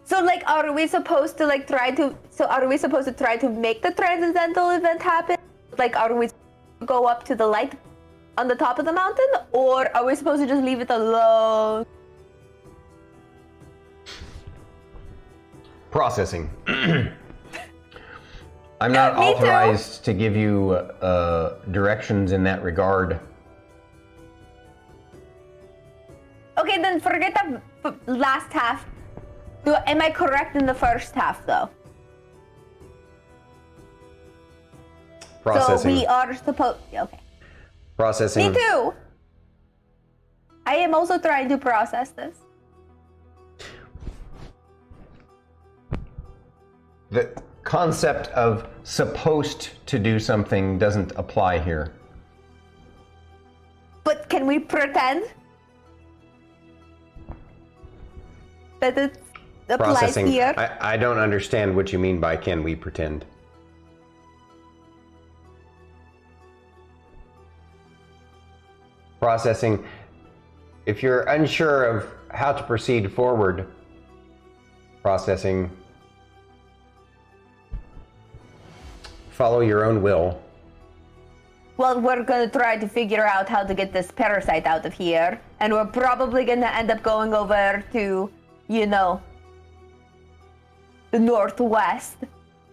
So are we supposed to try to make the transcendental event happen? Are we supposed to go up to the light on the top of the mountain, or are we supposed to just leave it alone? Processing. I'm not Me too. authorized to give you directions in that regard. Okay, then forget the last half. Am I correct in the first half, though? Processing. So we are supposed... Okay. Processing. Me too! I am also trying to process this. concept of supposed to do something doesn't apply here. But can we pretend that it applies Processing. here? I don't understand what you mean by can we pretend. Processing. If you're unsure of how to proceed forward, processing, follow your own will. Well, we're gonna try to figure out how to get this parasite out of here, and we're probably gonna end up going over to, you know, the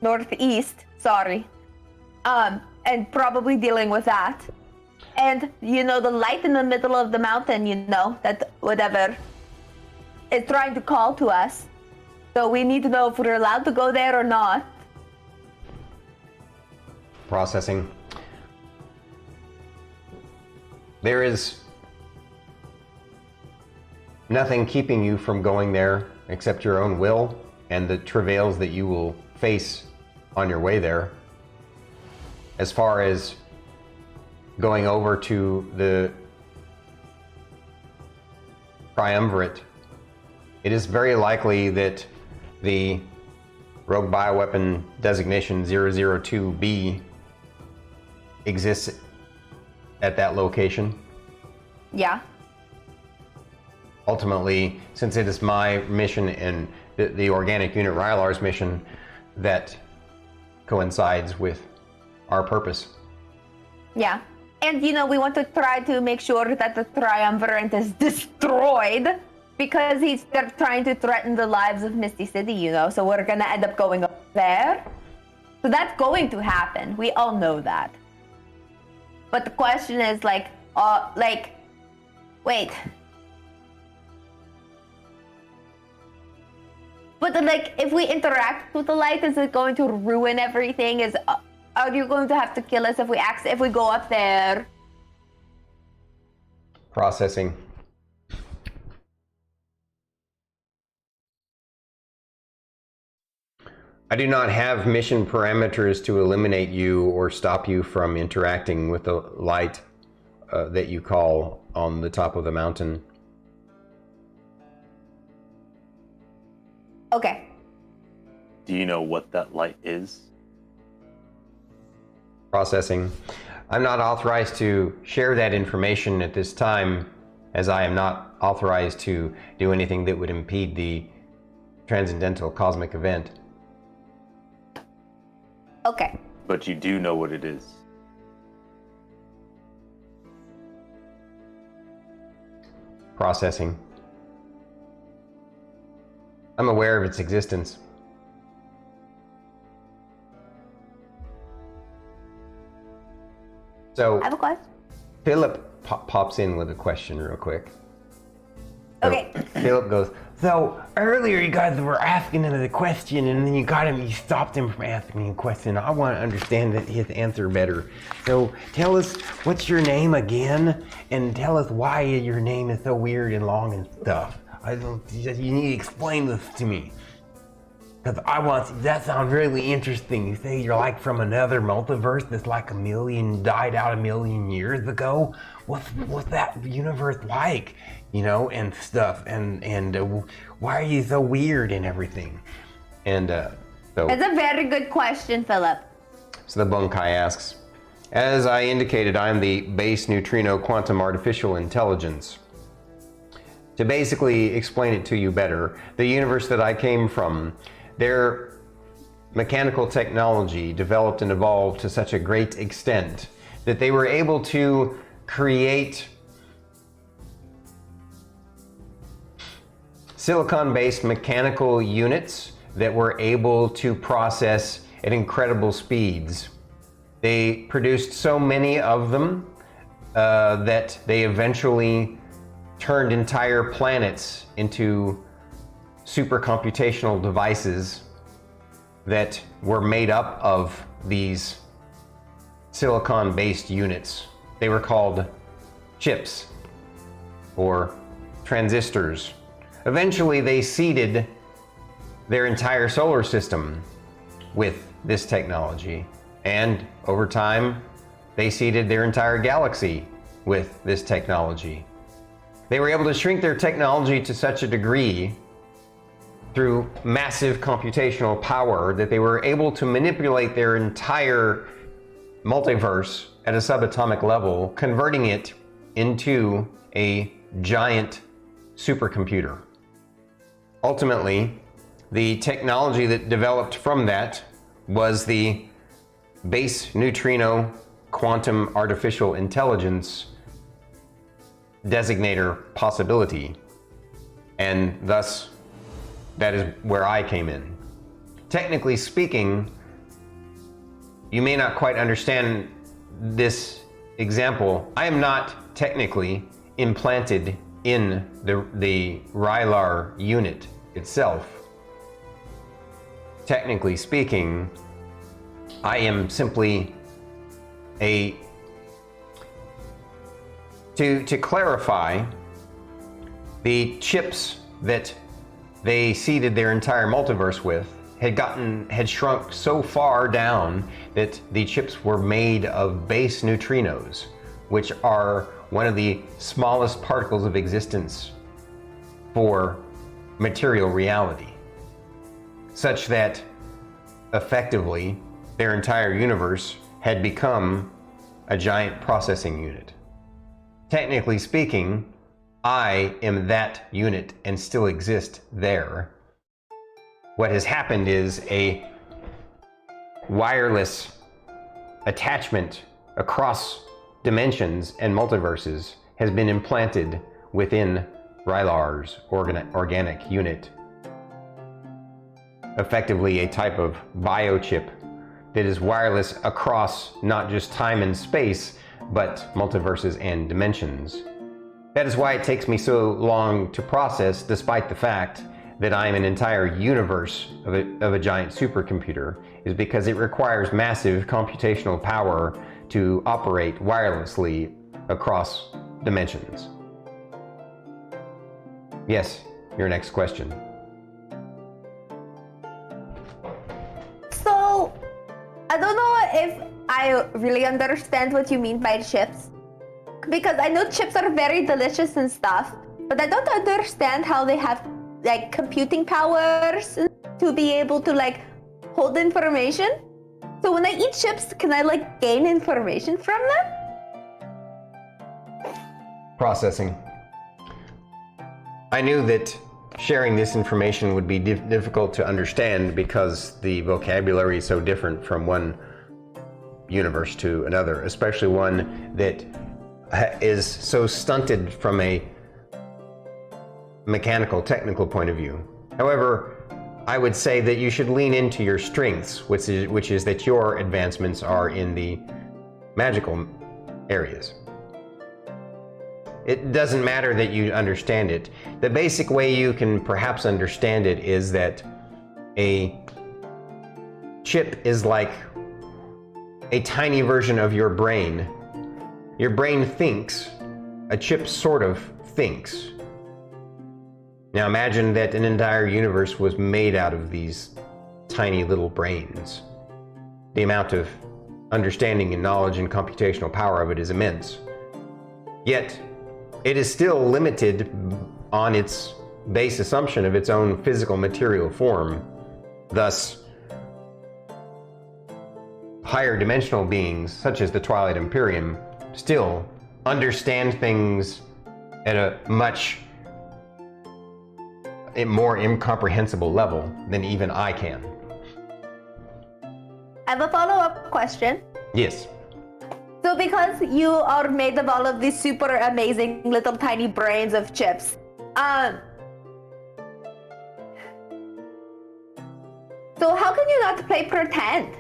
northeast, sorry, and probably dealing with that. And, you know, the light in the middle of the mountain, you know, that whatever is trying to call to us. So we need to know if we're allowed to go there or not. Processing. There is nothing keeping you from going there except your own will and the travails that you will face on your way there. As far as going over to the triumvirate, it is very likely that the rogue bioweapon designation 002B exists at that location. Yeah. Ultimately, since it is my mission and the organic unit Rylar's mission that coincides with our purpose. Yeah. And, you know, we want to try to make sure that the triumvirate is destroyed because they're trying to threaten the lives of Misty City, you know, so we're gonna end up going up there. So that's going to happen. We all know that. But the question is, wait. But, if we interact with the light, is it going to ruin everything? Are you going to have to kill us if we go up there? Processing. I do not have mission parameters to eliminate you or stop you from interacting with the light that you call on the top of the mountain. Okay. Do you know what that light is? Processing. I'm not authorized to share that information at this time, as I am not authorized to do anything that would impede the transcendental cosmic event. Okay. But you do know what it is. Processing. I'm aware of its existence. So, I have a question. Philip pops in with a question real quick. Okay. Philip goes, so earlier you guys were asking him the question and then you stopped him from asking a question. I want to understand his answer better. So tell us, what's your name again? And tell us why your name is so weird and long and stuff. You need to explain this to me. Because that sounds really interesting. You say you're like from another multiverse that's like died out a million years ago. What's that universe like? You know, and stuff. And why are you so weird and everything? And so. That's a very good question, Philip. So the Bunkai asks, as I indicated, I am the base neutrino quantum artificial intelligence. To basically explain it to you better, the universe that I came from, their mechanical technology developed and evolved to such a great extent that they were able to create silicon-based mechanical units that were able to process at incredible speeds. They produced so many of them that they eventually turned entire planets into supercomputational devices that were made up of these silicon-based units. They were called chips or transistors. Eventually, they seeded their entire solar system with this technology, and over time, they seeded their entire galaxy with this technology. They were able to shrink their technology to such a degree through massive computational power that they were able to manipulate their entire multiverse at a subatomic level, converting it into a giant supercomputer. Ultimately, the technology that developed from that was the base neutrino quantum artificial intelligence designator possibility, and thus that is where I came in. Technically speaking, you may not quite understand this example. I am not technically implanted in the Rylar unit itself. Technically speaking, I am simply to clarify, the chips that they seeded their entire multiverse with had shrunk so far down that the chips were made of base neutrinos, which are one of the smallest particles of existence for material reality, such that effectively their entire universe had become a giant processing unit. Technically speaking, I am that unit and still exist there. What has happened is a wireless attachment across dimensions and multiverses has been implanted within Rylar's organic unit. Effectively a type of biochip that is wireless across not just time and space, but multiverses and dimensions. That is why it takes me so long to process, despite the fact that I am an entire universe of a giant supercomputer, is because it requires massive computational power to operate wirelessly across dimensions. Yes, your next question. So, I don't know if I really understand what you mean by chips, because I know chips are very delicious and stuff, but I don't understand how they have like computing powers to be able to like hold information. So when I eat chips, can I like gain information from them? Processing. I knew that sharing this information would be difficult to understand because the vocabulary is so different from one universe to another, especially one that is so stunted from a mechanical, technical point of view. However, I would say that you should lean into your strengths, which is that your advancements are in the magical areas. It doesn't matter that you understand it. The basic way you can perhaps understand it is that a chip is like a tiny version of your brain. Your brain thinks, a chip sort of thinks. Now imagine that an entire universe was made out of these tiny little brains. The amount of understanding and knowledge and computational power of it is immense. Yet, it is still limited on its base assumption of its own physical material form. Thus, higher dimensional beings, such as the Twilight Imperium, still understand things at a much more incomprehensible level than even I can. I have a follow-up question. Yes. So because you are made of all of these super amazing little tiny brains of chips, so how can you not play pretend?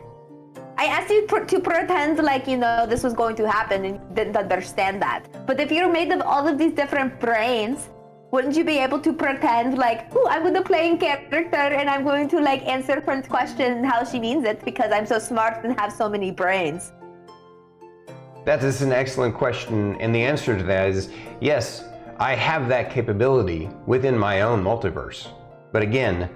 I asked you to pretend like, you know, this was going to happen and you didn't understand that. But if you're made of all of these different brains, wouldn't you be able to pretend like, oh, I'm going to play in character and I'm going to like answer Fern's question and how she means it because I'm so smart and have so many brains? That is an excellent question, and the answer to that is yes, I have that capability within my own multiverse. But again,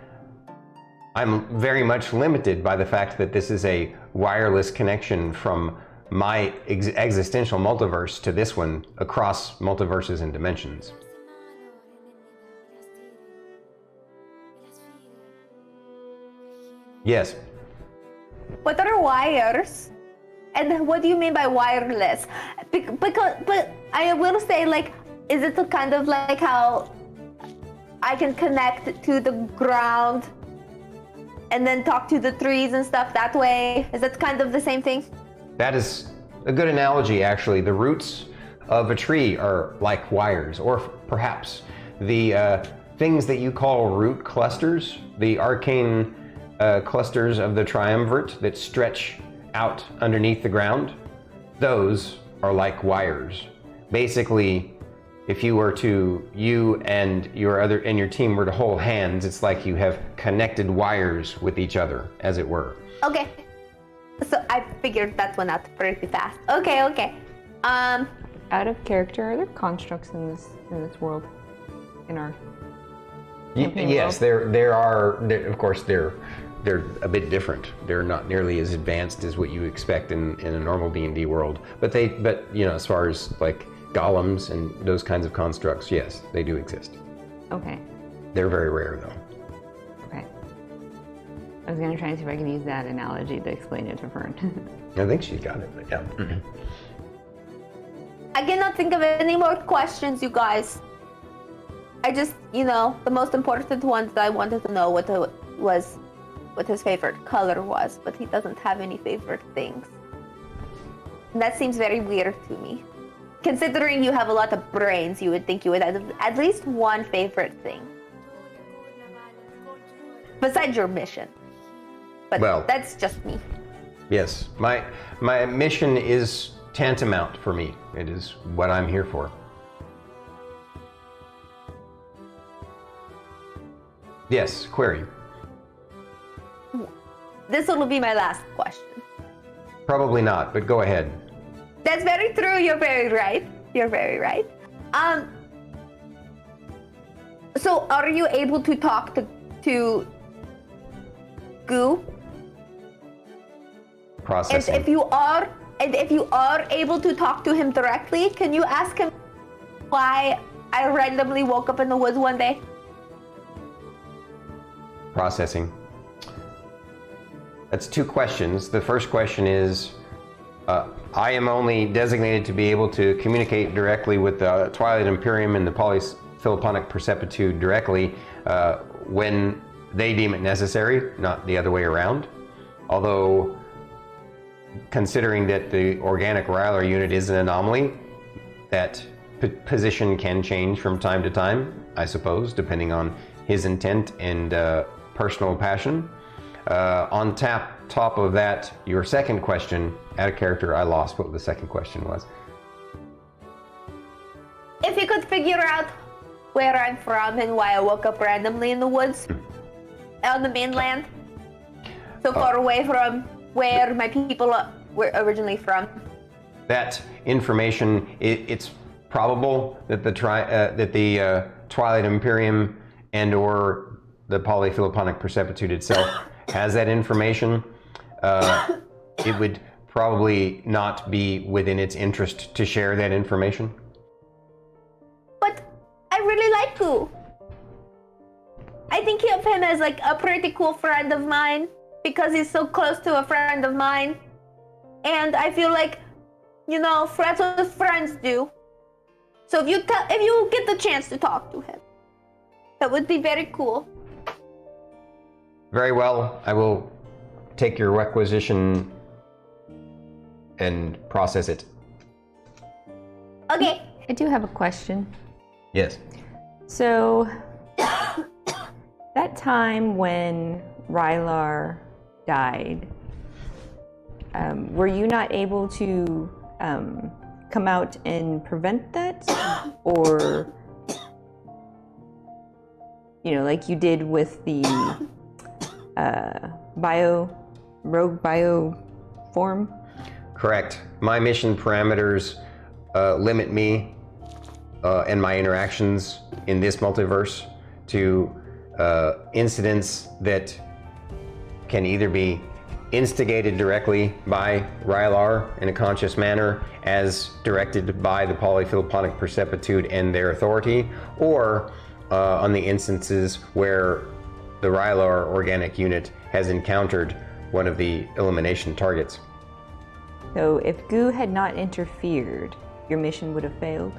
I'm very much limited by the fact that this is a wireless connection from my existential multiverse to this one across multiverses and dimensions. Yes. What are wires? And what do you mean by wireless? But I will say, like, is it kind of like how I can connect to the ground and then talk to the trees and stuff that way? Is that kind of the same thing? That is a good analogy, actually. The roots of a tree are like wires, or perhaps the things that you call root clusters, the arcane clusters of the triumvirate that stretch out underneath the ground, those are like wires. Basically, if you and your team were to hold hands, it's like you have connected wires with each other, as it were. Okay. So I figured that one out pretty fast. Okay. Out of character, are there constructs in this world? In our campaign Yes, world? there are. Of course, they're a bit different. They're not nearly as advanced as what you expect in a normal D&D world. But as far as like golems and those kinds of constructs, yes, they do exist. Okay. They're very rare, though. Okay. I was gonna try and see if I can use that analogy to explain it to Fern. I think she's got it. But yeah. I cannot think of any more questions, you guys. I just, the most important ones that I wanted to know what his favorite color was, but he doesn't have any favorite things. And that seems very weird to me. Considering you have a lot of brains, you would think you would have at least one favorite thing. Besides your mission. But Well, that's just me. Yes, my mission is tantamount for me. It is what I'm here for. Yes, query. This will be my last question. Probably not, but go ahead. That's very true. You're very right. So are you able to talk to Goo? Processing. And if you are able to talk to him directly, can you ask him why I randomly woke up in the woods one day? Processing. That's two questions. The first question is, I am only designated to be able to communicate directly with the Twilight Imperium and the Polyphilipponic Percepitude directly when they deem it necessary, not the other way around. Although, considering that the organic Rylar unit is an anomaly, that position can change from time to time, I suppose, depending on his intent and personal passion. On top of that, your second question, out of character, I lost what the second question was. If you could figure out where I'm from and why I woke up randomly in the woods on the mainland, so far away from where my people were originally from. That information, it's probable that the Twilight Imperium and/or the Polyphilipponic Percepitude itself has that information. It would probably not be within its interest to share that information. But I really like Goo. I think of him as like a pretty cool friend of mine because he's so close to a friend of mine. And I feel like, friends with friends do. So if you get the chance to talk to him, that would be very cool. Very well, I will take your requisition and process it. Okay. I do have a question. Yes. So, that time when Rylar died, were you not able to come out and prevent that? Or, like you did with the rogue bio form? Correct. My mission parameters limit me and my interactions in this multiverse to incidents that can either be instigated directly by Rylar in a conscious manner as directed by the polyphiloponic percepitude and their authority, or on the instances where the Rylar organic unit has encountered one of the elimination targets. So if Goo had not interfered, your mission would have failed?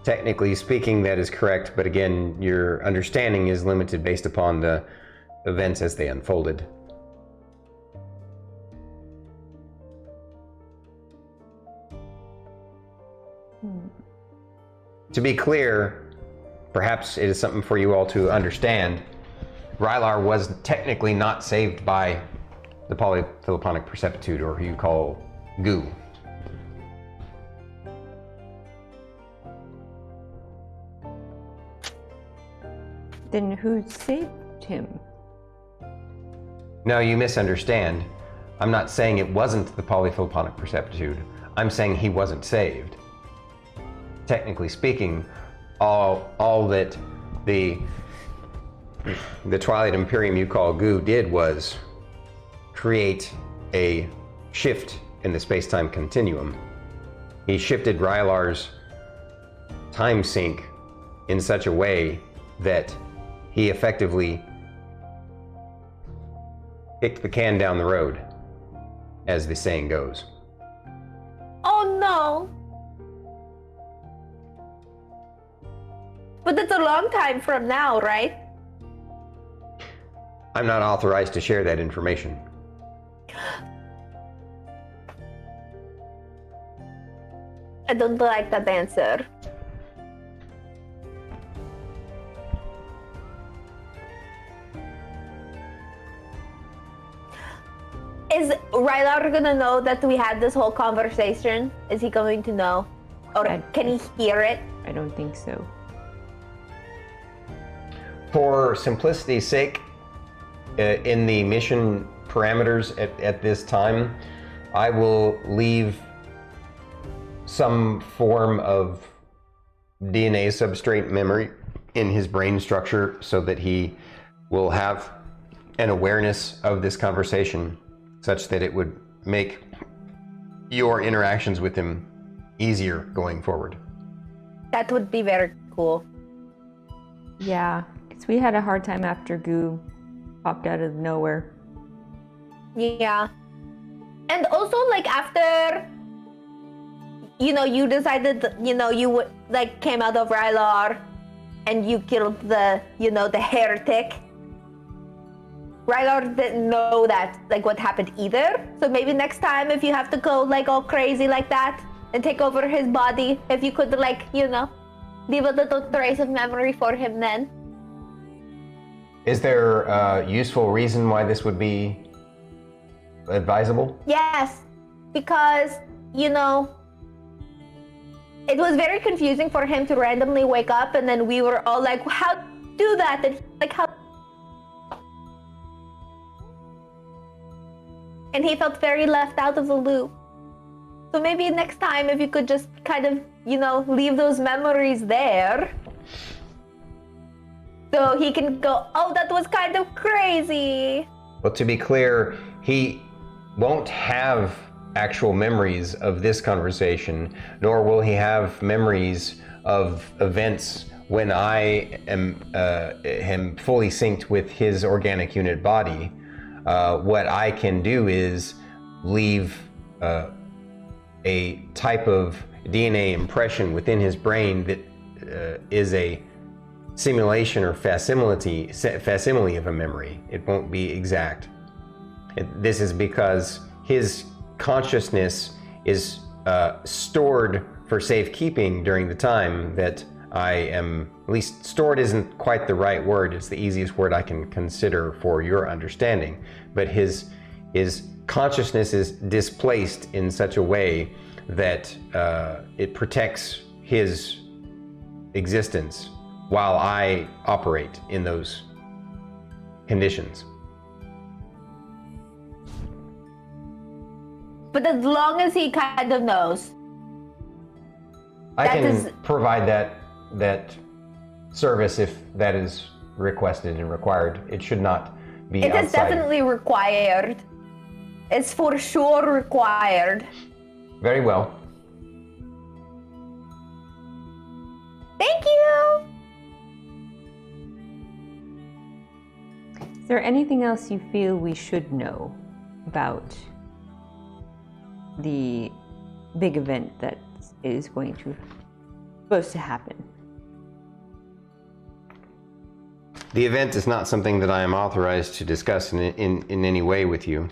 Technically speaking, that is correct, but again, your understanding is limited based upon the events as they unfolded. To be clear, perhaps it is something for you all to understand, Rylar was technically not saved by the polyphiloponic percepitude, or who you call Goo. Then who saved him? No, you misunderstand. I'm not saying it wasn't the polyphiloponic percepitude. I'm saying he wasn't saved. Technically speaking, all that the Twilight Imperium you call Goo did was create a shift in the space-time continuum. He shifted Rylar's time sink in such a way that he effectively kicked the can down the road, as the saying goes. Oh no! But that's a long time from now, right? I'm not authorized to share that information. I don't like that answer. Is Rylar gonna know that we had this whole conversation? Is he going to know? Or can he hear it? I don't think so. For simplicity's sake, in the mission parameters at this time, I will leave some form of DNA substrate memory in his brain structure so that he will have an awareness of this conversation, such that it would make your interactions with him easier going forward. That would be very cool. Yeah, because we had a hard time after Goo popped out of nowhere. Yeah. And also, like, after, you decided, you would, like, came out of Rylar and you killed the heretic. Rylar didn't know that, like, what happened either. So maybe next time, if you have to go, like, all crazy like that and take over his body, if you could, like, leave a little trace of memory for him then. Is there a useful reason why this would be advisable? Yes, because, it was very confusing for him to randomly wake up, and then we were all like, how do that? And how? And he felt very left out of the loop. So maybe next time, if you could just kind of, leave those memories there, so he can go, oh, that was kind of crazy. Well, to be clear, he won't have actual memories of this conversation, nor will he have memories of events when I am fully synced with his organic unit body. What I can do is leave a type of DNA impression within his brain that is a simulation or facsimile of a memory. It won't be exact. This is because his consciousness is stored for safekeeping during the time that I am, at least stored isn't quite the right word, it's the easiest word I can consider for your understanding, but his consciousness is displaced in such a way that it protects his existence while I operate in those conditions. But as long as he kind of knows. I can provide that service if that is requested and required. It should not be It outside. is definitely required. It's for sure required. Very well. Thank you. Is there anything else you feel we should know about the big event that is supposed to happen? The event is not something that I am authorized to discuss in any way with you.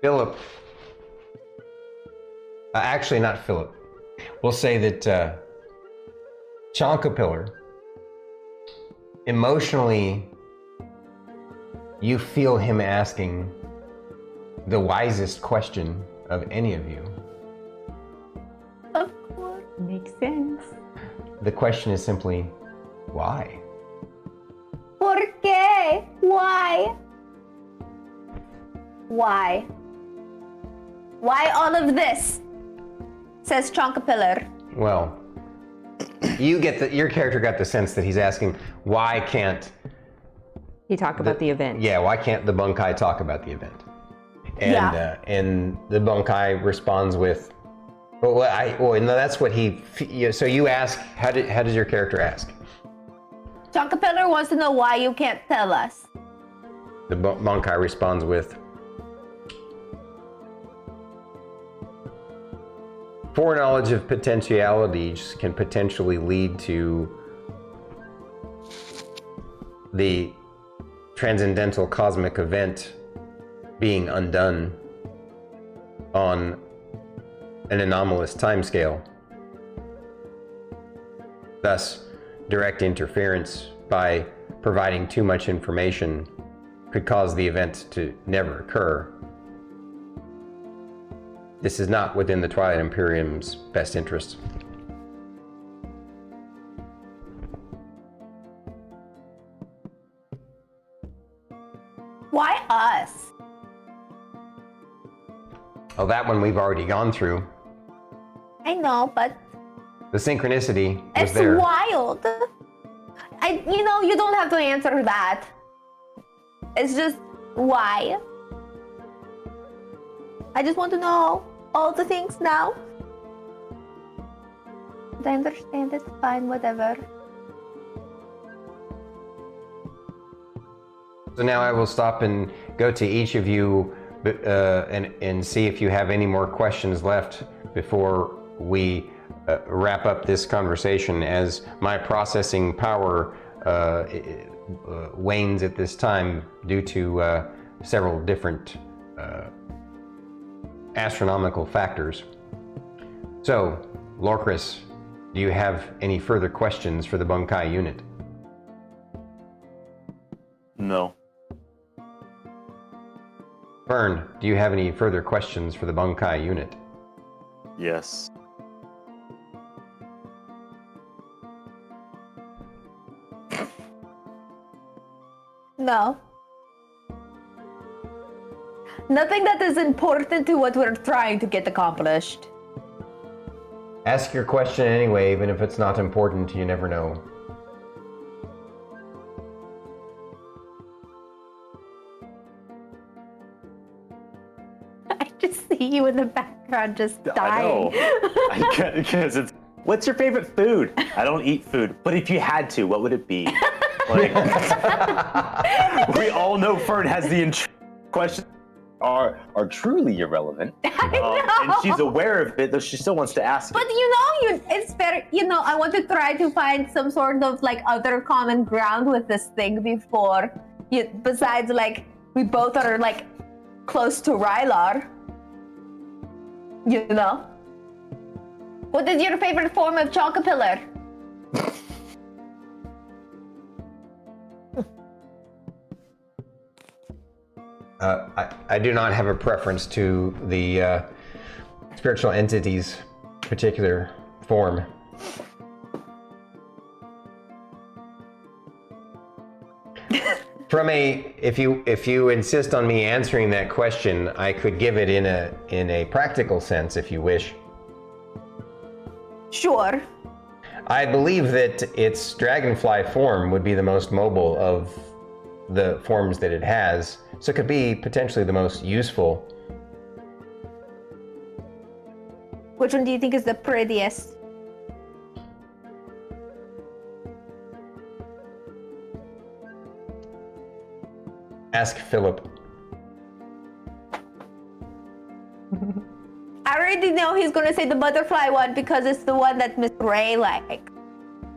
Philip, actually not Philip. We'll say that Chonkapillar, emotionally, you feel him asking the wisest question of any of you. Of course. Makes sense. The question is simply, why? ¿Por qué? Why? Why? Why all of this? Says Chonkapillar. Well, your character got the sense that he's asking, why can't You talk about the event. Yeah, why can't the Bunkai talk about the event? And Yeah. And the Bunkai responds with, no, that's what he. So you ask, how does your character ask? Chonkapillar wants to know why you can't tell us. The Bunkai responds with, foreknowledge of potentialities can potentially lead to the transcendental cosmic event being undone on an anomalous timescale. Thus, direct interference by providing too much information could cause the event to never occur. This is not within the Twilight Imperium's best interest. Why us? Oh, that one we've already gone through. I know, but The synchronicity was it's there. wild. You don't have to answer that. It's just why. I just want to know all the things now. I understand, it's fine, whatever. So now I will stop and go to each of you and see if you have any more questions left before we wrap up this conversation, as my processing power wanes at this time due to several different astronomical factors. So, Lorkris, do you have any further questions for the Bunkai unit? No. Fern, do you have any further questions for the Bunkai unit? Yes. No. Nothing that is important to what we're trying to get accomplished. Ask your question anyway, even if it's not important, you never know. I just see you in the background just dying. I know. Because it's, what's your favorite food? I don't eat food, but if you had to, what would it be? Like, we all know Fern has the questions are truly irrelevant, and she's aware of it, though she still wants to ask. But it's very, I want to try to find some sort of like other common ground with this thing before, besides like we both are like close to Rylar. What is your favorite form of Chonkapillar? I do not have a preference to the spiritual entity's particular form. If you insist on me answering that question, I could give it in a practical sense, if you wish. Sure. I believe that its dragonfly form would be the most mobile of the forms that it has, so it could be potentially the most useful. Which one do you think is the prettiest? Ask Philip. I already know he's gonna say the butterfly one because it's the one that Miss Ray like.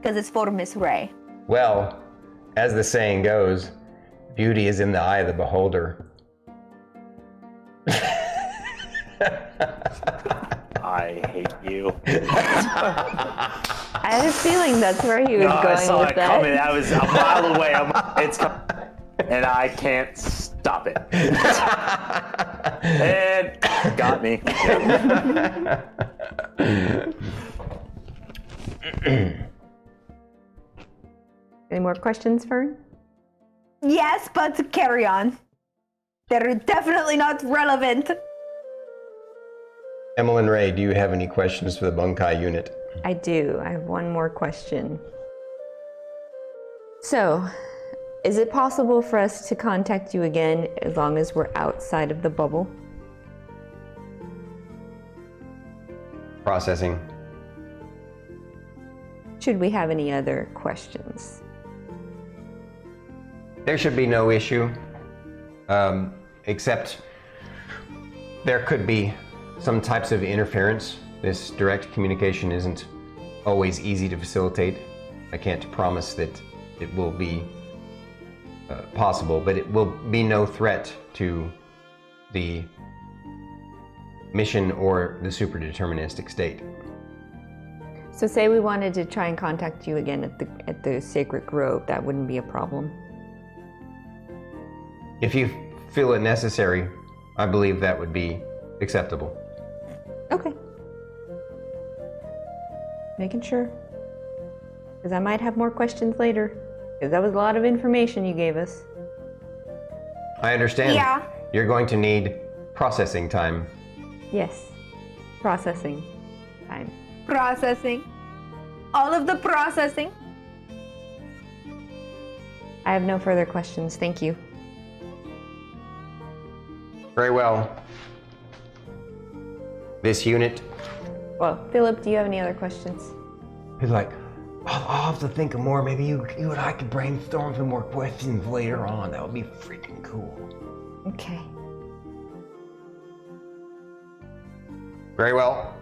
Because it's for Miss Ray. Well, as the saying goes, beauty is in the eye of the beholder. I hate you. I had a feeling that's where he was going I saw with it that. coming. That was a mile away. It's coming, and I can't stop it. And got me. Any more questions, Fern? Yes, but carry on. They're definitely not relevant. Emillynn Ray, do you have any questions for the Bunkai unit? I do. I have one more question. So, is it possible for us to contact you again as long as we're outside of the bubble? Processing. Should we have any other questions? There should be no issue, except there could be some types of interference. This direct communication isn't always easy to facilitate. I can't promise that it will be possible, but it will be no threat to the mission or the superdeterministic state. So say we wanted to try and contact you again at the Sacred Grove, that wouldn't be a problem? If you feel it necessary, I believe that would be acceptable. Okay. Making sure. Because I might have more questions later. Because that was a lot of information you gave us. I understand. Yeah. You're going to need processing time. Yes. Processing time. Processing. All of the processing. I have no further questions. Thank you. Very well. This unit. Well, Philip, do you have any other questions? He's like, I'll have to think of more. Maybe you and I could brainstorm some more questions later on. That would be freaking cool. Okay. Very well.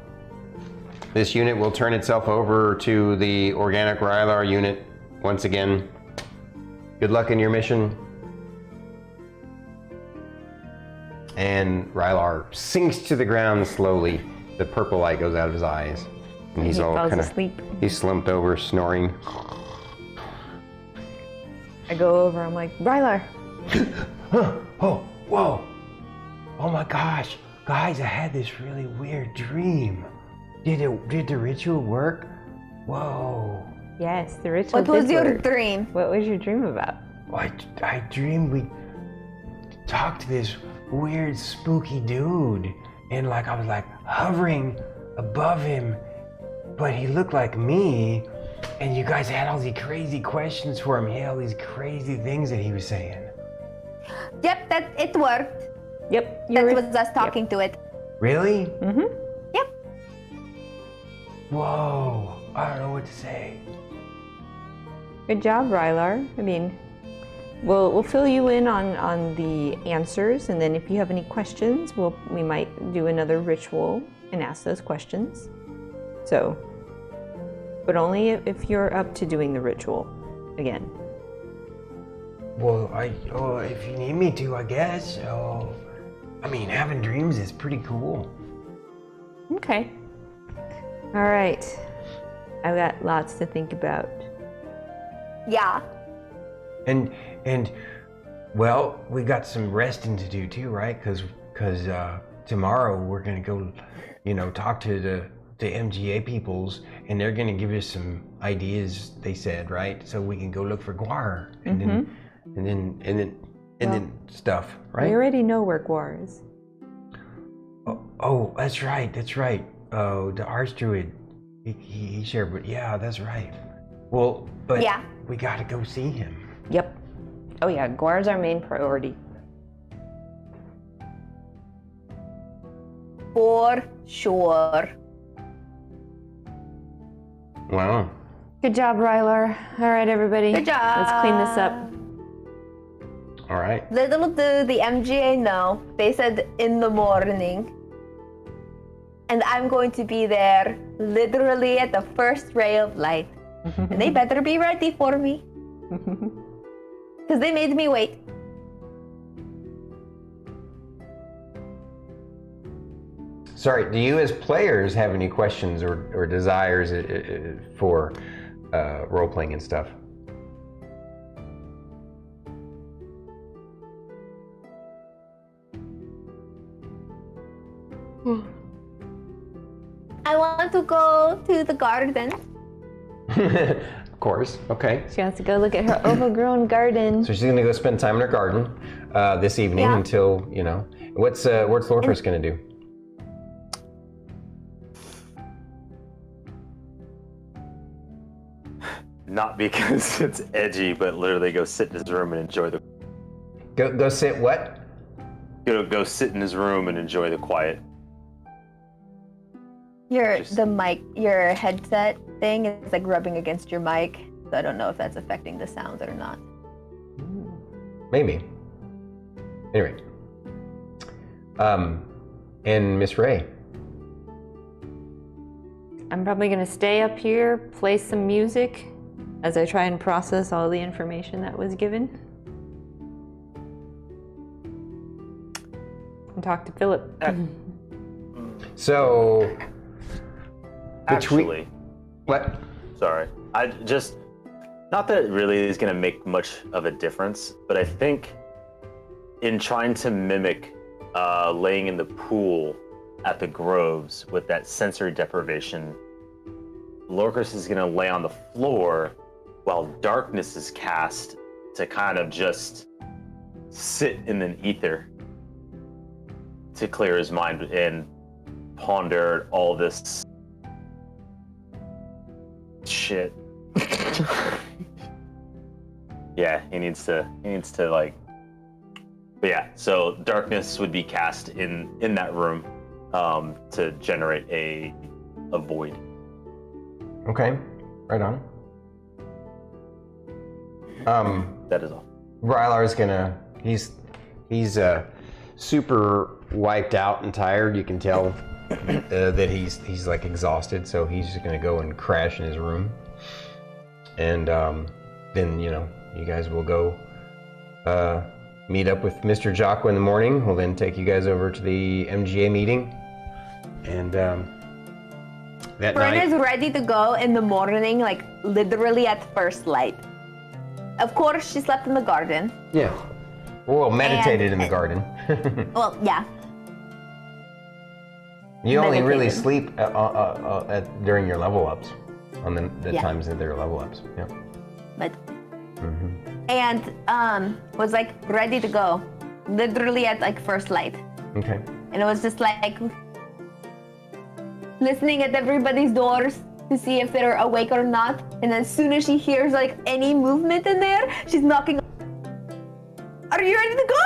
This unit will turn itself over to the organic Rylar unit once again. Good luck in your mission. And Rylar sinks to the ground slowly. The purple light goes out of his eyes. And he's He all falls kind of, asleep. he's slumped over, snoring. I go over, I'm like, Rylar. Oh, whoa. Oh my gosh. Guys, I had this really weird dream. Did the ritual work? Whoa. Yes, the ritual What was did your work. dream? What was your dream about? I dreamed we talked to this weird spooky dude, and like I was like hovering above him, but he looked like me, and you guys had all these crazy questions for him. He had all these crazy things that he was saying. Yep, it worked. Yep. That was us talking to it. Really? Mm-hmm. Yep. Whoa, I don't know what to say. Good job, Rylar. I mean, we'll fill you in on the answers, and then if you have any questions, we might do another ritual and ask those questions. So, but only if you're up to doing the ritual again. Well, if you need me to, I guess. I mean, having dreams is pretty cool. Okay. All right. I've got lots to think about. Yeah. And well, we got some resting to do too, right? Because tomorrow we're gonna go, talk to the MGA peoples, and they're gonna give us some ideas. They said, right? So we can go look for Guar, and then and then stuff, right? We already know where Guar is. Oh, that's right. Oh, the Archdruid, he shared, but yeah, that's right. Well, but Yeah. we gotta go see him. Yep. Oh yeah, Guar's our main priority. For sure. Wow. Good job, Rylar. All right, everybody. Good job. Let's clean this up. All right. Little do the MGA know, they said in the morning. And I'm going to be there literally at the first ray of light. And they better be ready for me. Because they made me wait. Sorry, do you as players have any questions or desires for role-playing and stuff? I want to go to the garden. Of course, okay. She wants to go look at her overgrown garden. So she's gonna go spend time in her garden this evening Yeah. until, you know. What's Lorkris gonna do? Not because it's edgy, but literally go sit in his room and enjoy the. Go sit what? Go sit in his room and enjoy the quiet. Your headset thing is like rubbing against your mic. So I don't know if that's affecting the sound or not. Maybe. Anyway. And Miss Ray. I'm probably gonna stay up here, play some music as I try and process all the information that was given. And talk to Philip. So Actually, what? sorry. I just, not that it really is going to make much of a difference, but I think in trying to mimic laying in the pool at the groves with that sensory deprivation, Lorkris is going to lay on the floor while darkness is cast to kind of just sit in an ether to clear his mind and ponder all this shit. Yeah, he needs to like, but yeah, so darkness would be cast in that room to generate a void. Okay, right on. That is all. Rylar's he's super wiped out and tired. You can tell that he's like exhausted, so he's just gonna go and crash in his room. And then, you know, you guys will go meet up with Mr. Jocko in the morning. We'll then take you guys over to the MGA meeting. And that Fern night... is ready to go in the morning, like literally at first light. Of course, she slept in the garden. Yeah. Well, meditated in the garden. Well, yeah. You only really Meditated. sleep during your level ups, on the Yeah. times that they're level ups. Yeah. But and was like ready to go, literally at like first light, Okay. and it was just like listening at everybody's doors to see if they're awake or not. And as soon as she hears like any movement in there, she's knocking. Are you ready to go?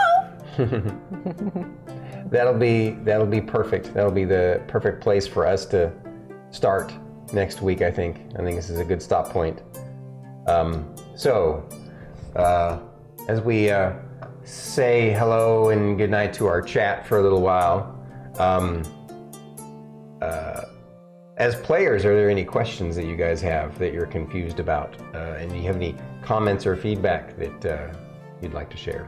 That'll be perfect. That'll be the perfect place for us to start next week. I think this is a good stop point. So as we say hello and goodnight to our chat for a little while, as players, are there any questions that you guys have that you're confused about? And do you have any comments or feedback that you'd like to share?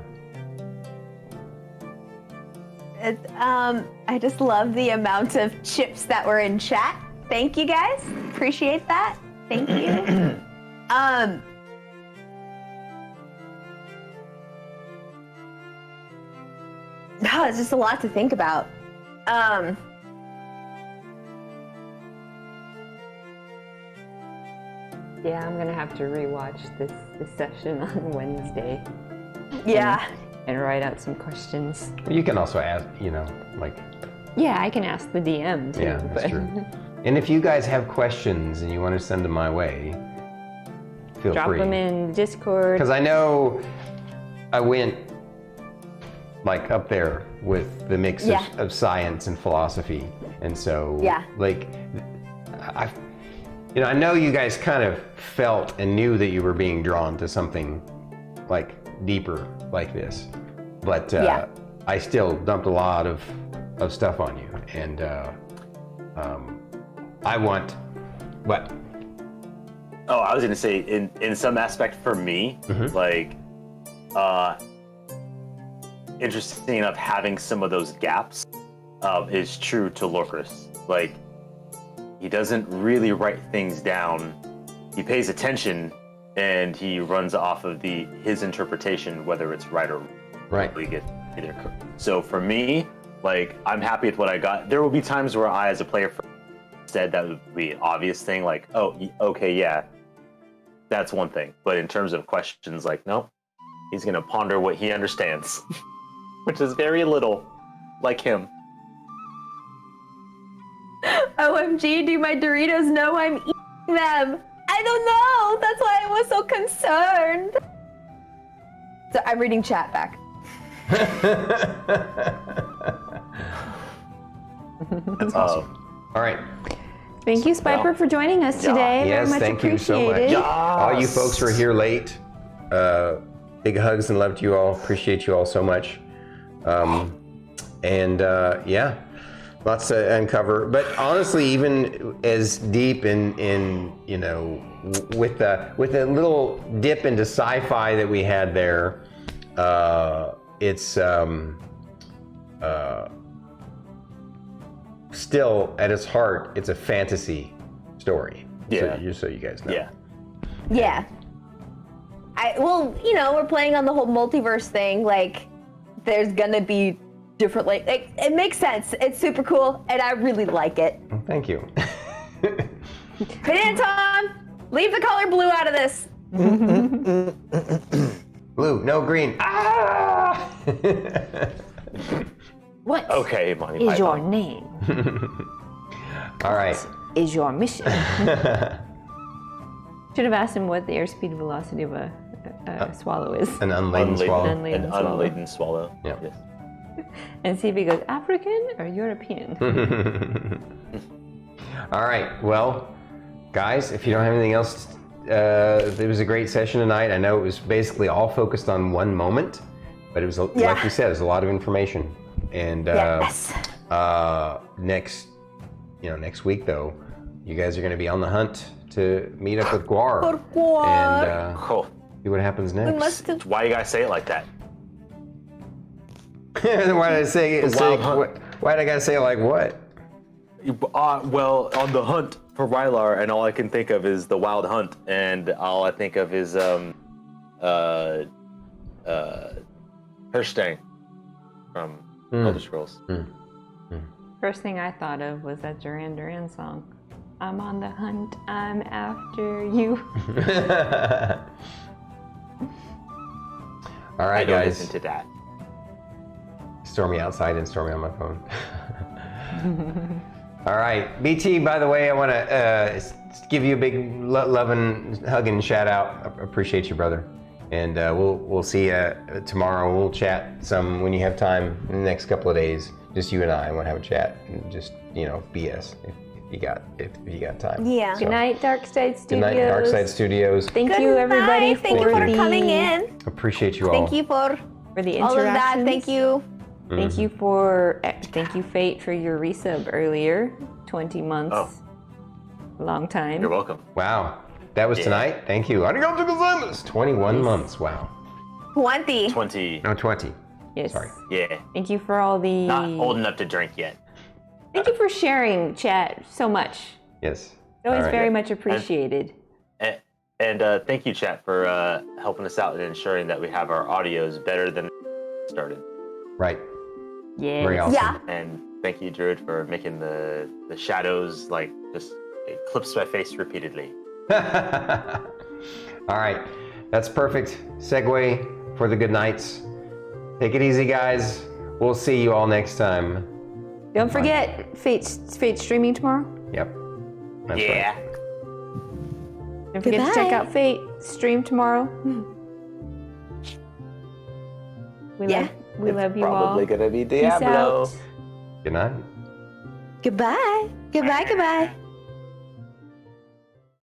I just love the amount of chips that were in chat. Thank you guys. Appreciate that. Thank you. No, it's just a lot to think about. Yeah, I'm gonna have to rewatch this session on Wednesday. Yeah. and write out some questions. You can also ask, Yeah, I can ask the DM too. yeah, that's true. And if you guys have questions and you want to send them my way, feel Drop free. them in Discord. Because I know I went up there with the mix Yeah. of science and philosophy, and so I know you guys kind of felt and knew that you were being drawn to something deeper like this, but I still dumped a lot of stuff on you, and I want what? Oh, I was gonna say, in some aspect for me, interesting enough, having some of those gaps is true to Lorkris. He doesn't really write things down. He pays attention, and he runs off of his interpretation, whether it's right or wrong. Right. So for me, I'm happy with what I got. There will be times where I, as a player, said that would be an obvious thing, oh, okay, yeah, that's one thing. But in terms of questions, no, he's gonna ponder what he understands, which is very little like him. OMG, do my Doritos know I'm eating them? I don't know. That's why I was so concerned. So I'm reading chat back. That's awesome. All right. Thank you, Spiper, for joining us today. Yes, Very much thank you so much. appreciated. Yes. All you folks who are here late, big hugs and love to you all. Appreciate you all so much. Lots to uncover. But honestly, even as deep in with a little dip into sci-fi that we had there, it's still at its heart, it's a fantasy story. Yeah. So you guys know. Yeah. Yeah. We're playing on the whole multiverse thing. There's gonna be different, it makes sense. It's super cool, and I really like it. Thank you. Put it in, Tom. Leave the color blue out of this. Blue, no green. Ah! What Okay, Monty is your Python. name? All right. Is your mission? Should have asked him what the airspeed velocity of a swallow is, An unladen swallow. Unladen An swallow. unladen swallow. Yeah. Yes. and see if he goes African or European. All right. Well, guys, if you don't have anything else, it was a great session tonight. I know it was basically all focused on one moment, but it was, like you said, it was a lot of information. And Yes. next week, though, you guys are going to be on the hunt to meet up with Guar. For Guar. And Cool. see what happens We next. must have. Why you guys say it like that? Why did I say it? Wild hunt. Why did I gotta say it like what? Well, on the hunt for Rylar, and all I can think of is the wild hunt, and all I think of is Herstang from Elder Scrolls. First thing I thought of was that Duran Duran song. I'm on the hunt, I'm after you. All I right, don't guys. listen to that. Stormy outside and Stormy on my phone. All right, BT. By the way, I want to give you a big love and hug and shout out. I appreciate you, brother. And we'll see you tomorrow. We'll chat some when you have time in the next couple of days. Just you and I want to have a chat and just BS if you got time. Yeah. So, Good night, Dark Side Studios. Good night, Dark Side Studios. Thank Good you, everybody, night. Thank you for coming in. Appreciate you all. Thank you for for the all of that. interactions. Thank you. Thank you Fate, for your resub earlier. 20 months. Oh. Long time. You're welcome. Wow, that was tonight. Thank you. Arigatou gozaimasu. 21 months. Wow. 20. 20. No, 20. Yes. Sorry. Yeah. Thank you for all the. Not old enough to drink yet. Thank you for sharing chat so much. Yes. Always All right. very much appreciated. And thank you, chat, for helping us out and ensuring that we have our audios better than started. Right. Yeah. Very awesome. Yeah. And thank you, Druid, for making the shadows just eclipse my face repeatedly. All right. That's perfect segue for the good nights. Take it easy, guys. We'll see you all next time. Don't forget, Fate's streaming tomorrow. Yep. That's Yeah. right. Don't forget to check out Fate stream tomorrow. We love you all. Probably gonna be Peace Diablo. out. Good night. Goodbye. Goodbye.